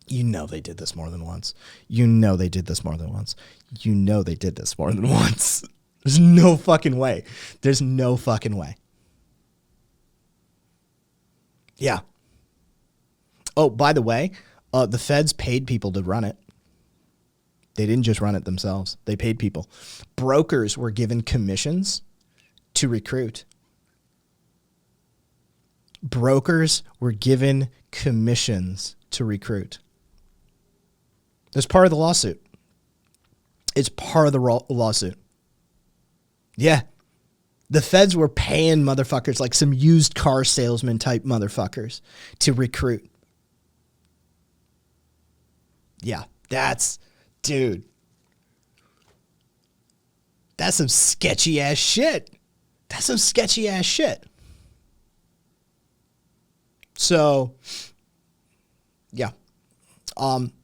You know they did this more than once. You know they did this more than once. You know they did this more than once. There's no fucking way. There's no fucking way. Yeah. Oh, by the way, the feds paid people to run it. They didn't just run it themselves. They paid people. Brokers were given commissions to recruit. Brokers were given commissions to recruit. That's part of the lawsuit. It's part of the lawsuit. Yeah. The feds were paying motherfuckers like some used car salesman type motherfuckers to recruit. Yeah, dude. That's some sketchy ass shit. That's some sketchy ass shit. So, yeah.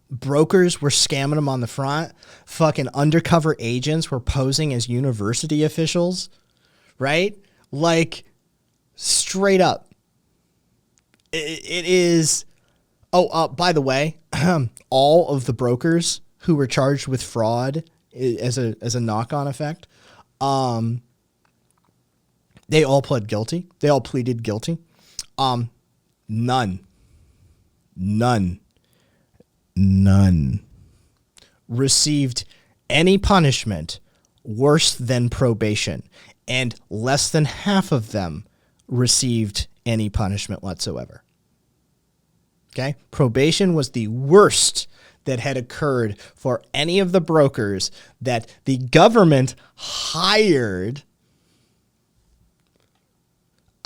Brokers were scamming them on the front. Fucking undercover agents were posing as university officials, right? Like, straight up. It is. Oh, by the way, all of the brokers who were charged with fraud as a knock-on effect, they all pled guilty. They all pleaded guilty. None received any punishment worse than probation, and less than half of them received any punishment whatsoever. Okay? Probation was the worst that had occurred for any of the brokers that the government hired.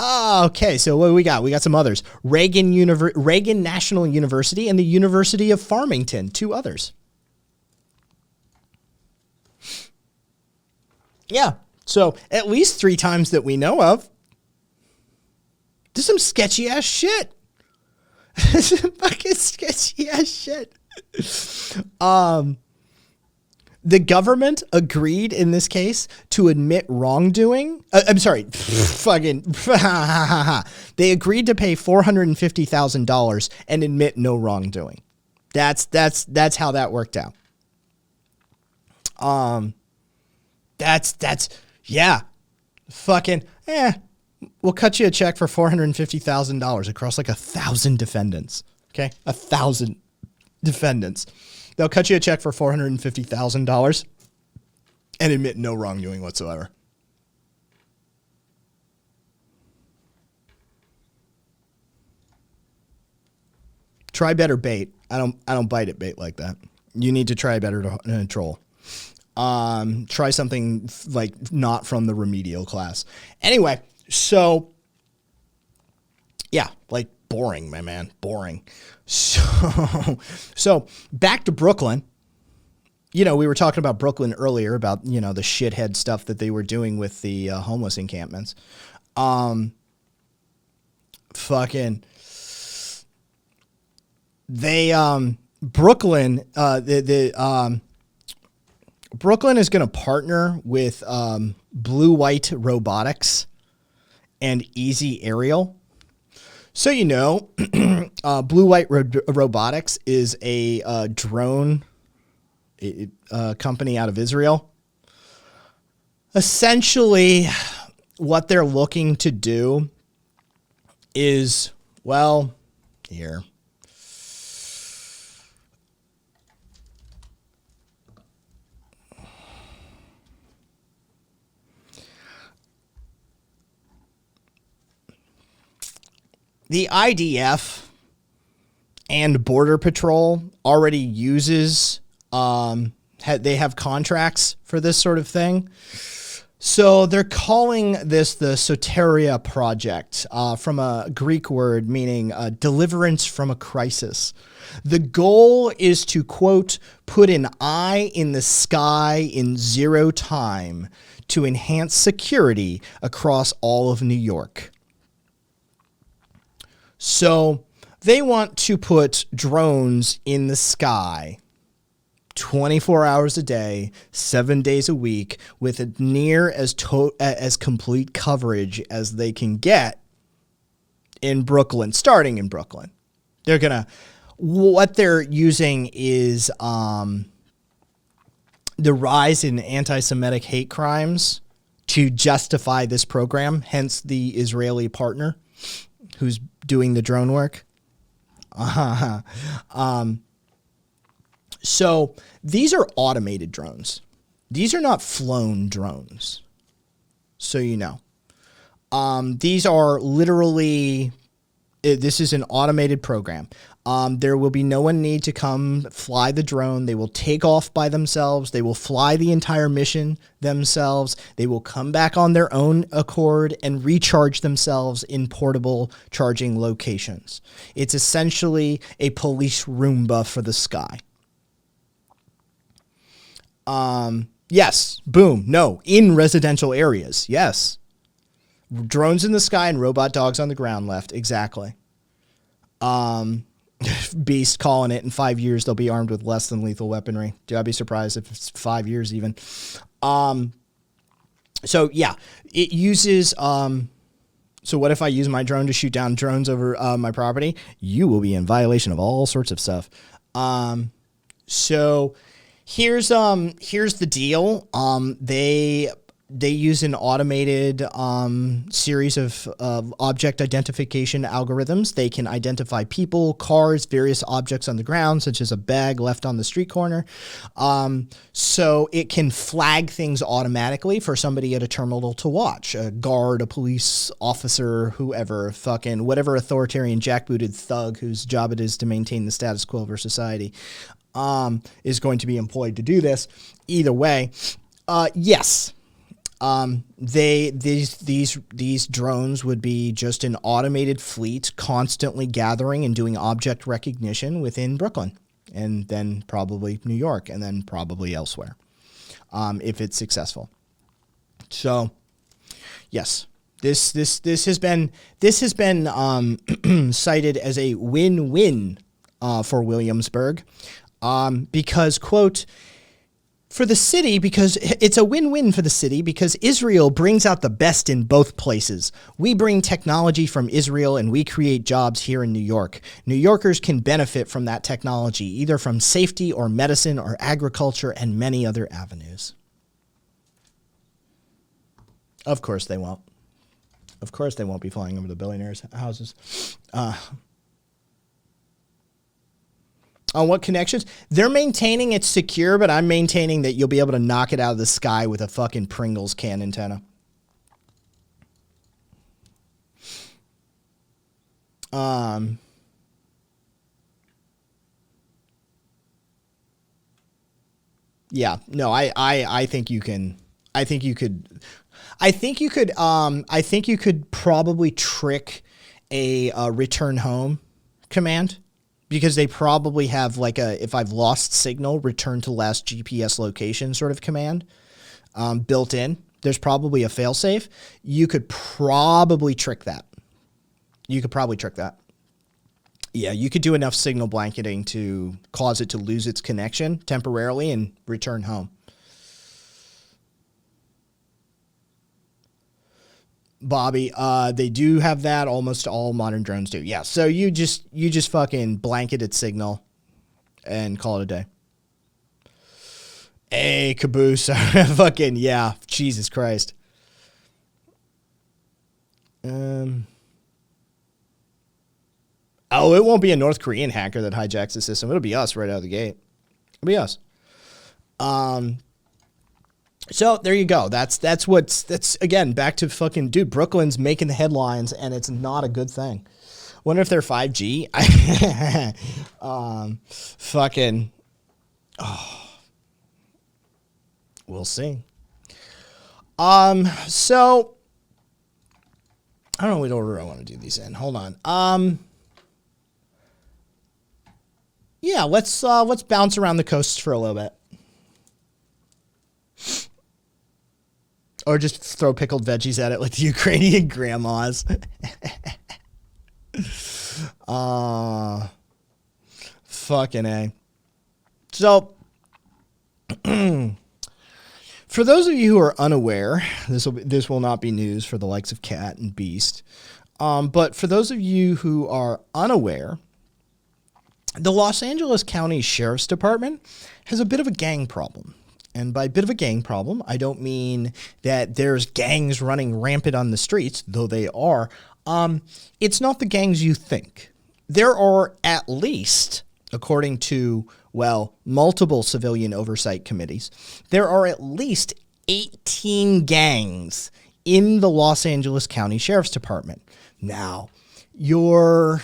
Okay, so what do we got? We got some others. Reagan National University and the University of Farmington, two others. Yeah, so at least 3 times that we know of. There's some sketchy ass shit. Some fucking sketchy ass shit. The government agreed in this case to admit wrongdoing. I'm sorry, fucking. They agreed to pay $450,000 and admit no wrongdoing. That's how that worked out. Yeah, fucking. We'll cut you a check for $450,000 across like 1,000 defendants. Okay, 1,000 defendants. They'll cut you a check for $450,000 and admit no wrongdoing whatsoever. Try better bait. I don't bite at bait like that. You need to try better to troll. Try something like not from the remedial class. Anyway, so yeah, like boring, my man, boring. So back to Brooklyn. You know, we were talking about Brooklyn earlier about, you know, the shithead stuff that they were doing with the homeless encampments. Fucking they Brooklyn Brooklyn is going to partner with Blue White Robotics and Easy Aerial. So, you know, Blue White Robotics is a drone company out of Israel. Essentially, what they're looking to do is, well, here. The IDF and Border Patrol already uses, they have contracts for this sort of thing. So they're calling this the Soteria Project, from a Greek word meaning deliverance from a crisis. The goal is to, quote, put an eye in the sky in 0 time to enhance security across all of New York. So they want to put drones in the sky 24 hours a day, 7 days a week, with a near as complete coverage as they can get in Brooklyn, starting in Brooklyn. What they're using is the rise in anti-Semitic hate crimes to justify this program, hence the Israeli partner who's doing the drone work. So these are automated drones. These are not flown drones. So you know. These are literally, this is an automated program. There will be no one need to come fly the drone. They will take off by themselves. They will fly the entire mission themselves. They will come back on their own accord and recharge themselves in portable charging locations. It's essentially a police Roomba for the sky. Yes. Boom. No. In residential areas. Yes. Drones in the sky and robot dogs on the ground left. Exactly. Beast calling it in 5 years they'll be armed with less than lethal weaponry. Dude, I'd be surprised if it's 5 years even. So yeah, it uses. So what if I use my drone to shoot down drones over my property? You will be in violation of all sorts of stuff. So here's the deal. They use an automated series of object identification algorithms. They can identify people, cars, various objects on the ground, such as a bag left on the street corner. So it can flag things automatically for somebody at a terminal to watch. A guard, a police officer, whoever, fucking whatever authoritarian jackbooted thug whose job it is to maintain the status quo of our society is going to be employed to do this. Either way, yes. These drones would be just an automated fleet constantly gathering and doing object recognition within Brooklyn and then probably New York and then probably elsewhere, if it's successful. So yes, this has been cited as a win-win, for Williamsburg, because quote, for the city, because it's a win-win for the city because Israel brings out the best in both places. We bring technology from Israel and we create jobs here in New York. New Yorkers can benefit from that technology, either from safety or medicine or agriculture and many other avenues. Of course they won't. Of course they won't be flying over the billionaires' houses. On what connections? They're maintaining it's secure, but I'm maintaining that you'll be able to knock it out of the sky with a fucking Pringles can antenna. Yeah, no, I think you can. I think you could probably trick a return home command. Because they probably have like a, if I've lost signal, return to last GPS location sort of command built in. There's probably a failsafe. You could probably trick that. Yeah, you could do enough signal blanketing to cause it to lose its connection temporarily and return home. Bobby, they do have that. Almost all modern drones do. Yeah. So you just fucking blanketed signal and call it a day. Hey, caboose. Fucking, yeah. Jesus Christ. Oh, it won't be a North Korean hacker that hijacks the system. It'll be us right out of the gate. It'll be us. So there you go. That's again, back to fucking, dude, Brooklyn's making the headlines and it's not a good thing. Wonder if they're 5G. Fucking, we'll see. So I don't know what order I want to do these in. Hold on. Yeah, let's bounce around the coasts for a little bit. Or just throw pickled veggies at it like the Ukrainian grandmas. Fucking A. So, for those of you who are unaware, this will not be news for the likes of Cat and Beast. But for those of you who are unaware, the Los Angeles County Sheriff's Department has a bit of a gang problem. And by bit of a gang problem, I don't mean that there's gangs running rampant on the streets, though they are. It's not the gangs you think. There are at least, according to, well, multiple civilian oversight committees, there are at least 18 gangs in the Los Angeles County Sheriff's Department. Now, you're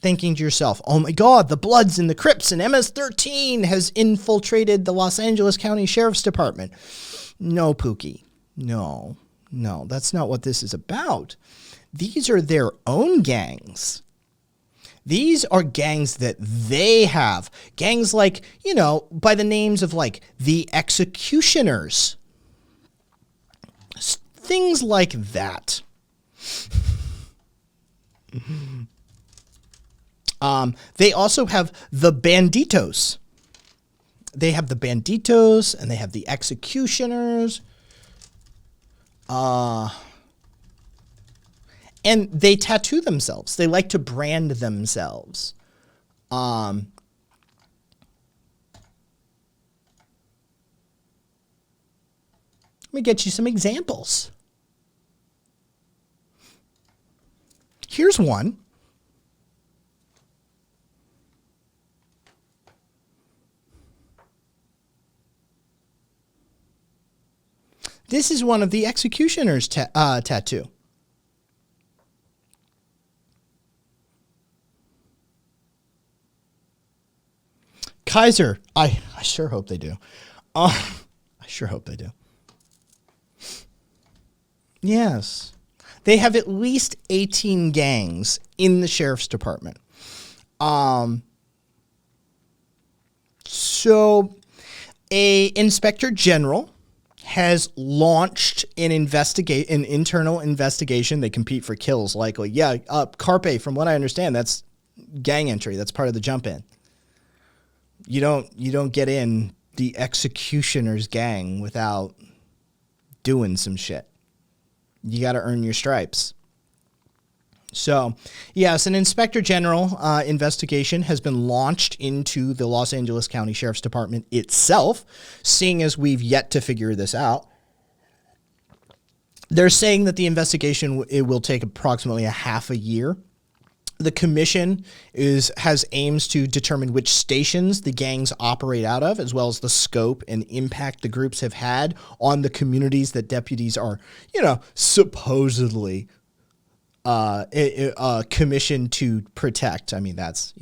thinking to yourself, oh my God, the Bloods and the Crips and MS-13 has infiltrated the Los Angeles County Sheriff's Department. No, Pookie. No, that's not what this is about. These are their own gangs. These are gangs that they have. Gangs like, you know, by the names of like the Executioners. Things like that. They also have the Banditos. They have the Banditos and they have the Executioners. And they tattoo themselves. They like to brand themselves. Let me get you some examples. Here's one. This is one of the Executioners tattoo. Kaiser, I sure hope they do. I sure hope they do. Yes. They have at least 18 gangs in the sheriff's department. So a inspector general has launched an internal investigation. They compete for kills likely. Yeah, Carpe, from what I understand, that's gang entry. That's part of the jump in. You don't get in the Executioner's gang without doing some shit. You got to earn your stripes. So, yes, an Inspector General investigation has been launched into the Los Angeles County Sheriff's Department itself, seeing as we've yet to figure this out. They're saying that the investigation it will take approximately a half a year. The commission has aims to determine which stations the gangs operate out of, as well as the scope and impact the groups have had on the communities that deputies are, supposedly commissioned to protect. I mean, that's,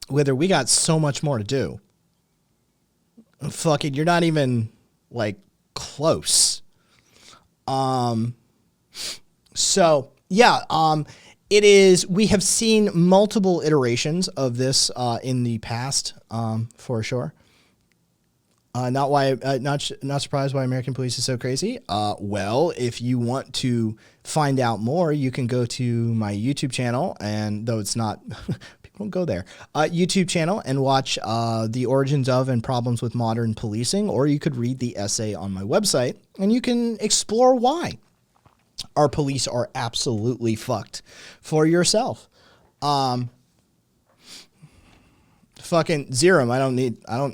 whether we got so much more to do. Fucking, you're not even close. So yeah, it is. We have seen multiple iterations of this in the past, for sure. Not surprised why American police is so crazy. Well, if you want to find out more, you can go to my YouTube channel, and though it's not, people don't go there. YouTube channel and watch the origins of and problems with modern policing, or you could read the essay on my website, and you can explore why our police are absolutely fucked for yourself. Fucking Zerum, I don't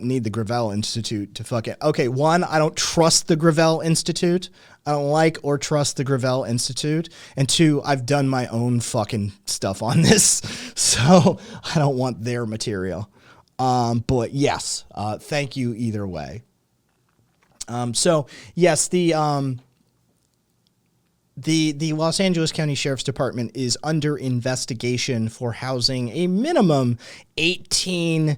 need the Gravel Institute to fucking... Okay, one, I don't trust the Gravel Institute. I don't like or trust the Gravel Institute. And two, I've done my own fucking stuff on this, so I don't want their material. But yes, thank you either way. So yes, the Los Angeles County Sheriff's Department is under investigation for housing a minimum 18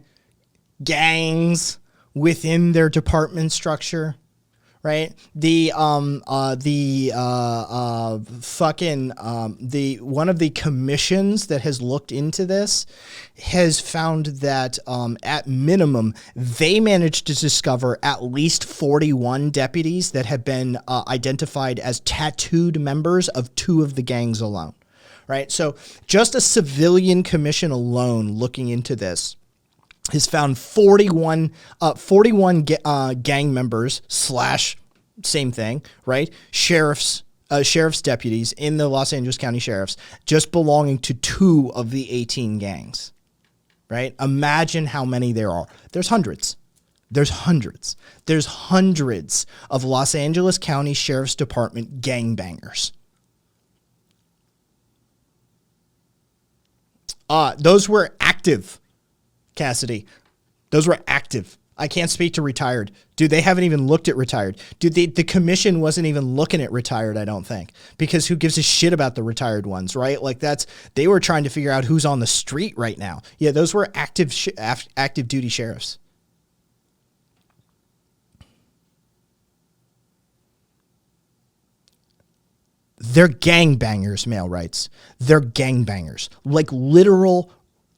gangs within their department structure, right? One of the commissions that has looked into this has found that at minimum they managed to discover at least 41 deputies that have been identified as tattooed members of 2 of the gangs alone, right? So just a civilian commission alone looking into this has found 41 gang members / same thing, right? Sheriff's deputies in the Los Angeles County Sheriffs just belonging to 2 of the 18 gangs, right? Imagine how many there are. There's hundreds. There's hundreds of Los Angeles County Sheriff's Department gangbangers. Those were active, Cassidy. Those were active. I can't speak to retired. Dude, they haven't even looked at retired. Dude, the commission wasn't even looking at retired, I don't think. Because who gives a shit about the retired ones, right? They were trying to figure out who's on the street right now. Yeah, those were active duty sheriffs. They're gangbangers, Male writes. They're gangbangers. Like literal,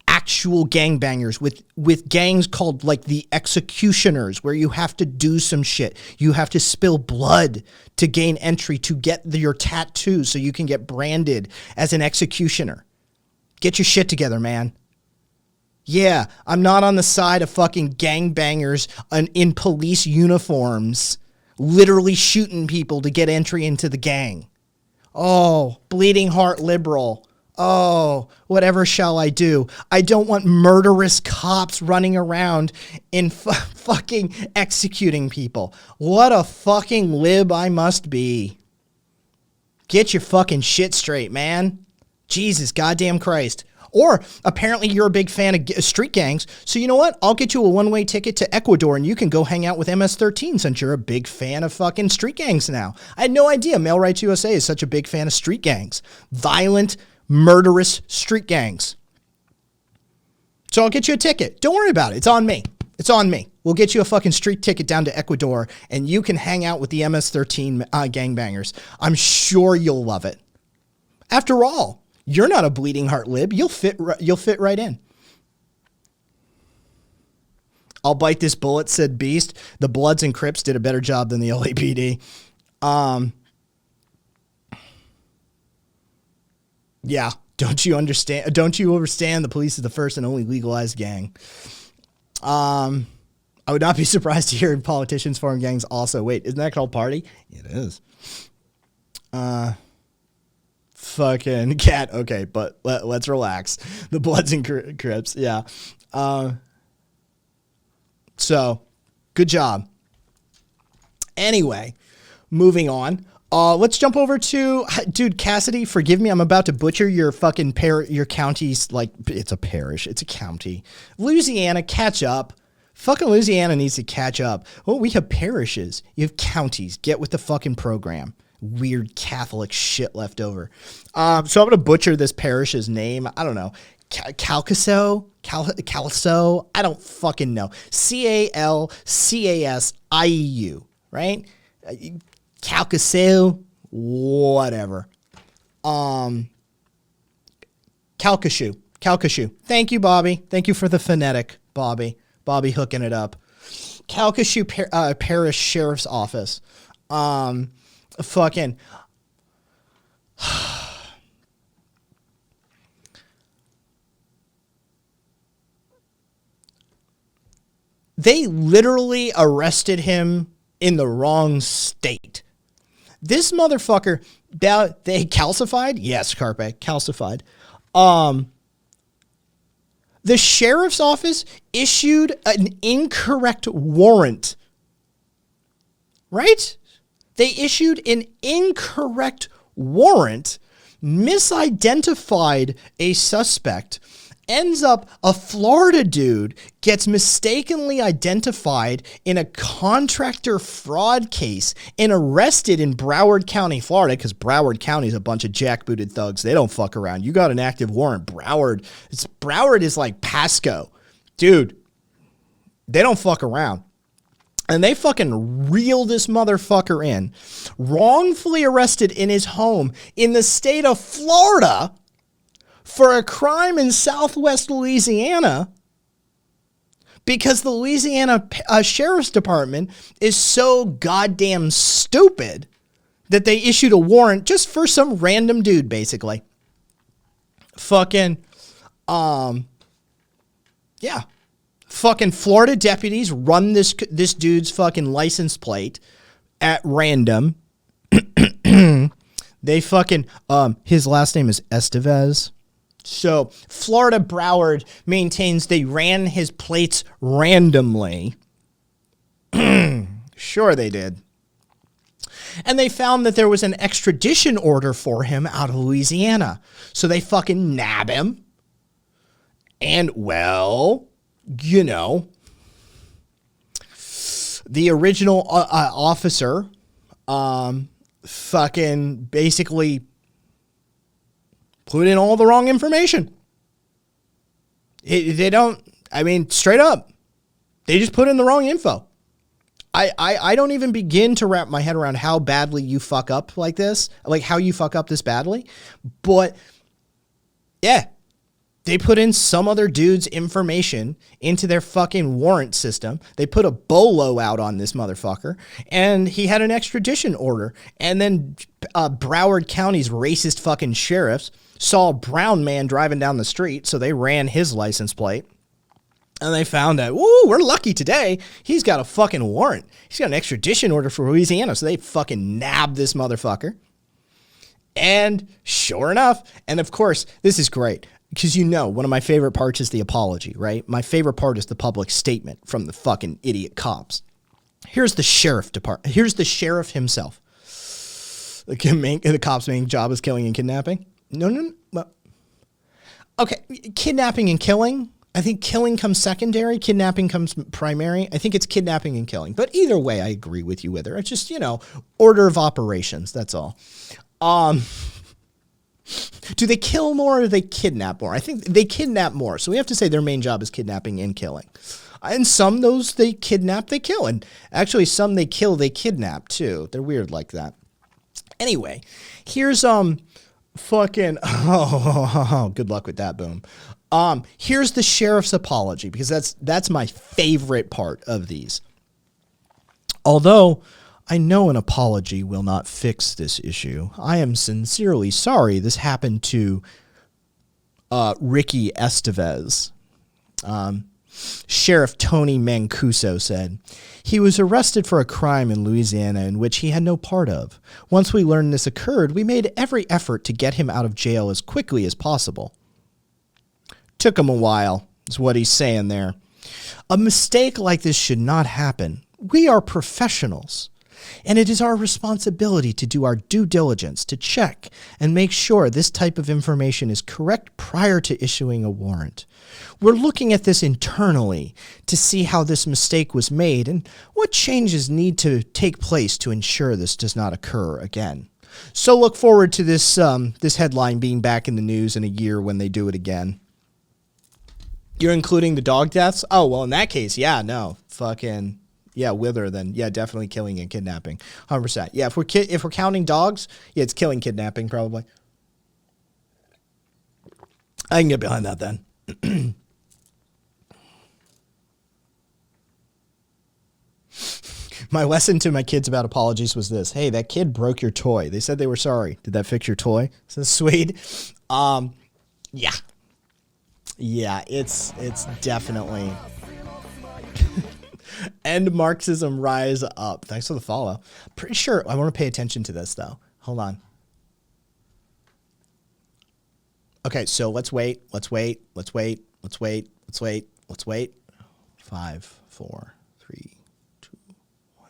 actual gangbangers with gangs called like the executioners, where you have to do some shit. You have to spill blood to gain entry to get your tattoo so you can get branded as an executioner. Get your shit together, man. Yeah, I'm not on the side of fucking gangbangers in police uniforms literally shooting people to get entry into the gang. Oh, bleeding heart liberal. Oh, whatever shall I do? I don't want murderous cops running around in fucking executing people. What a fucking lib I must be. Get your fucking shit straight, man. Jesus goddamn Christ. Or apparently you're a big fan of street gangs. So you know what? I'll get you a one-way ticket to Ecuador and you can go hang out with MS-13 since you're a big fan of fucking street gangs now. I had no idea Male Rights USA is such a big fan of street gangs. Violent, murderous street gangs. So I'll get you a ticket. Don't worry about it. It's on me. It's on me. We'll get you a fucking street ticket down to Ecuador and you can hang out with the MS-13 gangbangers. I'm sure you'll love it. After all, you're not a bleeding heart lib. You'll fit right in. I'll bite this bullet, said Beast. The Bloods and Crips did a better job than the LAPD. Yeah. Don't you understand? Don't you understand? The police is the first and only legalized gang. I would not be surprised to hear politicians form gangs also. Wait, isn't that called party? It is. Fucking cat. Okay, but let's relax. The Bloods and Crips. Yeah. So, good job. Anyway, moving on. Let's jump over to, dude, Cassidy, forgive me. I'm about to butcher your fucking your county's, like, it's a parish. It's a county. Louisiana, catch up. Fucking Louisiana needs to catch up. Oh, we have parishes. You have counties. Get with the fucking program. Weird Catholic shit left over. So I'm going to butcher this parish's name. I don't know. Calcaso? Calso? I don't fucking know. Calcasieu, right? Calcaso? Whatever. Calcasieu. Thank you, Bobby. Thank you for the phonetic, Bobby. Bobby hooking it up. Calcasieu Parish Sheriff's Office. Fucking they literally arrested him in the wrong state. This motherfucker, they calcified? Yes, Carpe, calcified. The sheriff's office issued an incorrect warrant. Right? They issued an incorrect warrant, misidentified a suspect, ends up a Florida dude gets mistakenly identified in a contractor fraud case and arrested in Broward County, Florida, because Broward County is a bunch of jackbooted thugs. They don't fuck around. You got an active warrant. Broward is like Pasco. Dude, they don't fuck around. And they fucking reel this motherfucker in, wrongfully arrested in his home in the state of Florida for a crime in Southwest Louisiana because the Louisiana Sheriff's Department is so goddamn stupid that they issued a warrant just for some random dude, basically. Fucking, yeah. Fucking Florida deputies run this dude's fucking license plate at random. They fucking, his last name is Estevez. So Florida Broward maintains they ran his plates randomly. Sure they did. And they found that there was an extradition order for him out of Louisiana. So they fucking nab him. And, well, you know, the original officer fucking basically put in all the wrong information. They don't, I mean, straight up, they just put in the wrong info. I don't even begin to wrap my head around how badly you fuck up like this, like how you fuck up this badly. But yeah, they put in some other dude's information into their fucking warrant system. They put a bolo out on this motherfucker, and he had an extradition order. And then Broward County's racist fucking sheriffs saw a brown man driving down the street, so they ran his license plate. And they found that, woo, we're lucky today. He's got a fucking warrant. He's got an extradition order for Louisiana. So they fucking nabbed this motherfucker. And sure enough, and of course, this is great. Because one of my favorite parts is the apology, right? My favorite part is the public statement from the fucking idiot cops. Here's the sheriff department. Here's the sheriff himself. The cop's main job is killing and kidnapping. No. Well, okay, kidnapping and killing. I think killing comes secondary. Kidnapping comes primary. I think it's kidnapping and killing. But either way, I agree with you with her. It's just, order of operations. That's all. Do they kill more or do they kidnap more? I think they kidnap more. So we have to say their main job is kidnapping and killing. And some, those they kidnap, they kill. And actually some they kill, they kidnap too. They're weird like that. Anyway, here's fucking, good luck with that, Boom. Here's the sheriff's apology, because that's my favorite part of these. Although I know an apology will not fix this issue, I am sincerely sorry this happened to Ricky Estevez. Sheriff Tony Mancuso said, he was arrested for a crime in Louisiana in which he had no part of. Once we learned this occurred, we made every effort to get him out of jail as quickly as possible. Took him a while, is what he's saying there. A mistake like this should not happen. We are professionals, and it is our responsibility to do our due diligence to check and make sure this type of information is correct prior to issuing a warrant. We're looking at this internally to see how this mistake was made and what changes need to take place to ensure this does not occur again. So look forward to this headline being back in the news in a year when they do it again. You're including the dog deaths? Oh, well, in that case, yeah, no. Fucking, yeah, Wither, then, yeah, definitely killing and kidnapping. 100%. Yeah, if we're counting dogs, yeah, it's killing, kidnapping, probably. I can get behind that, then. My lesson to my kids about apologies was this. Hey, that kid broke your toy. They said they were sorry. Did that fix your toy? So sweet. Yeah. Yeah, it's definitely end Marxism rise up. Thanks for the follow. Pretty sure I want to pay attention to this though. Hold on. Okay, so let's wait. 5, 4, 3, 2, 1.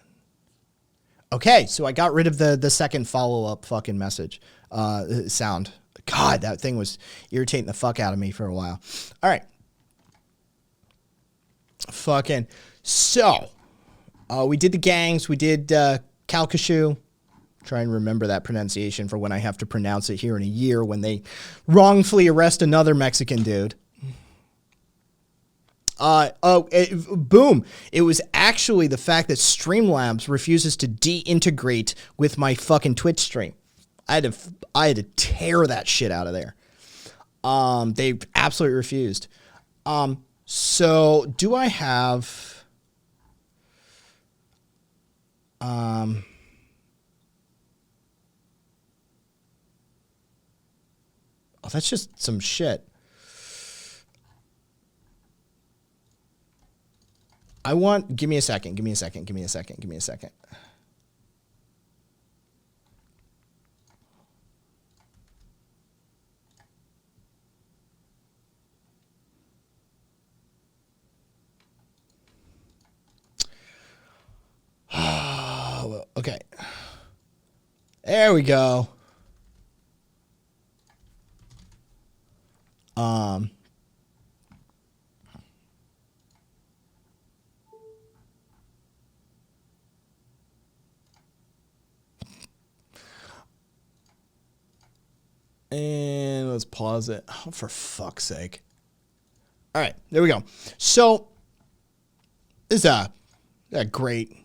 Okay, so I got rid of the second follow-up fucking message sound. God, that thing was irritating the fuck out of me for a while. All right. Fucking. So, we did the gangs. We did Calcasieu. Try and remember that pronunciation for when I have to pronounce it here in a year when they wrongfully arrest another Mexican dude. Boom. It was actually the fact that Streamlabs refuses to deintegrate with my fucking Twitch stream. I had to tear that shit out of there. They absolutely refused. So do I have, oh, that's just some shit. Give me a second. Okay. There we go. And let's pause it. Oh, for fuck's sake. All right, there we go. So, this is a great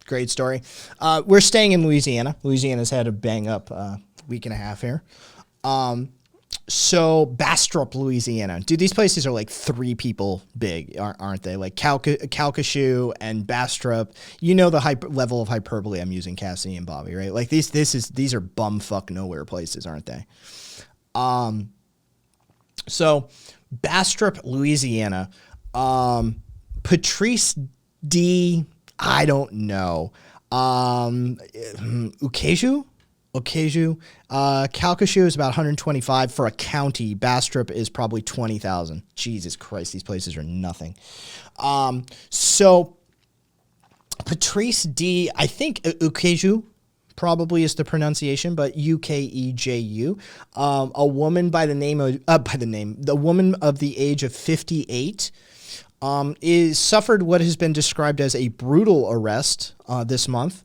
Great story. We're staying in Louisiana. Louisiana's had a bang up week and a half here. So Bastrop, Louisiana. Dude, these places are like 3 people big, aren't they? Like Calcasieu and Bastrop. You know the level of hyperbole I'm using, Cassie and Bobby, right? Like these are bumfuck nowhere places, aren't they? So Bastrop, Louisiana. Patrice D. I don't know. Ukeju? Calcasieu is about 125 for a county. Bastrop is probably 20,000. Jesus Christ, these places are nothing. So Patrice D, I think Ukeju probably is the pronunciation, but Ukeju. A woman by the name of, the woman of the age of 58 is suffered what has been described as a brutal arrest this month.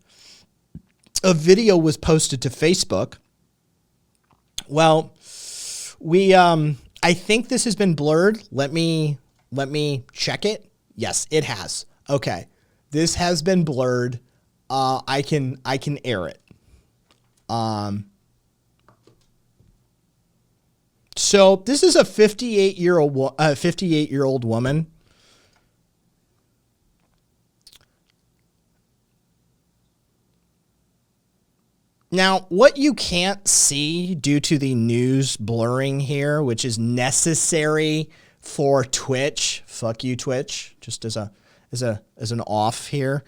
A video was posted to Facebook. Well, I think this has been blurred. Let me check it. Yes, it has. Okay. This has been blurred. I can air it. So this is a 58-year-old woman. Now, what you can't see due to the news blurring here, which is necessary for Twitch, fuck you Twitch, just as an off here,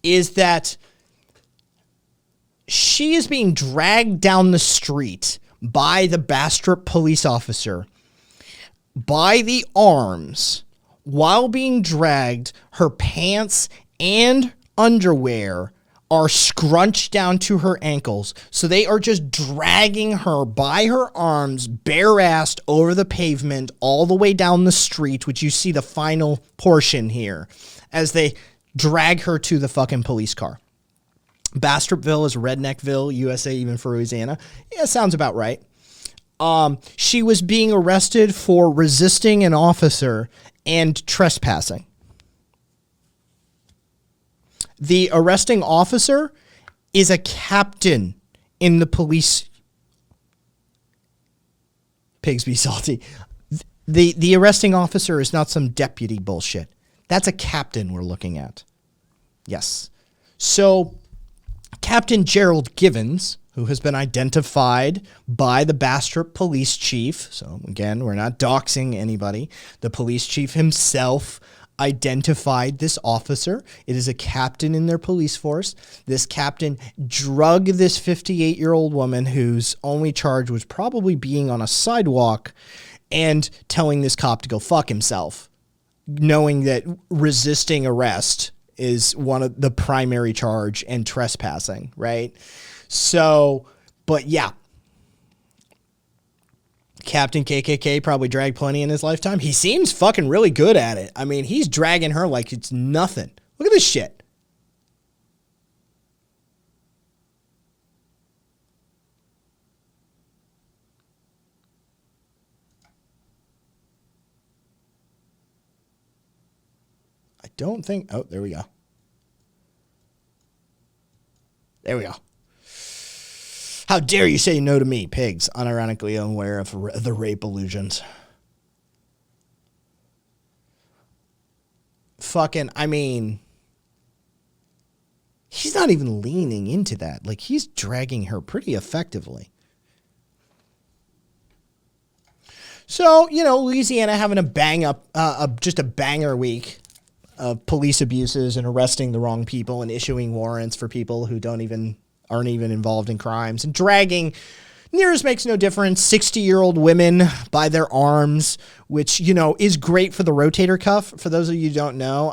is that she is being dragged down the street by the Bastrop police officer by the arms. While being dragged, her pants and underwear are scrunched down to her ankles. So they are just dragging her by her arms, bare-assed over the pavement, all the way down the street, which you see the final portion here, as they drag her to the fucking police car. Bastropville is Redneckville, USA, even for Louisiana. Yeah, sounds about right. She was being arrested for resisting an officer and trespassing. The arresting officer is a captain in the police. Pigs be salty. The arresting officer is not some deputy bullshit. That's a captain we're looking at. Yes. So Captain Gerald Givens, who has been identified by the Bastrop police chief. So again, we're not doxing anybody. The police chief himself identified this officer. It is a captain in their police force. This captain drugged this 58-year-old woman whose only charge was probably being on a sidewalk and telling this cop to go fuck himself, knowing that resisting arrest is one of the primary charge and trespassing, right? So, but yeah. Captain KKK probably dragged plenty in his lifetime. He seems fucking really good at it. I mean, he's dragging her like it's nothing. Look at this shit. I don't think... Oh, there we go. There we go. How dare you say no to me, pigs, unironically unaware of the rape illusions. Fucking, I mean, he's not even leaning into that. Like, he's dragging her pretty effectively. So, you know, Louisiana having a bang up, just a banger week of police abuses and arresting the wrong people and issuing warrants for people who aren't even involved in crimes, and dragging, near as makes no difference, 60-year-old women by their arms, which, you know, is great for the rotator cuff. For those of you who don't know,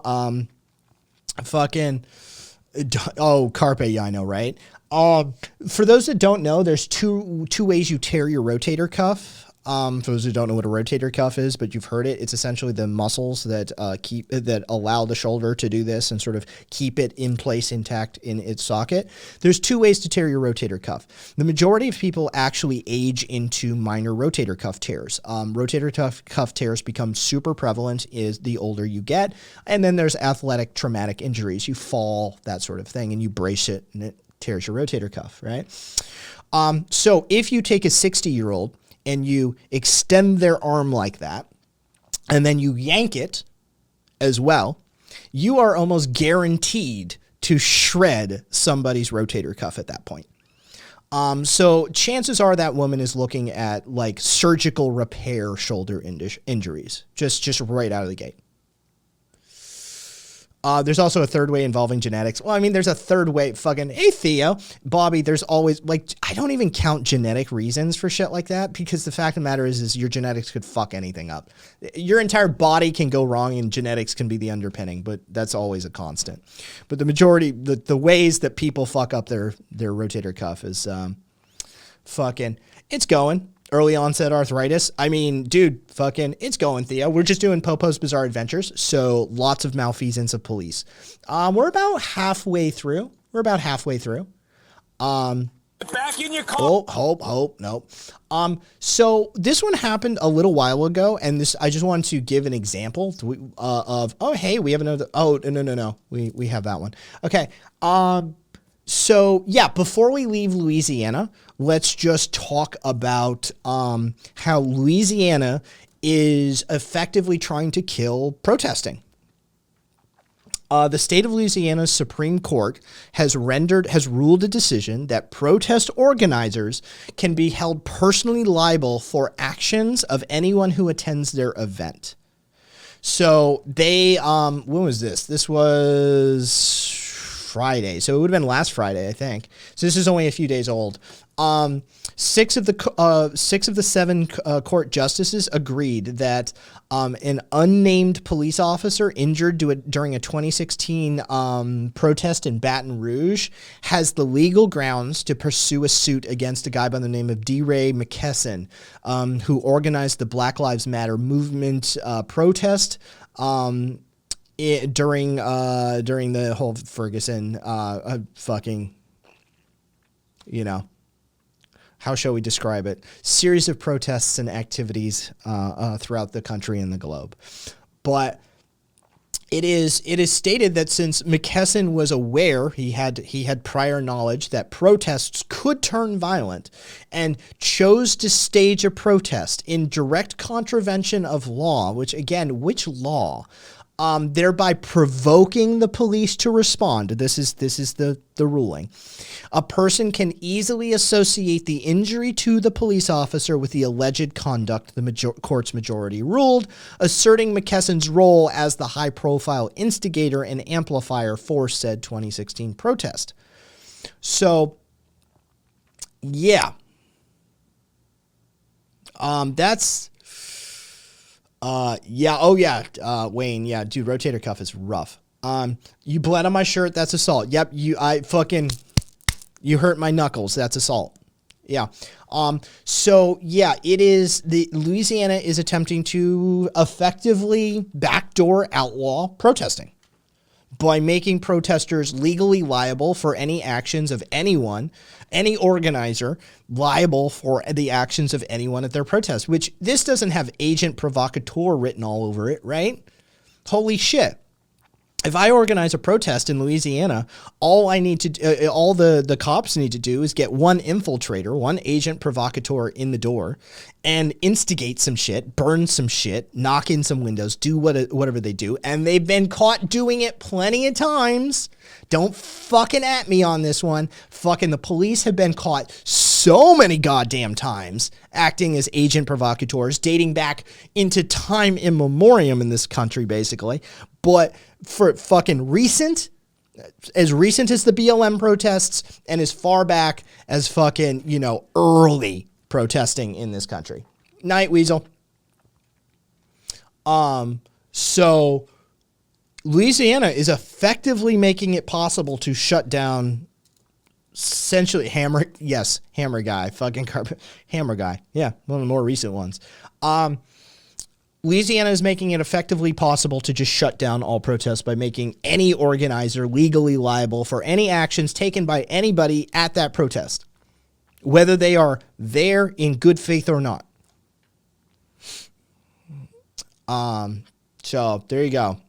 carpe, yeah, I know, right? For those that don't know, there's two ways you tear your rotator cuff. For those who don't know what a rotator cuff is, but you've heard it, it's essentially the muscles that that allow the shoulder to do this and sort of keep it in place intact in its socket. There's two ways to tear your rotator cuff. The majority of people actually age into minor rotator cuff tears. Rotator cuff tears become super prevalent is the older you get, and then there's athletic traumatic injuries. You fall, that sort of thing, and you brace it, and it tears your rotator cuff, right? So if you take a 60-year-old and you extend their arm like that, and then you yank it as well, you are almost guaranteed to shred somebody's rotator cuff at that point. So chances are that woman is looking at like surgical repair shoulder injuries, just right out of the gate. There's also a third way involving genetics. Well, I mean, there's a third way. Fucking, hey, Theo, Bobby, there's always, like, I don't even count genetic reasons for shit like that, because the fact of the matter is your genetics could fuck anything up. Your entire body can go wrong and genetics can be the underpinning, but that's always a constant. But the majority, the ways that people fuck up their rotator cuff is fucking, it's going. Early onset arthritis. I mean, dude, fucking, it's going, Theo. We're just doing Popo's Bizarre Adventures, so lots of malfeasance of police. We're about halfway through. Back in your car. Nope. So this one happened a little while ago, and I just wanted to give an example of, oh, hey, we have another, oh, no. We have that one. Okay. So yeah, before we leave Louisiana, let's just talk about how Louisiana is effectively trying to kill protesting. The state of Louisiana's Supreme Court has ruled a decision that protest organizers can be held personally liable for actions of anyone who attends their event. So they, when was this? This was Friday. So it would have been last Friday, I think. So this is only a few days old. Six of the seven court justices agreed that an unnamed police officer injured during a 2016 protest in Baton Rouge has the legal grounds to pursue a suit against a guy by the name of D. Ray McKesson, who organized the Black Lives Matter movement protest during the whole Ferguson fucking, you know, how shall we describe it? Series of protests and activities throughout the country and the globe. But it is stated that since McKesson was aware, he had prior knowledge that protests could turn violent and chose to stage a protest in direct contravention of law, which law? Thereby provoking the police to respond. This is the ruling. A person can easily associate the injury to the police officer with the alleged conduct, the court's majority ruled, asserting McKesson's role as the high-profile instigator and amplifier for said 2016 protest. So, yeah. That's... Wayne, yeah, dude, rotator cuff is rough. You bled on my shirt, that's assault. Yep, you hurt my knuckles, that's assault. Yeah. So yeah, Louisiana is attempting to effectively backdoor outlaw protesting by making protesters legally liable for any actions of anyone, any organizer liable for the actions of anyone at their protest, which this doesn't have agent provocateur written all over it, right? Holy shit. If I organize a protest in Louisiana, all the cops need to do is get one infiltrator, one agent provocateur in the door and instigate some shit, burn some shit, knock in some windows, do whatever they do. And they've been caught doing it plenty of times. Don't fucking at me on this one. Fucking the police have been caught so many goddamn times acting as agent provocateurs, dating back into time immemorial in this country, basically. But for fucking as recent as the BLM protests and as far back as fucking, early protesting in this country. Night, Weasel. So Louisiana is effectively making it possible to shut down essentially hammer guy, fucking carpet hammer guy. Yeah, one of the more recent ones. Louisiana is making it effectively possible to just shut down all protests by making any organizer legally liable for any actions taken by anybody at that protest, whether they are there in good faith or not. So there you go.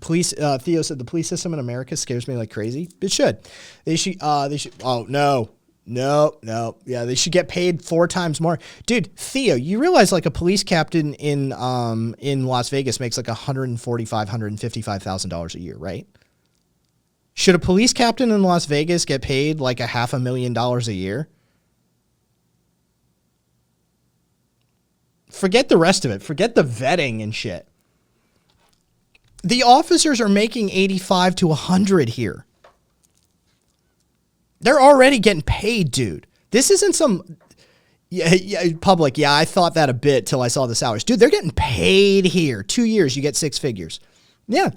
Police, Theo said the police system in America scares me like crazy. It should. They should, oh no. Yeah, they should get paid 4 times more. Dude, Theo, you realize like a police captain in Las Vegas makes like $145,000, $155,000 a year, right? Should a police captain in Las Vegas get paid like $500,000 a year? Forget the rest of it. Forget the vetting and shit. The officers are making 85 to 100 here. They're already getting paid, dude. This isn't some public. Yeah, I thought that a bit till I saw the salaries. Dude, they're getting paid here. 2 years, you get 6 figures. Yeah.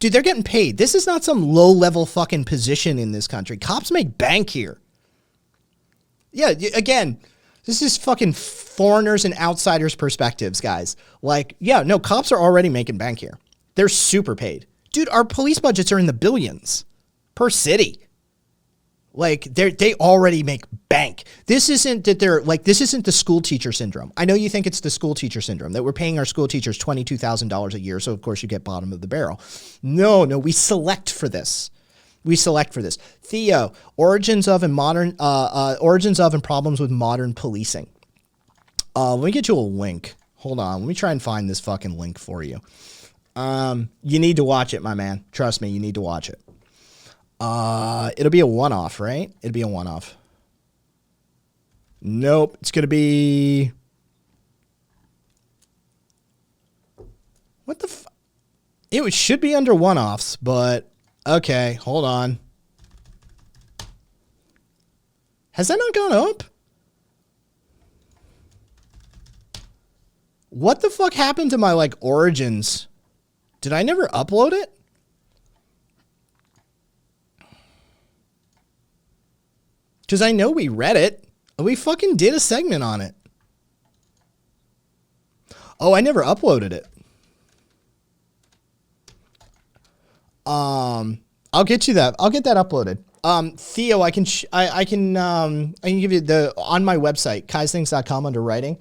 Dude, they're getting paid. This is not some low-level fucking position in this country. Cops make bank here. Yeah, again, this is fucking foreigners and outsiders' perspectives, guys. Like, yeah, no, cops are already making bank here. They're super paid. Dude, our police budgets are in the billions per city. Like they already make bank. This isn't the school teacher syndrome. I know you think it's the school teacher syndrome that we're paying our school teachers $22,000 a year. So of course you get bottom of the barrel. No, we select for this. Theo, origins of and problems with modern policing. Let me get you a link. Hold on. Let me try and find this fucking link for you. You need to watch it, my man. Trust me, you need to watch it. It'll be a one-off, right? It'll be a one-off. Nope. It's going to be... What the It should be under one-offs, but... Okay, hold on. Has that not gone up? What the fuck happened to my, like, origins? Did I never upload it? Because I know we read it. We fucking did a segment on it. Oh, I never uploaded it. I'll get you that. I'll get that uploaded. Theo, I can give you the, on my website, kaisthings.com under writing.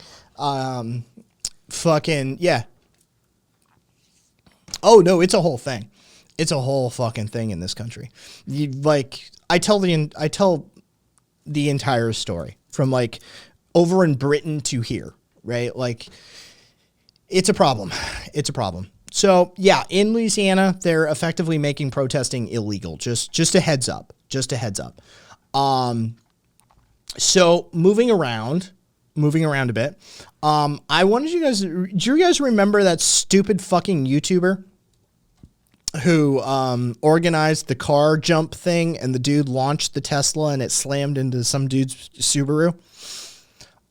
Fucking, yeah. Oh, no, it's a whole thing. It's a whole fucking thing in this country. I tell the entire story from like over in Britain to here, right? Like it's a problem. So yeah, in Louisiana, they're effectively making protesting illegal. Just a heads up, So moving around a bit. I wanted you guys, do you guys remember that stupid fucking YouTuber who organized the car jump thing and the dude launched the Tesla and it slammed into some dude's Subaru?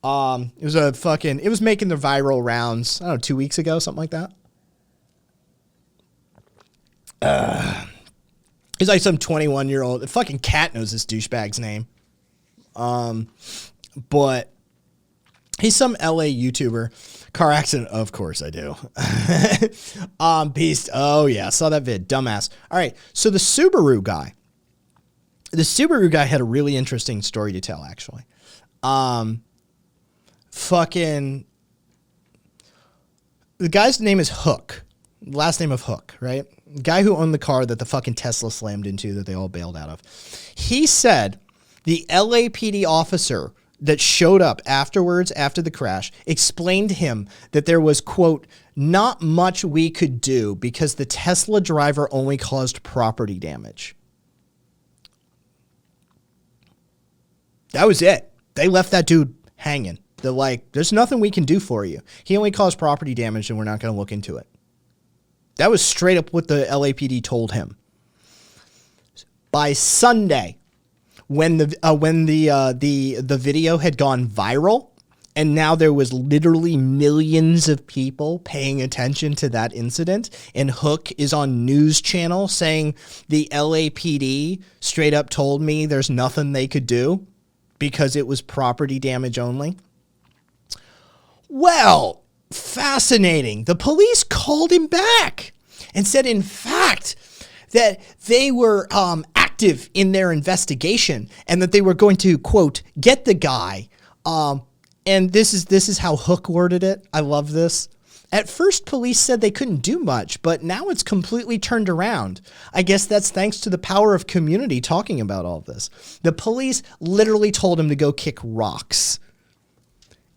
It was making the viral rounds, I don't know, 2 weeks ago, something like that. He's like some 21-year-old. The fucking cat knows this douchebag's name. But he's some LA YouTuber. Car accident, of course I do. Beast, oh yeah, saw that vid, dumbass. All right, so the Subaru guy had a really interesting story to tell, actually. Fucking, the guy's name is Hook, last name of Hook, right? Guy who owned the car that the fucking Tesla slammed into that they all bailed out of. He said the LAPD officer that showed up afterwards, after the crash, explained to him that there was, quote, not much we could do because the Tesla driver only caused property damage. That was it. They left that dude hanging. They're like, there's nothing we can do for you. He only caused property damage and we're not going to look into it. That was straight up what the LAPD told him. By Sunday, when the video had gone viral, And now there was literally millions of people paying attention to that incident. And Hook is on news channel saying the LAPD straight up told me there's nothing they could do because it was property damage only. Well, fascinating. The police called him back and said, in fact, that they were active in their investigation and that they were going to, quote, get the guy. And this is how Hook worded it. I love this. At first, police said they couldn't do much, but now it's completely turned around. I guess that's thanks to the power of community talking about all this. The police literally told him to go kick rocks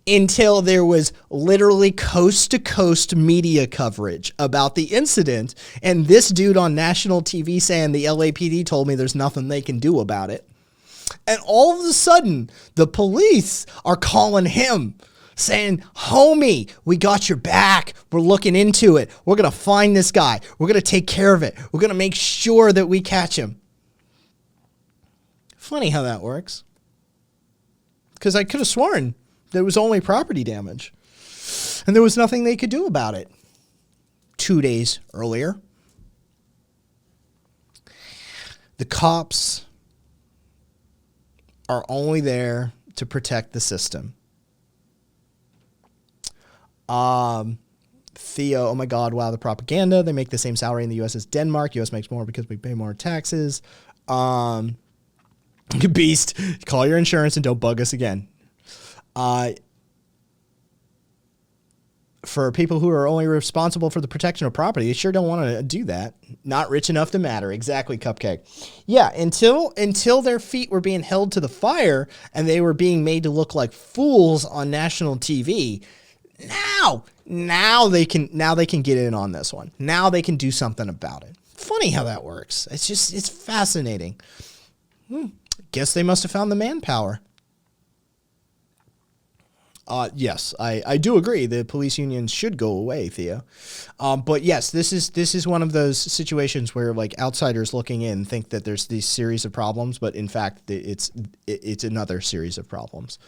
until there was literally coast-to-coast media coverage about the incident, and this dude on national TV saying the LAPD told me there's nothing they can do about it. And all of a sudden, the police are calling him, saying, homie, we got your back. We're looking into it. We're going to find this guy. We're going to take care of it. We're going to make sure that we catch him. Funny how that works. Because I could have sworn there was only property damage. And there was nothing they could do about it. 2 days earlier, the cops are only there to protect the system. Theo, oh my God, wow, the propaganda. They make the same salary in the U.S. as Denmark. U.S. makes more because we pay more taxes. Beast, call your insurance and don't bug us again. For people who are only responsible for the protection of property, they sure don't want to do that. Not rich enough to matter. Exactly, Cupcake. Yeah, until their feet were being held to the fire and they were being made to look like fools on national TV. Now they can get in on this one. Now they can do something about it. Funny how that works. It's fascinating. Guess they must have found the manpower. Yes, I do agree. The police unions should go away, Theo. But yes, this is one of those situations where like outsiders looking in think that there's these series of problems, but in fact, it's another series of problems.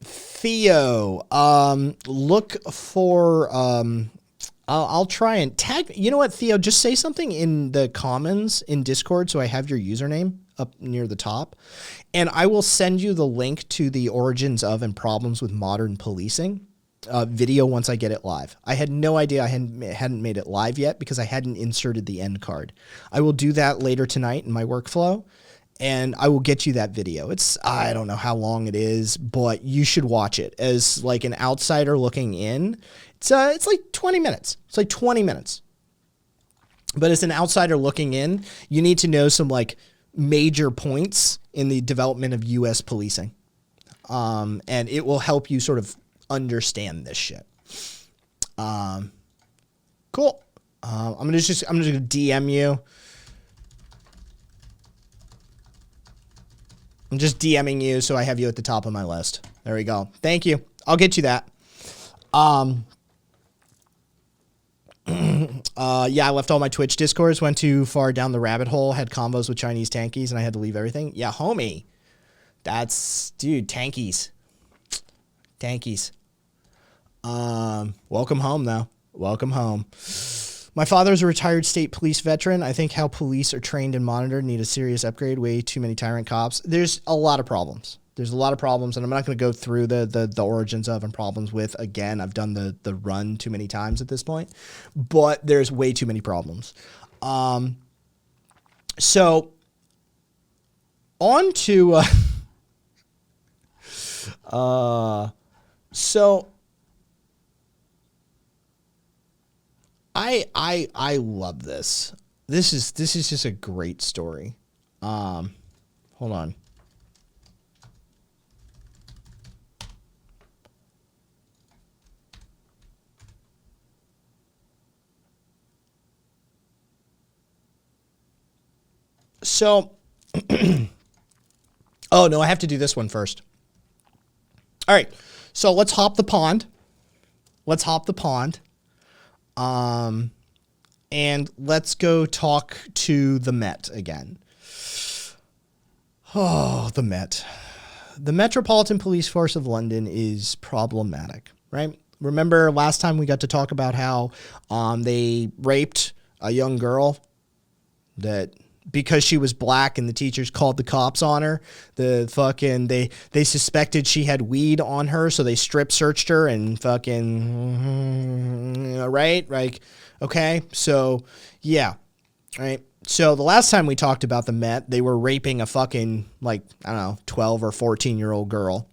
Theo, look for, I'll try and tag, you know what, Theo, just say something in the comments in Discord so I have your username up near the top, and I will send you the link to the origins of and problems with modern policing video once I get it live. I had no idea I hadn't made it live yet because I hadn't inserted the end card. I will do that later tonight in my workflow, and I will get you that video. I don't know how long it is, but you should watch it. As like an outsider looking in, it's like 20 minutes. It's like 20 minutes. But as an outsider looking in, you need to know some like major points in the development of U.S. policing. And it will help you sort of understand this shit. Cool. I'm gonna DM you. I'm just DMing you so I have you at the top of my list. There we go. Thank you. I'll get you that. Yeah, I left all my Twitch Discords, went too far down the rabbit hole, had combos with Chinese tankies, and I had to leave everything. Yeah, homie. Dude, tankies. Tankies. Welcome home, though. Welcome home. My father's a retired state police veteran. I think how police are trained and monitored need a serious upgrade. Way too many tyrant cops. There's a lot of problems. There's a lot of problems, and I'm not going to go through the origins of and problems with. Again, I've done the run too many times at this point, but there's way too many problems. So on to so I love this. This is just a great story. Hold on. So, oh no, I have to do this one first. All right, so let's hop the pond. And let's go talk to the Met again. Oh, the Met. the Metropolitan Police Force of London is problematic, right? Remember last time we got to talk about how they raped a young girl that because she was black and the teachers called the cops on her, they suspected she had weed on her, so they strip searched her and right? Like, okay, so yeah, right? So the last time we talked about the Met, they were raping a fucking, 12 or 14-year-old girl.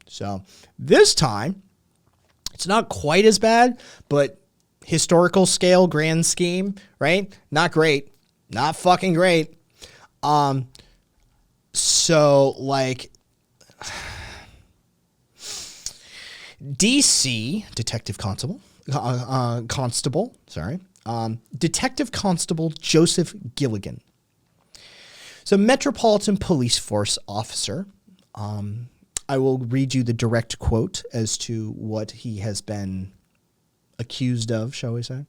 So this time, it's not quite as bad, but historical scale, grand scheme, right? Not great. Not fucking great. DC Detective Detective Constable Joseph Gilligan. So Metropolitan Police Force officer. I will read you the direct quote as to what he has been accused of, shall we say.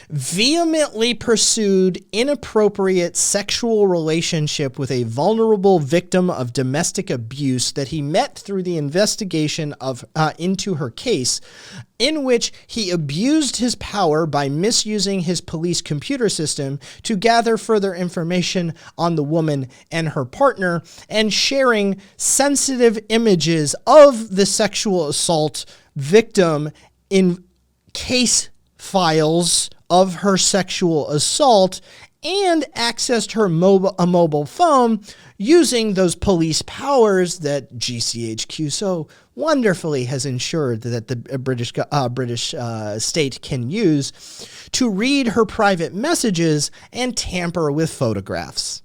Vehemently pursued inappropriate sexual relationship with a vulnerable victim of domestic abuse that he met through the investigation of into her case, in which he abused his power by misusing his police computer system to gather further information on the woman and her partner, and sharing sensitive images of the sexual assault victim in case files of her sexual assault, and accessed her mobile phone using those police powers that GCHQ so wonderfully has ensured that the British state can use to read her private messages and tamper with photographs.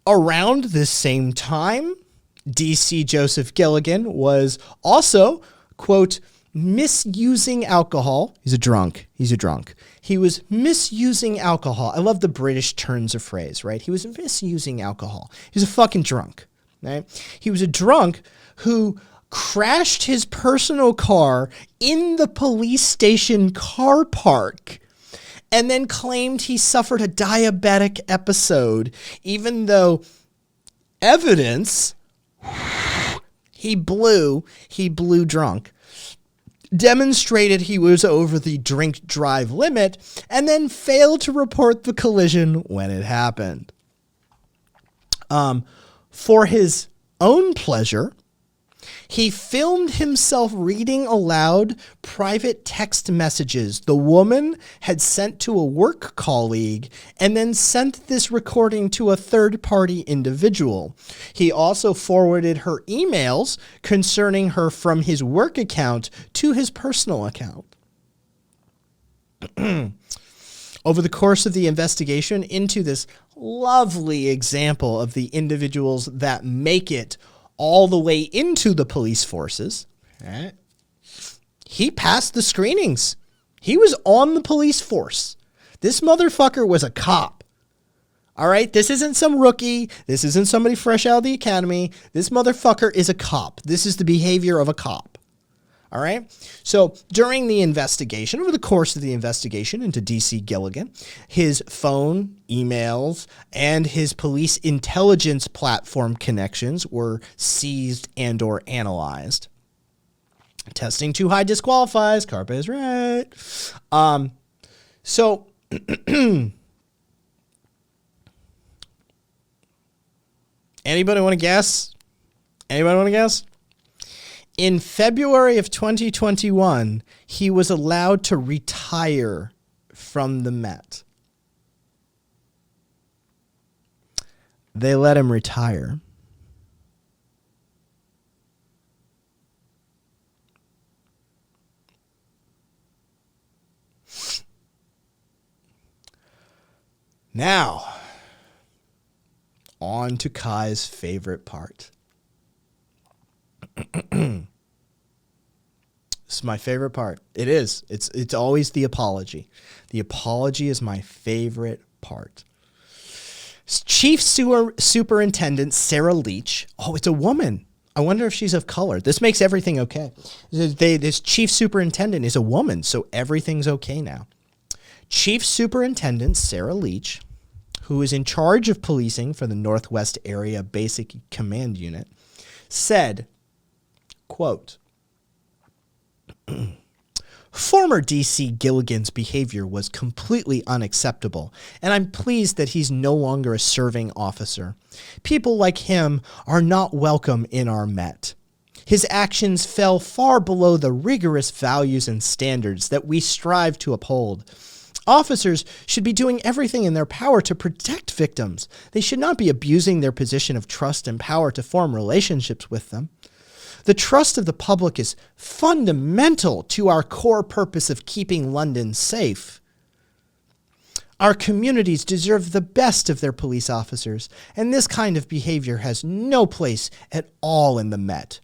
Around this same time, DC Joseph Gilligan was also, quote, misusing alcohol. He's a drunk. He was misusing alcohol. I love the British turns of phrase, right? He was misusing alcohol. He was a fucking drunk, right? He was a drunk who crashed his personal car in the police station car park and then claimed he suffered a diabetic episode, even though evidence he blew drunk, demonstrated he was over the drink drive limit, and then failed to report the collision when it happened. For his own pleasure, he filmed himself reading aloud private text messages the woman had sent to a work colleague, and then sent this recording to a third-party individual. He also forwarded her emails concerning her from his work account to his personal account. Over the course of the investigation into this lovely example of the individuals that make it all the way into the police forces, right? He passed the screenings. He was on the police force. This motherfucker was a cop. All right? This isn't some rookie. This isn't somebody fresh out of the academy. This motherfucker is a cop. This is the behavior of a cop. All right? So during the investigation, over the course of the investigation into DC Gilligan, his phone, emails, and his police intelligence platform connections were seized and or analyzed. Testing too high disqualifies. Carpe is right. So anybody want to guess? In February of 2021, he was allowed to retire from the Met. They let him retire. Now, on to Kai's favorite part. This is my favorite part. It is. It's always the apology. The apology is my favorite part. Chief Superintendent Sarah Leach. Oh, it's a woman. I wonder if she's of color. This makes everything okay. This chief superintendent is a woman, so everything's okay now. Chief Superintendent Sarah Leach, who is in charge of policing for the Northwest Area Basic Command Unit, said, quote, former DC Gilligan's behavior was completely unacceptable, and I'm pleased that he's no longer a serving officer. People like him are not welcome in our Met. His actions fell far below the rigorous values and standards that we strive to uphold. Officers should be doing everything in their power to protect victims. They should not be abusing their position of trust and power to form relationships with them. The trust of the public is fundamental to our core purpose of keeping London safe. Our communities deserve the best of their police officers, and this kind of behavior has no place at all in the Met.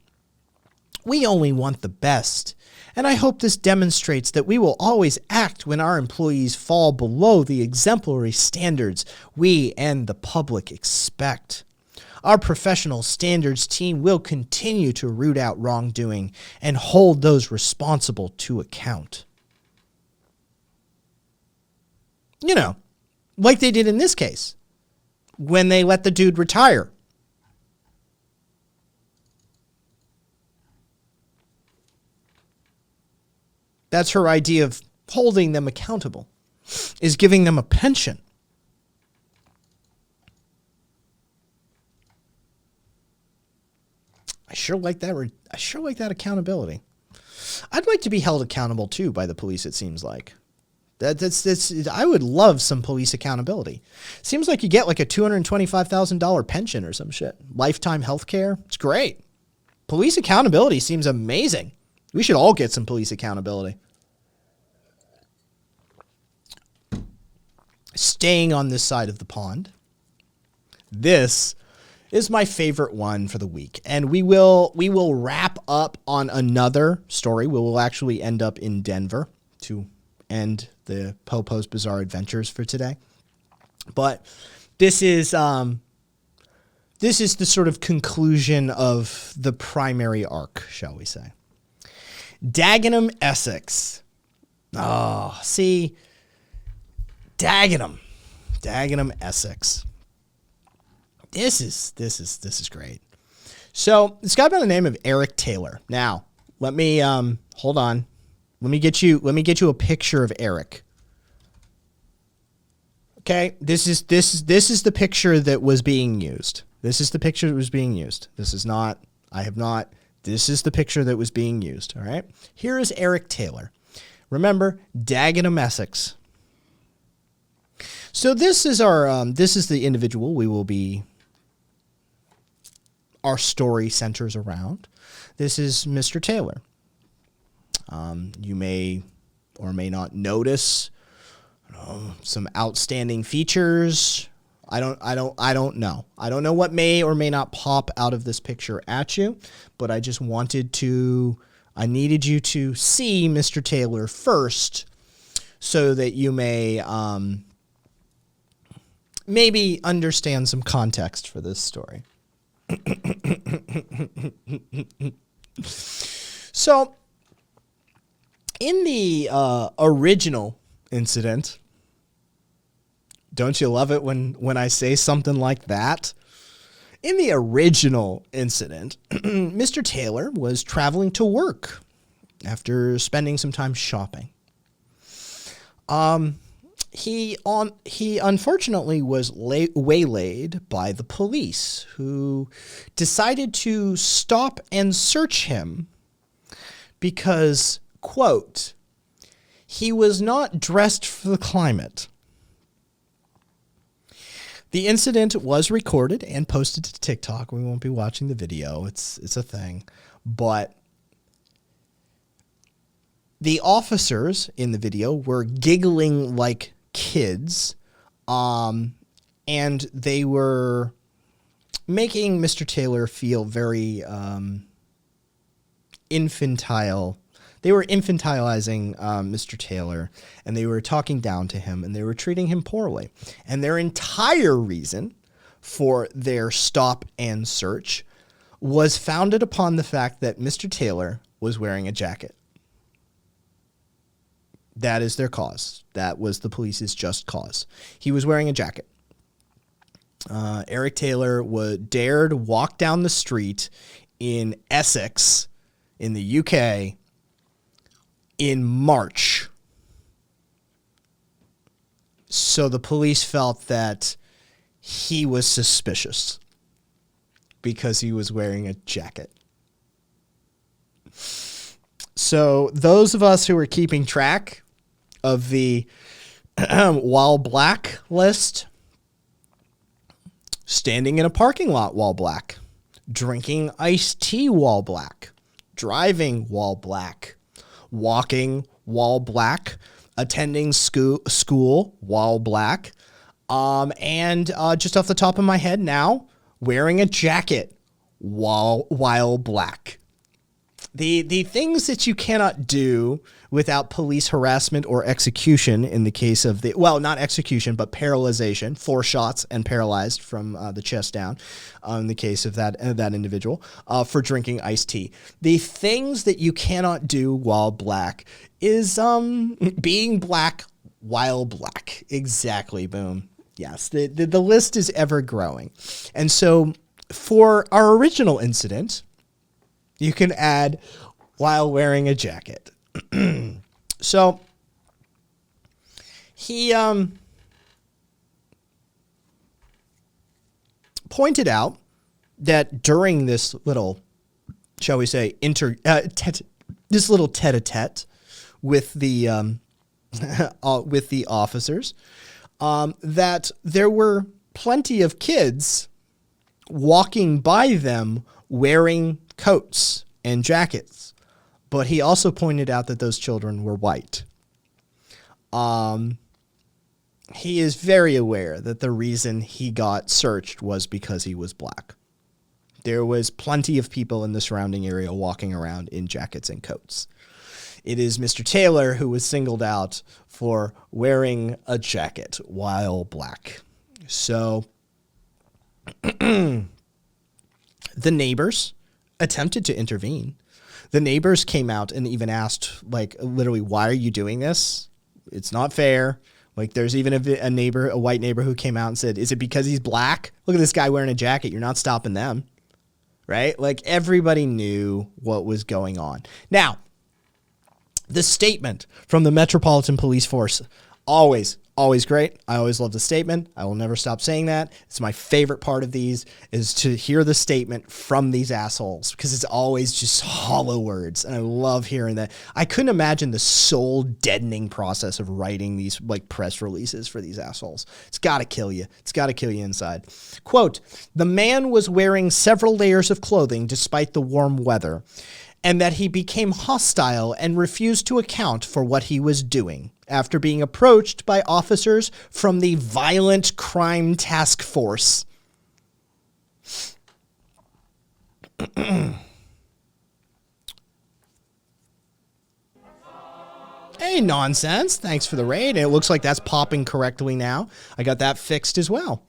We only want the best, and I hope this demonstrates that we will always act when our employees fall below the exemplary standards we and the public expect. Our professional standards team will continue to root out wrongdoing and hold those responsible to account. You know, like they did in this case, when they let the dude retire. That's her idea of holding them accountable, is giving them a pension. I sure like that accountability. I'd like to be held accountable too by the police, it seems like. I would love some police accountability. Seems like you get like a $225,000 pension or some shit. Lifetime health care. It's great. Police accountability seems amazing. We should all get some police accountability. Staying on this side of the pond, this is my favorite one for the week. And we will wrap up on another story. We will actually end up in Denver to end the Popo's Bizarre Adventures for today. But this is the sort of conclusion of the primary arc, shall we say. Dagenham, Essex. Oh, see, Dagenham, Essex. This is great. So this guy by the name of Eric Taylor. Now, let me hold on. Let me get you a picture of Eric. Okay, this is the picture that was being used. This is the picture that was being used. This is the picture that was being used, all right? Here is Eric Taylor. Remember, Dagenham, Essex. So this is the individual our story centers around. This is Mr. Taylor. You may or may not notice some outstanding features. I don't know. I don't know what may or may not pop out of this picture at you, but I needed you to see Mr. Taylor first so that you may maybe understand some context for this story. So, in the original incident, don't you love it when I say something like that? In the original incident, Mr. Taylor was traveling to work after spending some time shopping. He unfortunately was waylaid by the police, who decided to stop and search him because, quote, he was not dressed for the climate. The incident was recorded and posted to TikTok. We won't be watching the video. It's a thing. But the officers in the video were giggling like kids, and they were making Mr. Taylor feel very infantile. They were infantilizing Mr. Taylor, and they were talking down to him, and they were treating him poorly. And their entire reason for their stop and search was founded upon the fact that Mr. Taylor was wearing a jacket. That is their cause. That was the police's just cause. He was wearing a jacket. Eric Taylor dared walk down the street in Essex, in the UK, in March. So the police felt that he was suspicious because he was wearing a jacket. So those of us who are keeping track of the while black list, standing in a parking lot while black, drinking iced tea while black, driving while black, walking while black, attending school while black, and just off the top of my head now, wearing a jacket while black. The things that you cannot do without police harassment or execution in the case of not execution, but paralyzation, 4 shots and paralyzed from the chest down in the case of that individual for drinking iced tea. The things that you cannot do while black is being black while black. Exactly. Boom. Yes. The list is ever growing. And so for our original incident, you can add while wearing a jacket. So he pointed out that during this little, shall we say, this little tete-a-tete with the with the officers, that there were plenty of kids walking by them wearing coats and jackets, but he also pointed out that those children were white. He is very aware that the reason he got searched was because he was black. There was plenty of people in the surrounding area walking around in jackets and coats. It is Mr. Taylor who was singled out for wearing a jacket while black. So the neighbors attempted to intervene. The neighbors came out and even asked, like, literally, why are you doing this? It's not fair. Like, there's even a white neighbor who came out and said, is it because he's black? Look at this guy wearing a jacket. You're not stopping them. Right? Like, everybody knew what was going on. Now, the statement from the Metropolitan Police Force, always great. I always love the statement. I will never stop saying that. It's my favorite part of these, is to hear the statement from these assholes, because it's always just hollow words. And I love hearing that. I couldn't imagine the soul deadening process of writing these like press releases for these assholes. It's got to kill you. It's got to kill you inside. Quote, the man was wearing several layers of clothing despite the warm weather, and that he became hostile and refused to account for what he was doing after being approached by officers from the Violent Crime Task Force. Hey, Nonsense. Thanks for the raid. It looks like that's popping correctly now. I got that fixed as well.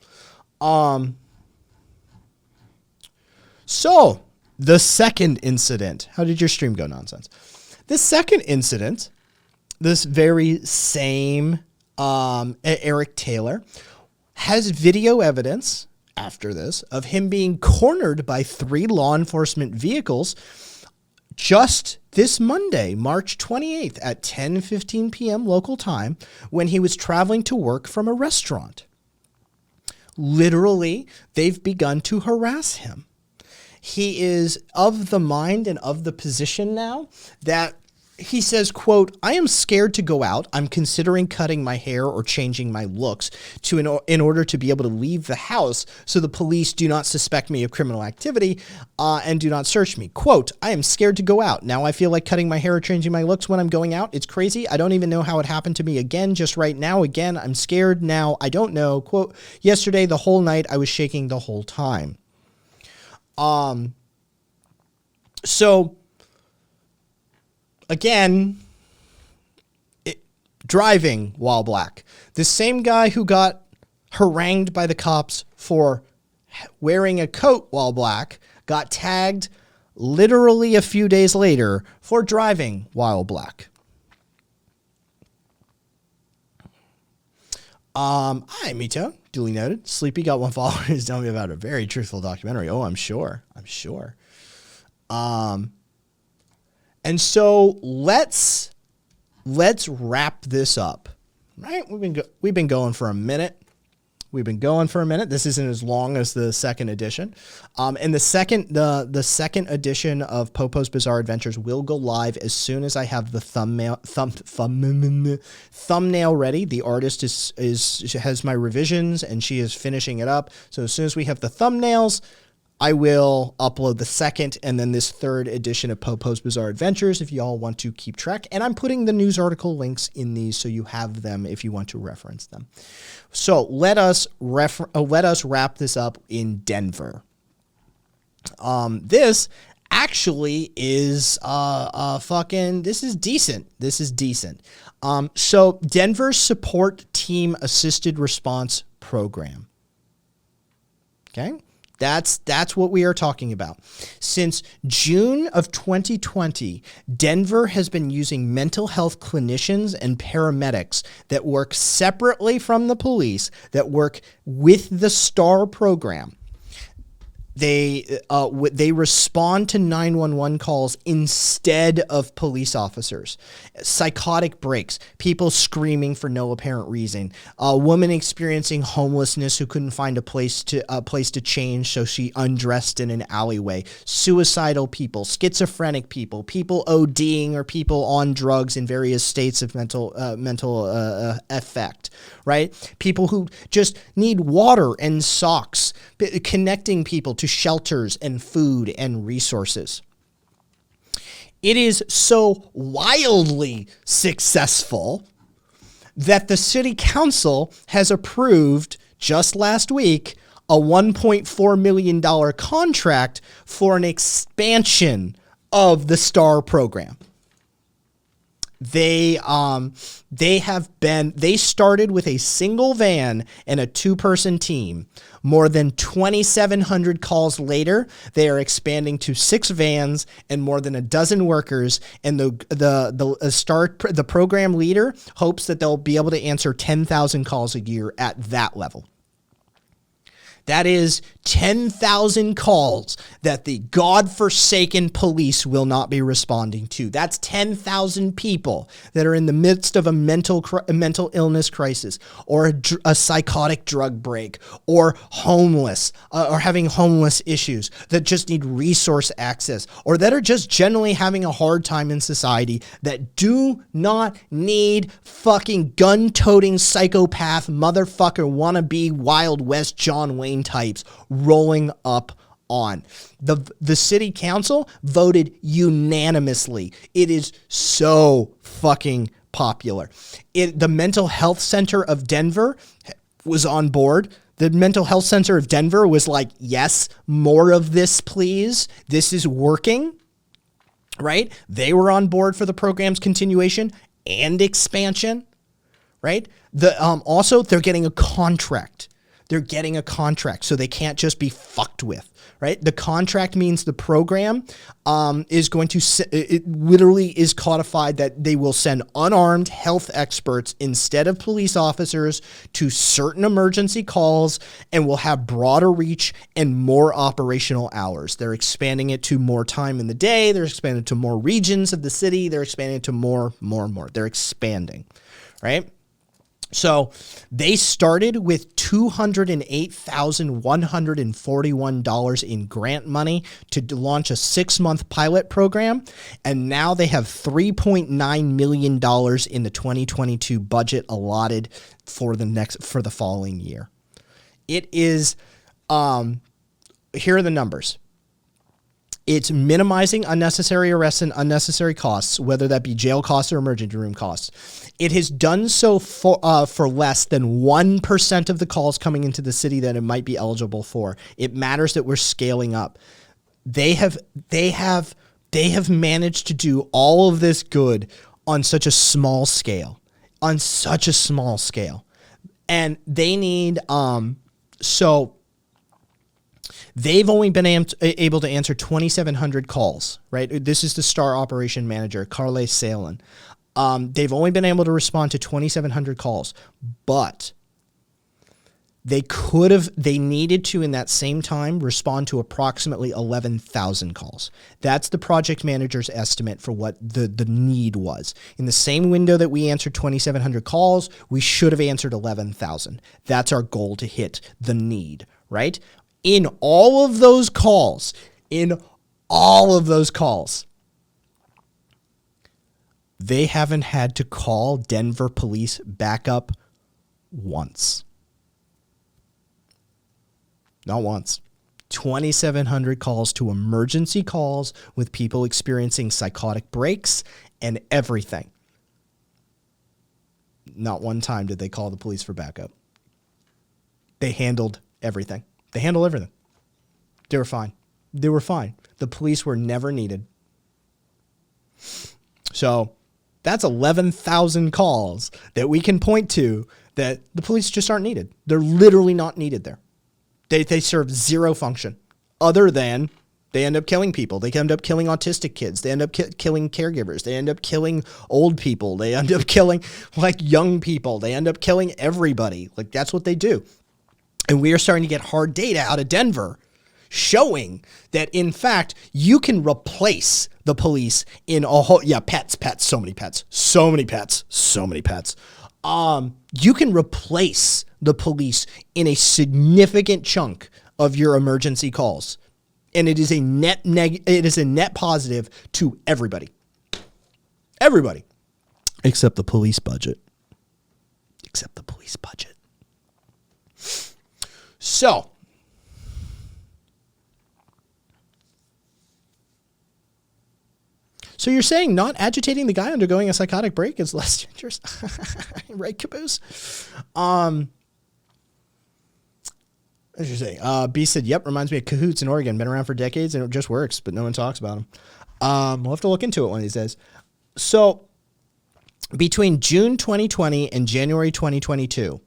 So, the second incident. How did your stream go, Nonsense? The second incident, this very same Eric Taylor, has video evidence after this of him being cornered by 3 law enforcement vehicles just this Monday, March 28th at 10:15 p.m. local time, when he was traveling to work from a restaurant. Literally, they've begun to harass him. He is of the mind and of the position now that he says, quote, I am scared to go out. I'm considering cutting my hair or changing my looks in order to be able to leave the house so the police do not suspect me of criminal activity and do not search me. Quote, I am scared to go out. Now I feel like cutting my hair or changing my looks when I'm going out. It's crazy. I don't even know how it happened to me again just right now. Again, I'm scared now. I don't know. Quote, yesterday, the whole night, I was shaking the whole time. So again, driving while black. The same guy who got harangued by the cops for wearing a coat while black got tagged literally a few days later for driving while black. Hi, Mito. Duly noted. Sleepy got one follower who's telling me about a very truthful documentary. Oh, I'm sure. And so let's wrap this up. Right? We've been going for a minute. This isn't as long as the second edition. And the second edition of Popo's Bizarre Adventures will go live as soon as I have the thumbnail ready. The artist has my revisions and she is finishing it up. So as soon as we have the thumbnails, I will upload the second and then this third edition of Popo's Bizarre Adventures if y'all want to keep track. And I'm putting the news article links in these so you have them if you want to reference them. So let us wrap this up in Denver. This actually is this is decent. So Denver Support Team Assisted Response Program. Okay? That's what we are talking about. Since June of 2020, Denver has been using mental health clinicians and paramedics that work separately from the police, that work with the STAR program. They respond to 911 calls instead of police officers. Psychotic breaks, people screaming for no apparent reason, a woman experiencing homelessness who couldn't find a place to change, so she undressed in an alleyway. Suicidal people, schizophrenic people, people ODing or people on drugs in various states of mental effect. Right? People who just need water and socks, connecting people to shelters and food and resources. It is so wildly successful that the city council has approved just last week a $1.4 million contract for an expansion of the STAR program. They started with a single van and a 2-person team. More than 2,700 calls later, they are expanding to 6 vans and more than a dozen workers. And the program leader hopes that they'll be able to answer 10,000 calls a year at that level. That is 10,000 calls that the godforsaken police will not be responding to. That's 10,000 people that are in the midst of a mental illness crisis, or a psychotic drug break, or homeless, or having homeless issues that just need resource access, or that are just generally having a hard time in society, that do not need fucking gun-toting psychopath motherfucker wannabe Wild West John Wayne types rolling up on. The city council voted unanimously. It is so fucking popular. The mental health center of Denver was on board. The mental health center of Denver was like, yes, more of this, please. This is working, right? They were on board for the program's continuation and expansion, right? Also, they're getting a contract. So they can't just be fucked with, right? The contract means the program is going to, it literally is codified that they will send unarmed health experts instead of police officers to certain emergency calls, and will have broader reach and more operational hours. They're expanding it to more time in the day. They're expanding to more regions of the city. They're expanding to more. They're expanding, right? So they started with $208,141 in grant money to launch a 6-month pilot program, and now they have $3.9 million in the 2022 budget allotted for the following year. It is, here are the numbers. It's minimizing unnecessary arrests and unnecessary costs, whether that be jail costs or emergency room costs. It has done so for less than 1% of the calls coming into the city that it might be eligible for. It matters that we're scaling up. They have managed to do all of this good on such a small scale. And they need, they've only been able to answer 2,700 calls, right? This is the STAR operation manager, Carle Salen. They've only been able to respond to 2,700 calls, but They needed to, in that same time, respond to approximately 11,000 calls. That's the project manager's estimate for what the need was. In the same window that we answered 2,700 calls, we should have answered 11,000. That's our goal to hit the need, right? In all of those calls, they haven't had to call Denver police backup once. Not once. 2,700 calls to emergency calls with people experiencing psychotic breaks and everything. Not one time did they call the police for backup. They handled everything. They were fine. They were fine. The police were never needed. So that's 11,000 calls that we can point to that the police just aren't needed. They're literally not needed there. They serve zero function other than they end up killing people. They end up killing autistic kids. They end up killing caregivers. They end up killing old people. They end up killing young people. They end up killing everybody. That's what they do. And we are starting to get hard data out of Denver showing that, in fact, you can replace the police in a whole, pets, so many pets. You can replace the police in a significant chunk of your emergency calls. And it is a net positive to everybody. Everybody. Except the police budget. So, you're saying not agitating the guy undergoing a psychotic break is less dangerous? Right, Caboose? As you're saying, B said, yep, reminds me of Cahoots in Oregon. Been around for decades and it just works, but no one talks about them. We'll have to look into it one of these days. So, between June 2020 and January 2022,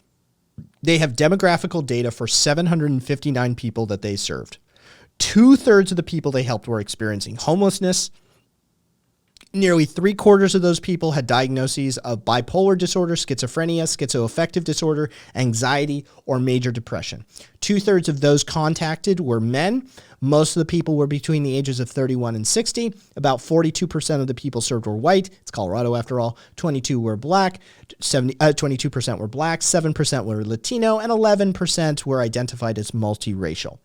they have demographical data for 759 people that they served. 2/3 of the people they helped were experiencing homelessness. Nearly 3/4 of those people had diagnoses of bipolar disorder, schizophrenia, schizoaffective disorder, anxiety, or major depression. 2/3 of those contacted were men. Most of the people were between the ages of 31 and 60. About 42% of the people served were white. It's Colorado after all. 22% were black. 22% were black. 7% were Latino, and 11% were identified as multiracial.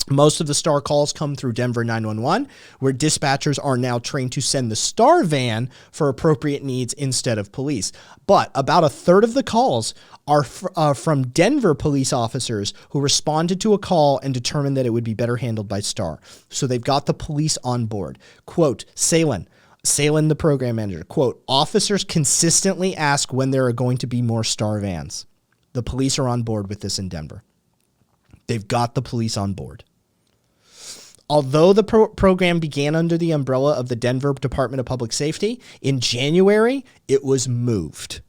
Most of the STAR calls come through Denver 911, where dispatchers are now trained to send the STAR van for appropriate needs instead of police. But about 1/3 of the calls are from Denver police officers who responded to a call and determined that it would be better handled by STAR. So they've got the police on board. Quote, Salin, the program manager, quote, officers consistently ask when there are going to be more STAR vans. The police are on board with this in Denver. They've got the police on board. Although the program began under the umbrella of the Denver Department of Public Safety, in January, it was moved.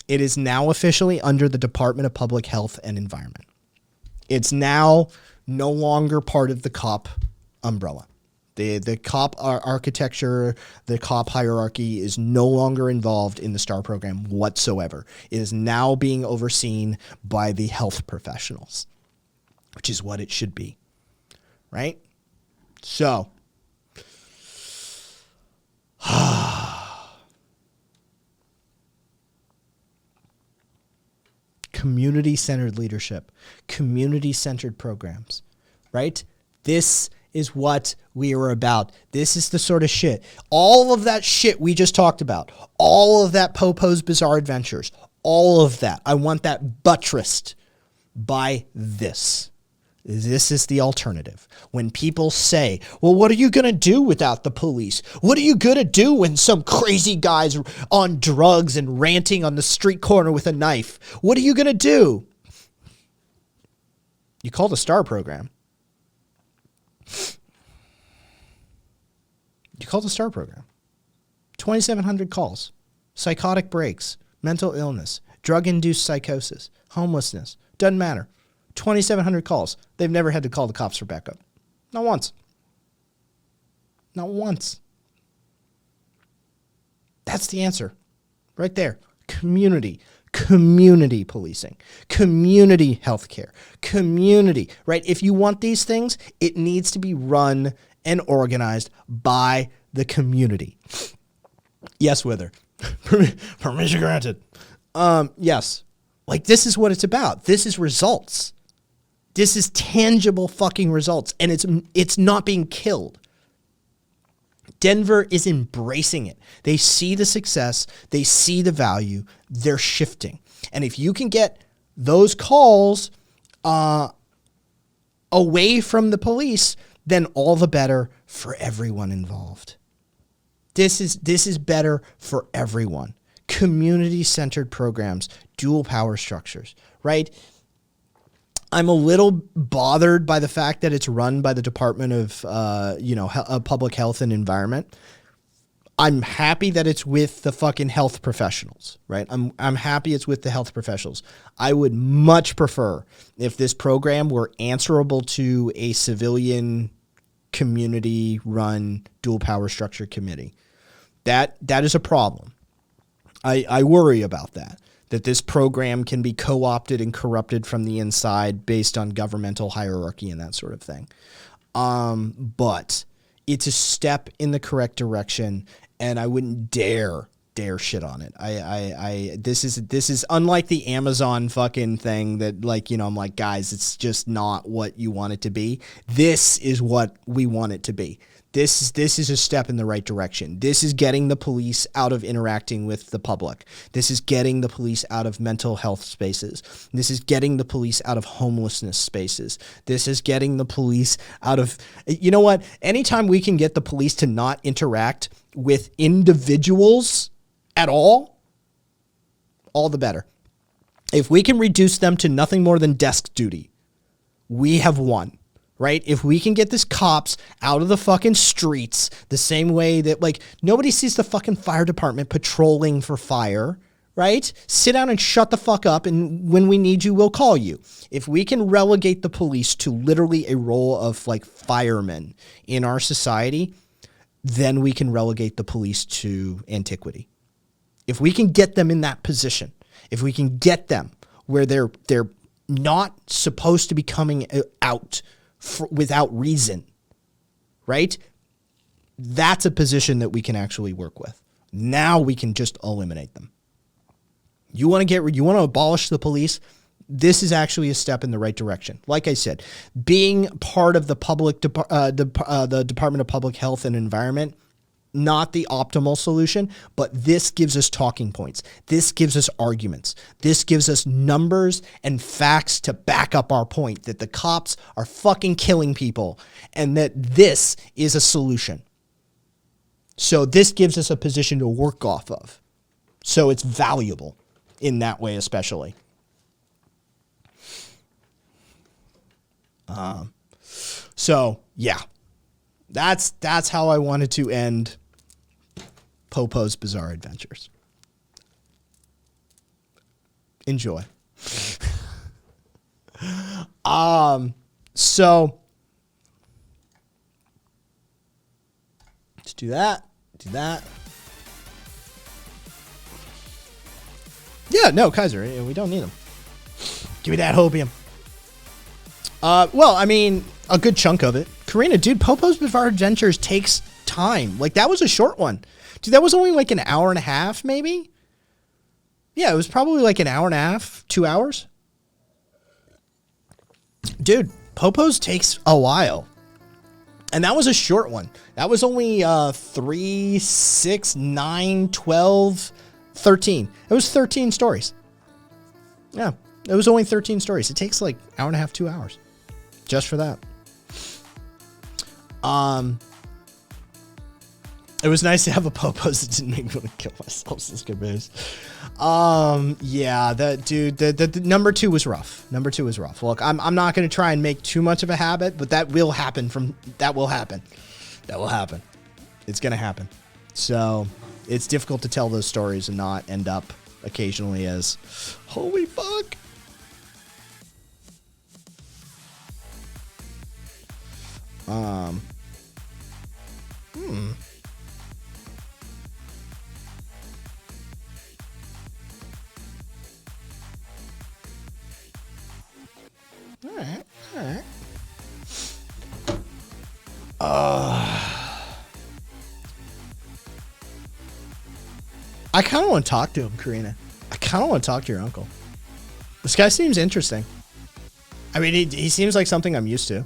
It is now officially under the Department of Public Health and Environment. It's now no longer part of the COP umbrella. The COP architecture, the COP hierarchy is no longer involved in the STAR program whatsoever. It is now being overseen by the health professionals, which is what it should be, right? So, community-centered leadership, community-centered programs, right? This is what we are about. This is the sort of shit. All of that shit we just talked about, all of that Popo's Bizarre Adventures, all of that, I want that buttressed by this. This is the alternative. When people say, well, what are you going to do without the police? What are you going to do when some crazy guy's on drugs and ranting on the street corner with a knife? What are you going to do? You call the STAR program. You call the STAR program. 2,700 calls, psychotic breaks, mental illness, drug-induced psychosis, homelessness. Doesn't matter. 2,700 calls. They've never had to call the cops for backup. Not once. Not once. That's the answer. Right there. Community. community policing, community healthcare, community, right? If you want these things, it needs to be run and organized by the community. Yes, Wither. Permission granted. Yes. Like, this is what it's about. This is results. This is tangible fucking results. And it's not being killed. Denver is embracing it. They see the success. They see the value. They're shifting. And if you can get those calls away from the police, then all the better for everyone involved. This is better for everyone. Community-centered programs, dual power structures, right? I'm a little bothered by the fact that it's run by the Department of, Public Health and Environment. I'm happy that it's with the fucking health professionals, right? I'm happy it's with the health professionals. I would much prefer if this program were answerable to a civilian community-run dual power structure committee. That is a problem. I worry about that this program can be co-opted and corrupted from the inside based on governmental hierarchy and that sort of thing. But it's a step in the correct direction, and I wouldn't dare shit on it. This is unlike the Amazon fucking thing that, like, I'm like, guys, it's just not what you want it to be. This is what we want it to be. This is a step in the right direction. This is getting the police out of interacting with the public. This is getting the police out of mental health spaces. This is getting the police out of homelessness spaces. This is getting the police out of, you know what? Anytime we can get the police to not interact with individuals at all the better. If we can reduce them to nothing more than desk duty, we have won. Right? If we can get this cops out of the fucking streets the same way that, like, nobody sees the fucking fire department patrolling for fire, right? Sit down and shut the fuck up, and when we need you, we'll call you. If we can relegate the police to literally a role of, like, firemen in our society, then we can relegate the police to antiquity. If we can get them in that position, if we can get them where they're not supposed to be coming out without reason, right? That's a position that we can actually work with. Now we can just eliminate them. You want to abolish the police? This is actually a step in the right direction. Like I said, being part of the the Department of Public Health and Environment, not the optimal solution, but this gives us talking points. This gives us arguments. This gives us numbers and facts to back up our point that the cops are fucking killing people and that this is a solution. So this gives us a position to work off of. So it's valuable in that way, especially. So yeah, that's how I wanted to end Popo's Bizarre Adventures. Enjoy. So let's do that. Yeah, no, Kaiser, we don't need them. Give me that hopium. Well, I mean, a good chunk of it. Karina, dude, Popo's Bizarre Adventures takes time. Like, that was a short one. Dude, that was only like an hour and a half, maybe? Yeah, it was probably like an hour and a half, 2 hours. Dude, Popo's takes a while. And that was a short one. That was only 3, 6, 9, 12, 13. It was 13 stories. Yeah, it was only 13 stories. It takes like an hour and a half, 2 hours. Just for that. It was nice to have a Popo's that didn't make me want to kill myself. This is good news. Yeah, the number 2 was rough. Look, I'm not going to try and make too much of a habit, but that will happen. That will happen. It's going to happen. So it's difficult to tell those stories and not end up occasionally as, holy fuck. Alright, alright. I kind of want to talk to him, Karina. I kind of want to talk to your uncle. This guy seems interesting. I mean, he seems like something I'm used to.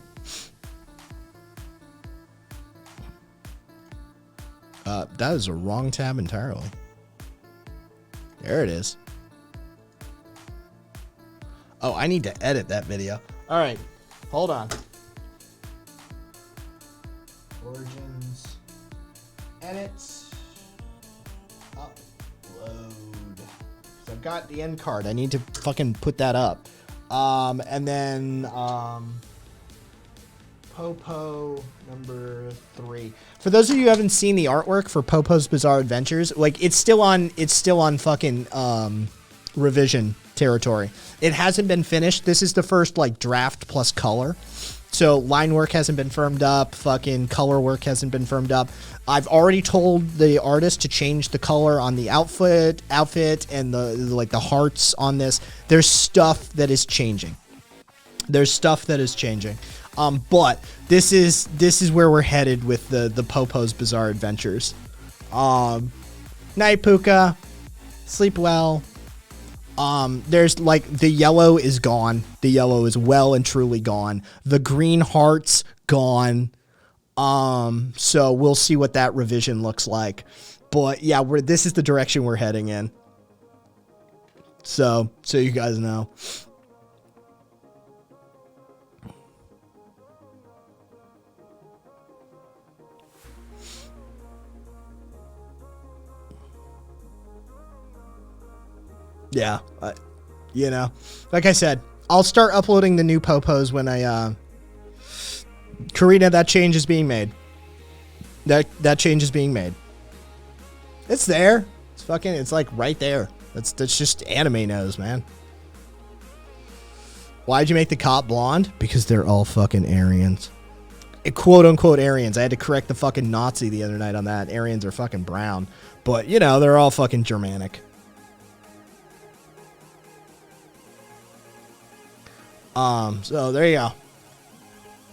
That is a wrong tab entirely. There it is. Oh, I need to edit that video. All right, hold on. Origins, edit, upload. So I've got the end card. I need to fucking put that up. And then Popo number 3. For those of you who haven't seen the artwork for Popo's Bizarre Adventures, like it's still on fucking revision territory. It hasn't been finished. This is the first like draft plus color. So line work hasn't been firmed up, fucking color work hasn't been firmed up. I've already told the artist to change the color on the outfit and the hearts on this. There's stuff that is changing. But this is where we're headed with the Popo's Bizarre Adventures. Night, Puka. Sleep well. There's like the yellow is gone. The yellow is well and truly gone. The green hearts gone. So we'll see what that revision looks like. But yeah, this is the direction we're heading in. So you guys know. Yeah, like I said, I'll start uploading the new Popos when Karina, that change is being made. That change is being made. It's there. It's like right there. That's just anime nose, man. Why'd you make the cop blonde? Because they're all fucking Aryans. Quote unquote Aryans. I had to correct the fucking Nazi the other night on that. Aryans are fucking brown. But, they're all fucking Germanic. So there you go.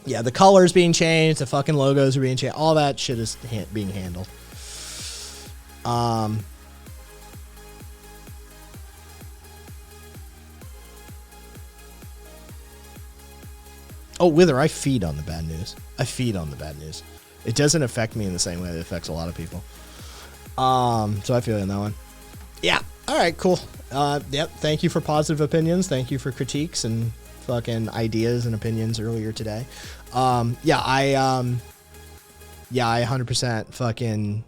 Yeah, the colors being changed, the fucking logos are being changed, all that shit is being handled. Oh, Wither, I feed on the bad news. It doesn't affect me in the same way that it affects a lot of people. So I feel in that one. Yeah. All right, cool. Yep. Thank you for positive opinions. Thank you for critiques and fucking ideas and opinions earlier today. Yeah, I 100% fucking,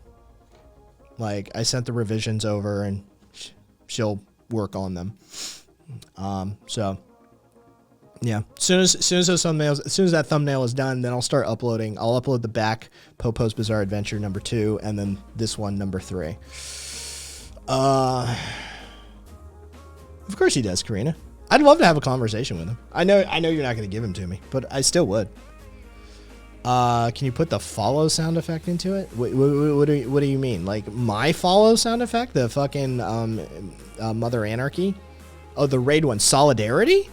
like, I sent the revisions over and she'll work on them. So yeah, as soon as that thumbnail is done, then I'll start uploading. I'll upload the back Popo's Bizarre Adventure number 2 and then this one number 3. Of course he does, Karina. I'd love to have a conversation with him. I know you're not going to give him to me, but I still would. Can you put the follow sound effect into it? What do you mean? Like my follow sound effect? The fucking Mother Anarchy? Oh, the raid one. Solidarity?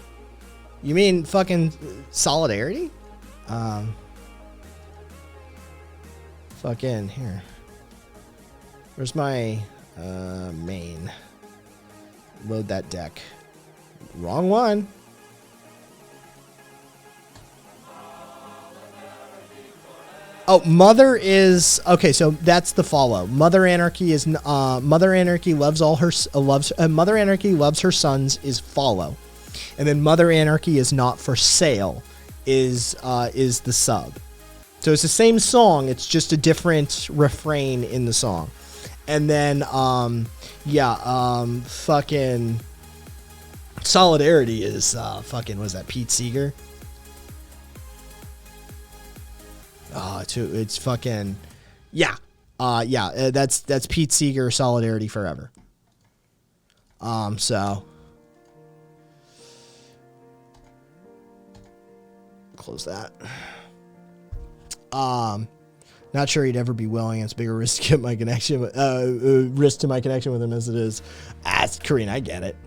You mean fucking Solidarity? Fucking here. Where's my main? Load that deck. Wrong one. Oh, Mother is okay. So that's the follow. Mother Anarchy is Mother Anarchy loves all her Mother Anarchy loves her sons is follow, and then Mother Anarchy is not for sale is the sub. So it's the same song. It's just a different refrain in the song, and then fucking Solidarity is fucking, what is that, Pete Seeger? It's fucking, that's Pete Seeger, Solidarity Forever. So close that. Not sure he'd ever be willing. It's a bigger risk to get my connection with, risk to my connection with him as it is. It's Korean. I get it.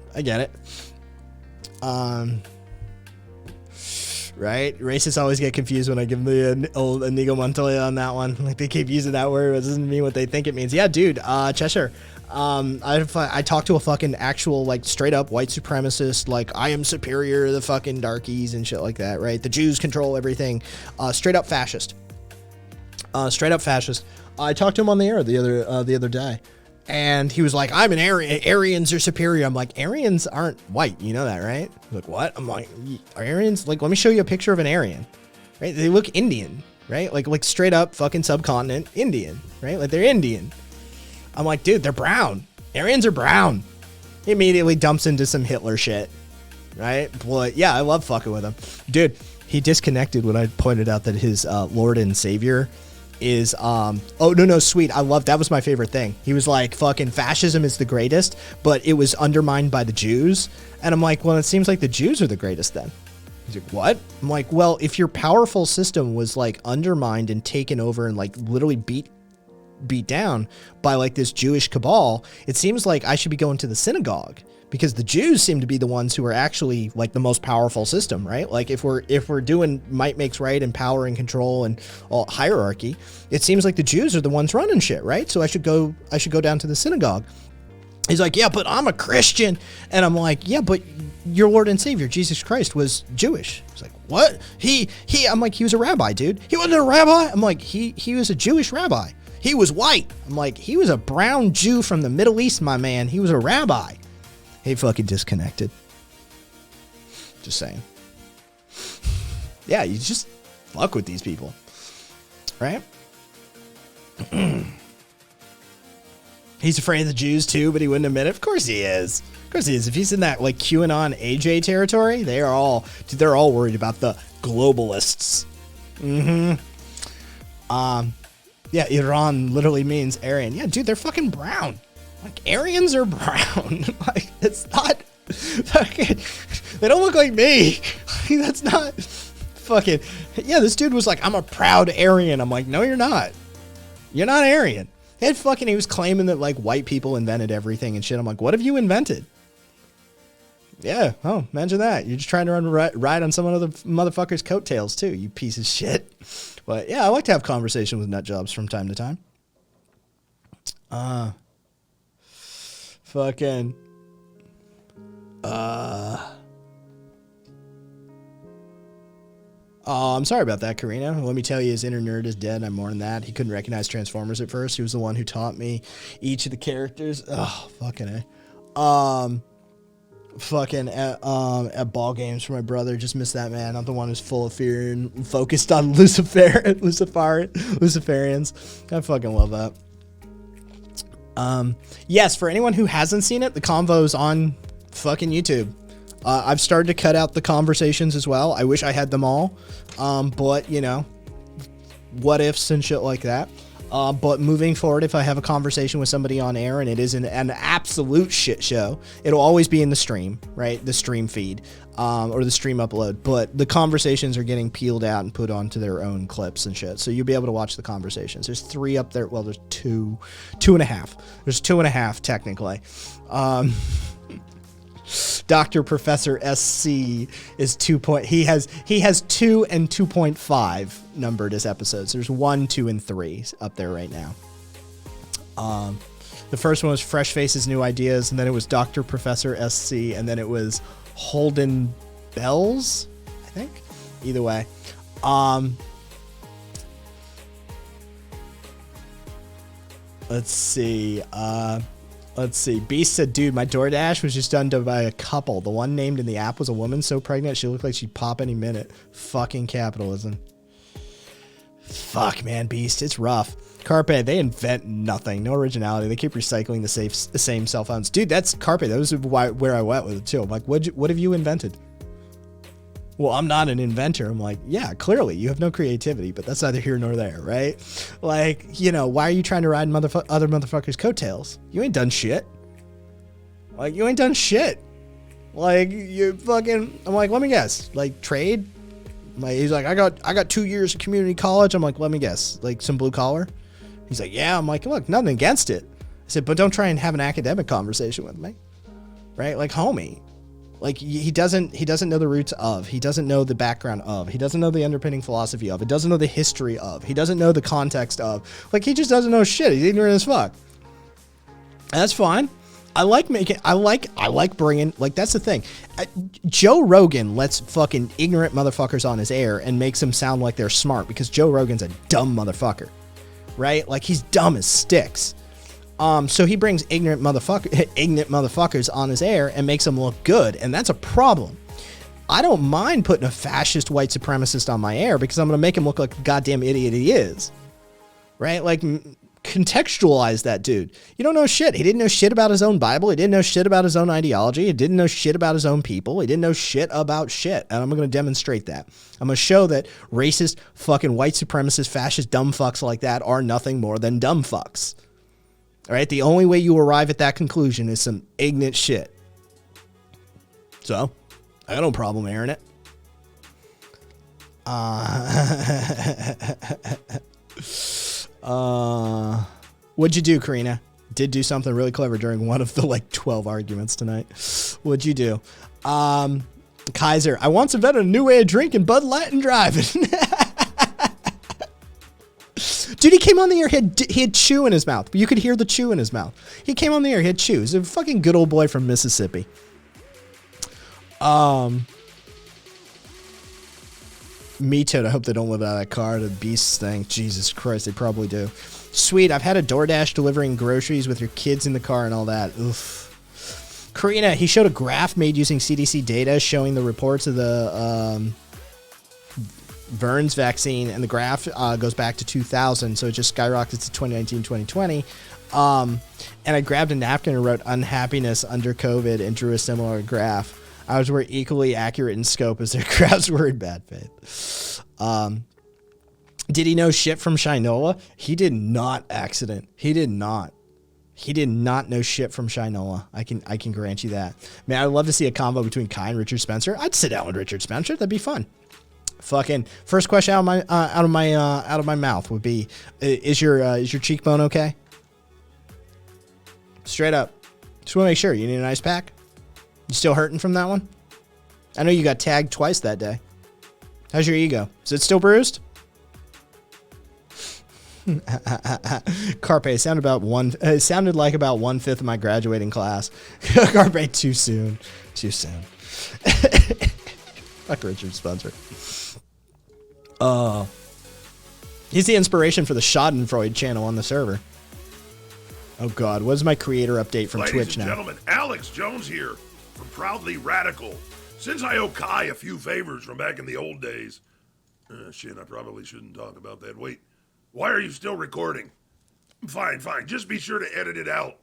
racist, right? Racists always get confused when I give them the old Inigo Montoya on that one. Like, they keep using that word, but it doesn't mean what they think it means. Yeah, dude, Cheshire. I talked to a fucking actual, like, straight up white supremacist, like, I am superior to the fucking darkies and shit like that, right? The Jews control everything. Straight up fascist. Straight up fascist. I talked to him on the air the other day. And he was like, I'm an Aryan. Aryans are superior. I'm like, Aryans aren't white. You know that, right? He's like, what? I'm like, are Aryans? Like, let me show you a picture of an Aryan. Right? They look Indian, right? Like straight up fucking subcontinent Indian, right? Like, they're Indian. I'm like, dude, they're brown. Aryans are brown. He immediately dumps into some Hitler shit, right? But yeah, I love fucking with him. Dude, he disconnected when I pointed out that his Lord and Savior is oh no sweet, I love that. Was my favorite thing. He was like, fucking fascism is the greatest, but it was undermined by the Jews. And I'm like, well, it seems like the Jews are the greatest then. He's like, what? I'm like, well, if your powerful system was like undermined and taken over and like literally beat down by like this Jewish cabal, it seems like I should be going to the synagogue, because the Jews seem to be the ones who are actually like the most powerful system, right? Like, if we're doing might makes right and power and control and all hierarchy, it seems like the Jews are the ones running shit, right? So I should go down to the synagogue. He's like, yeah, but I'm a Christian. And I'm like, yeah, but your Lord and Savior, Jesus Christ, was Jewish. He's like, what? I'm like, he was a rabbi, dude. He wasn't a rabbi. I'm like, he was a Jewish rabbi. He was white. I'm like, he was a brown Jew from the Middle East, my man. He was a rabbi. He fucking disconnected. Just saying. Yeah, you just fuck with these people. Right? He's afraid of the Jews too, but he wouldn't admit it. Of course he is. Of course he is. If he's in that like QAnon AJ territory, they're all worried about the globalists. Yeah, Iran literally means Aryan. Yeah, dude, they're fucking brown. Like, Aryans are brown. Like, it's not fucking, they don't look like me. Like, that's not fucking, yeah, this dude was like, I'm a proud Aryan. I'm like, no, you're not. You're not Aryan. He was claiming that like white people invented everything and shit. I'm like, what have you invented? Yeah, oh, imagine that. You're just trying to ride on some other motherfucker's coattails too, you piece of shit. But yeah, I like to have conversation with nut jobs from time to time. Fucking. Oh, I'm sorry about that, Karina. Let me tell you, his inner nerd is dead. I'm more than that. He couldn't recognize Transformers at first. He was the one who taught me each of the characters. Oh, fucking A. Fucking at ball games for my brother. Just missed that, man. I'm the one who's full of fear and focused on Luciferians. I fucking love that. Yes, for anyone who hasn't seen it, the convo's on fucking YouTube. I've started to cut out the conversations as well. I wish I had them all. But you know, what ifs and shit like that. But moving forward, if I have a conversation with somebody on air and it is an absolute shit show, it'll always be in the stream, right? The stream feed, or the stream upload. But the conversations are getting peeled out and put onto their own clips and shit. So you'll be able to watch the conversations. There's 3 up there. Well, there's 2.5. There's 2.5 technically. Dr. Professor SC is 2. He has 2 and 2.5 numbered as episodes. There's 1, 2, and 3 up there right now. The first one was Fresh Faces, New Ideas, and then it was Dr. Professor SC, and then it was Holden Bells, I think. Either way. Let's see. Beast said, dude, my DoorDash was just done by a couple. The one named in the app was a woman so pregnant she looked like she'd pop any minute. Fucking capitalism. Fuck, man, Beast. It's rough. Carpe, they invent nothing. No originality. They keep recycling the same cell phones. Dude, that's Carpe. That was where I went with it, too. I'm like, what have you invented? Well, I'm not an inventor. I'm like, yeah, clearly you have no creativity, but that's neither here nor there, right? Like, you know, why are you trying to ride other motherfuckers' coattails? You ain't done shit. Like, you ain't done shit. Like, you fucking, I'm like, let me guess. Like, trade? Like, he's like, I got 2 years of community college. I'm like, let me guess. Like, some blue collar? He's like, yeah. I'm like, look, nothing against it. I said, but don't try and have an academic conversation with me. Right? Like, homie. Like he doesn't know the roots of, he doesn't know the background of, he doesn't know the underpinning philosophy of, he doesn't know the history of, he doesn't know the context of, like he just doesn't know shit. He's ignorant as fuck. That's fine. I like bringing, like, that's the thing. Joe Rogan lets fucking ignorant motherfuckers on his air and makes them sound like they're smart because Joe Rogan's a dumb motherfucker, right? Like, he's dumb as sticks. So he brings ignorant motherfuckers on his air and makes them look good, and that's a problem. I don't mind putting a fascist white supremacist on my air because I'm going to make him look like the goddamn idiot he is, right? Like, contextualize that dude. You don't know shit. He didn't know shit about his own Bible. He didn't know shit about his own ideology. He didn't know shit about his own people. He didn't know shit about shit. And I'm going to demonstrate that. I'm going to show that racist, fucking white supremacist, fascist, dumb fucks like that are nothing more than dumb fucks. All right? The only way you arrive at that conclusion is some ignorant shit. So, I got no problem airing it. What'd you do, Karina? Did do something really clever during one of the like 12 arguments tonight. What'd you do? Kaiser, I once invented a new way of drinking Bud Light and driving. Dude, he came on the air, he had chew in his mouth. You could hear the chew in his mouth. He came on the air, he had chew. He's a fucking good old boy from Mississippi. Me too. I hope they don't live out of that car. The beast thing. Jesus Christ, they probably do. Sweet. I've had a DoorDash delivering groceries with your kids in the car and all that. Oof. Karina, he showed a graph made using CDC data showing the reports of the Burns vaccine, and the graph goes back to 2000, so it just skyrockets to 2019, 2020. And I grabbed a napkin and wrote unhappiness under COVID and drew a similar graph. Ours were equally accurate in scope as their graphs were in bad faith. Did he know shit from Shinola? He did not, accident. He did not. He did not know shit from Shinola. I can grant you that. Man, I'd love to see a combo between Kai and Richard Spencer. I'd sit down with Richard Spencer. That'd be fun. Fucking first question out of my mouth would be, is your cheekbone okay? Straight up. Just want to make sure. You need an ice pack? You still hurting from that one? I know you got tagged twice that day. How's your ego? Is it still bruised? Carpe sounded like about 1/5 of my graduating class. Carpe, too soon. Too soon. Fuck Richard Spencer. He's the inspiration for the Schadenfreude channel on the server. Oh God, what is my creator update from Twitch now? Ladies and gentlemen, Alex Jones here from Proudly Radical. Since I owe Kai a few favors from back in the old days. Shit, I probably shouldn't talk about that. Wait, why are you still recording? Fine. Just be sure to edit it out.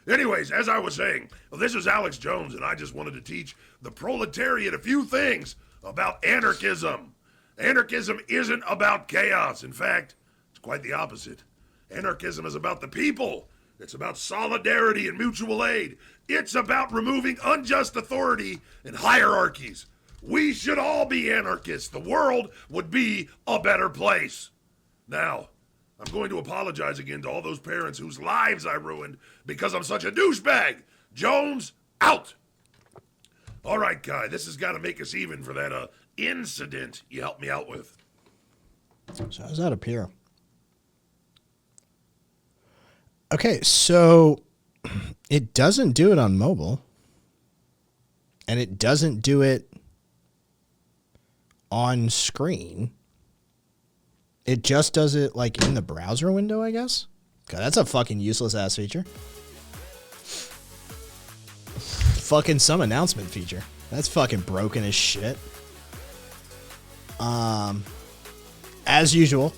Anyways, as I was saying, this is Alex Jones, and I just wanted to teach the proletariat a few things about anarchism. Anarchism isn't about chaos. In fact, it's quite the opposite. Anarchism is about the people. It's about solidarity and mutual aid. It's about removing unjust authority and hierarchies. We should all be anarchists. The world would be a better place. Now, I'm going to apologize again to all those parents whose lives I ruined because I'm such a douchebag. Jones, out. All right, Kai, this has got to make us even for that incident you helped me out with. So how's that appear? Okay, so it doesn't do it on mobile, and it doesn't do it on screen. It just does it like in the browser window, I guess. God, that's a fucking useless ass feature. Fucking some announcement feature. That's fucking broken as shit. As usual,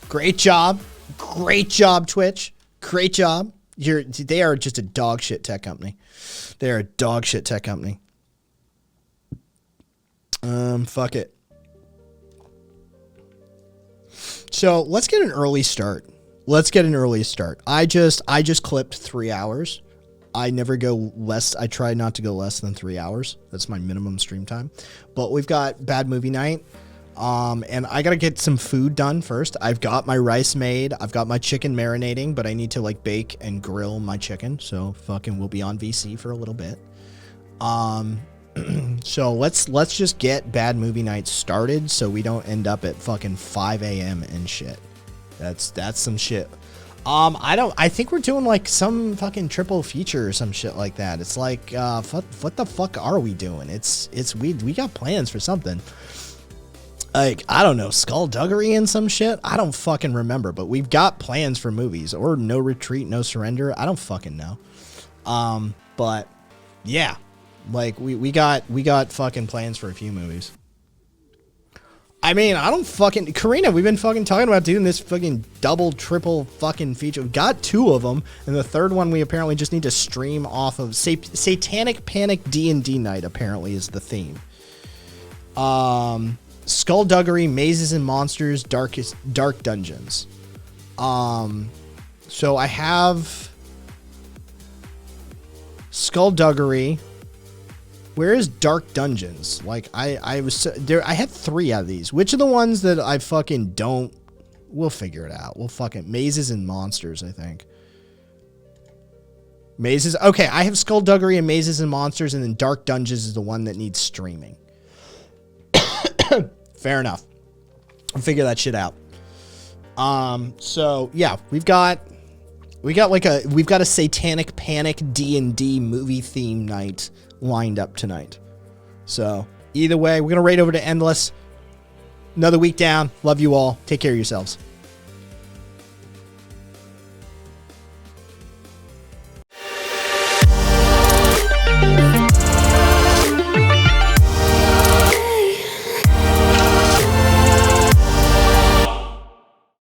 great job, Twitch. Great job. They are just a dog shit tech company. They are a dog shit tech company. Fuck it. So let's get an early start. I just clipped 3 hours. I never go less. I try not to go less than 3 hours. That's my minimum stream time. But we've got Bad Movie Night. And I gotta get some food done first. I've got my rice made. I've got my chicken marinating, but I need to like bake and grill my chicken. So fucking we'll be on VC for a little bit. So let's just get Bad Movie Night started so we don't end up at fucking 5 a.m. and shit. That's some shit. I think we're doing like some fucking triple feature or some shit like that. It's like, what the fuck are we doing? We got plans for something. Like, I don't know, Skullduggery and some shit? I don't fucking remember, but we've got plans for movies. Or No Retreat, No Surrender. I don't fucking know. But yeah, like we got fucking plans for a few movies. I mean, I don't fucking... Karina, we've been fucking talking about doing this fucking double, triple fucking feature. We've got 2 of them, and the third one we apparently just need to stream off of... Satanic Panic D&D Night, apparently, is the theme. Skullduggery, Mazes and Monsters, Dark Dungeons. So I have... Skullduggery... Where is Dark Dungeons? Like, I was there. I had 3 out of these. Which are the ones that I fucking don't? We'll figure it out. We'll fucking Mazes and Monsters, I think. Mazes. Okay, I have Skullduggery and Mazes and Monsters, and then Dark Dungeons is the one that needs streaming. Fair enough. I'll figure that shit out. So yeah, we've got a Satanic Panic D&D movie theme night lined up tonight. So either way, we're gonna raid over to Endless. Another week down. Love you all. Take care of yourselves.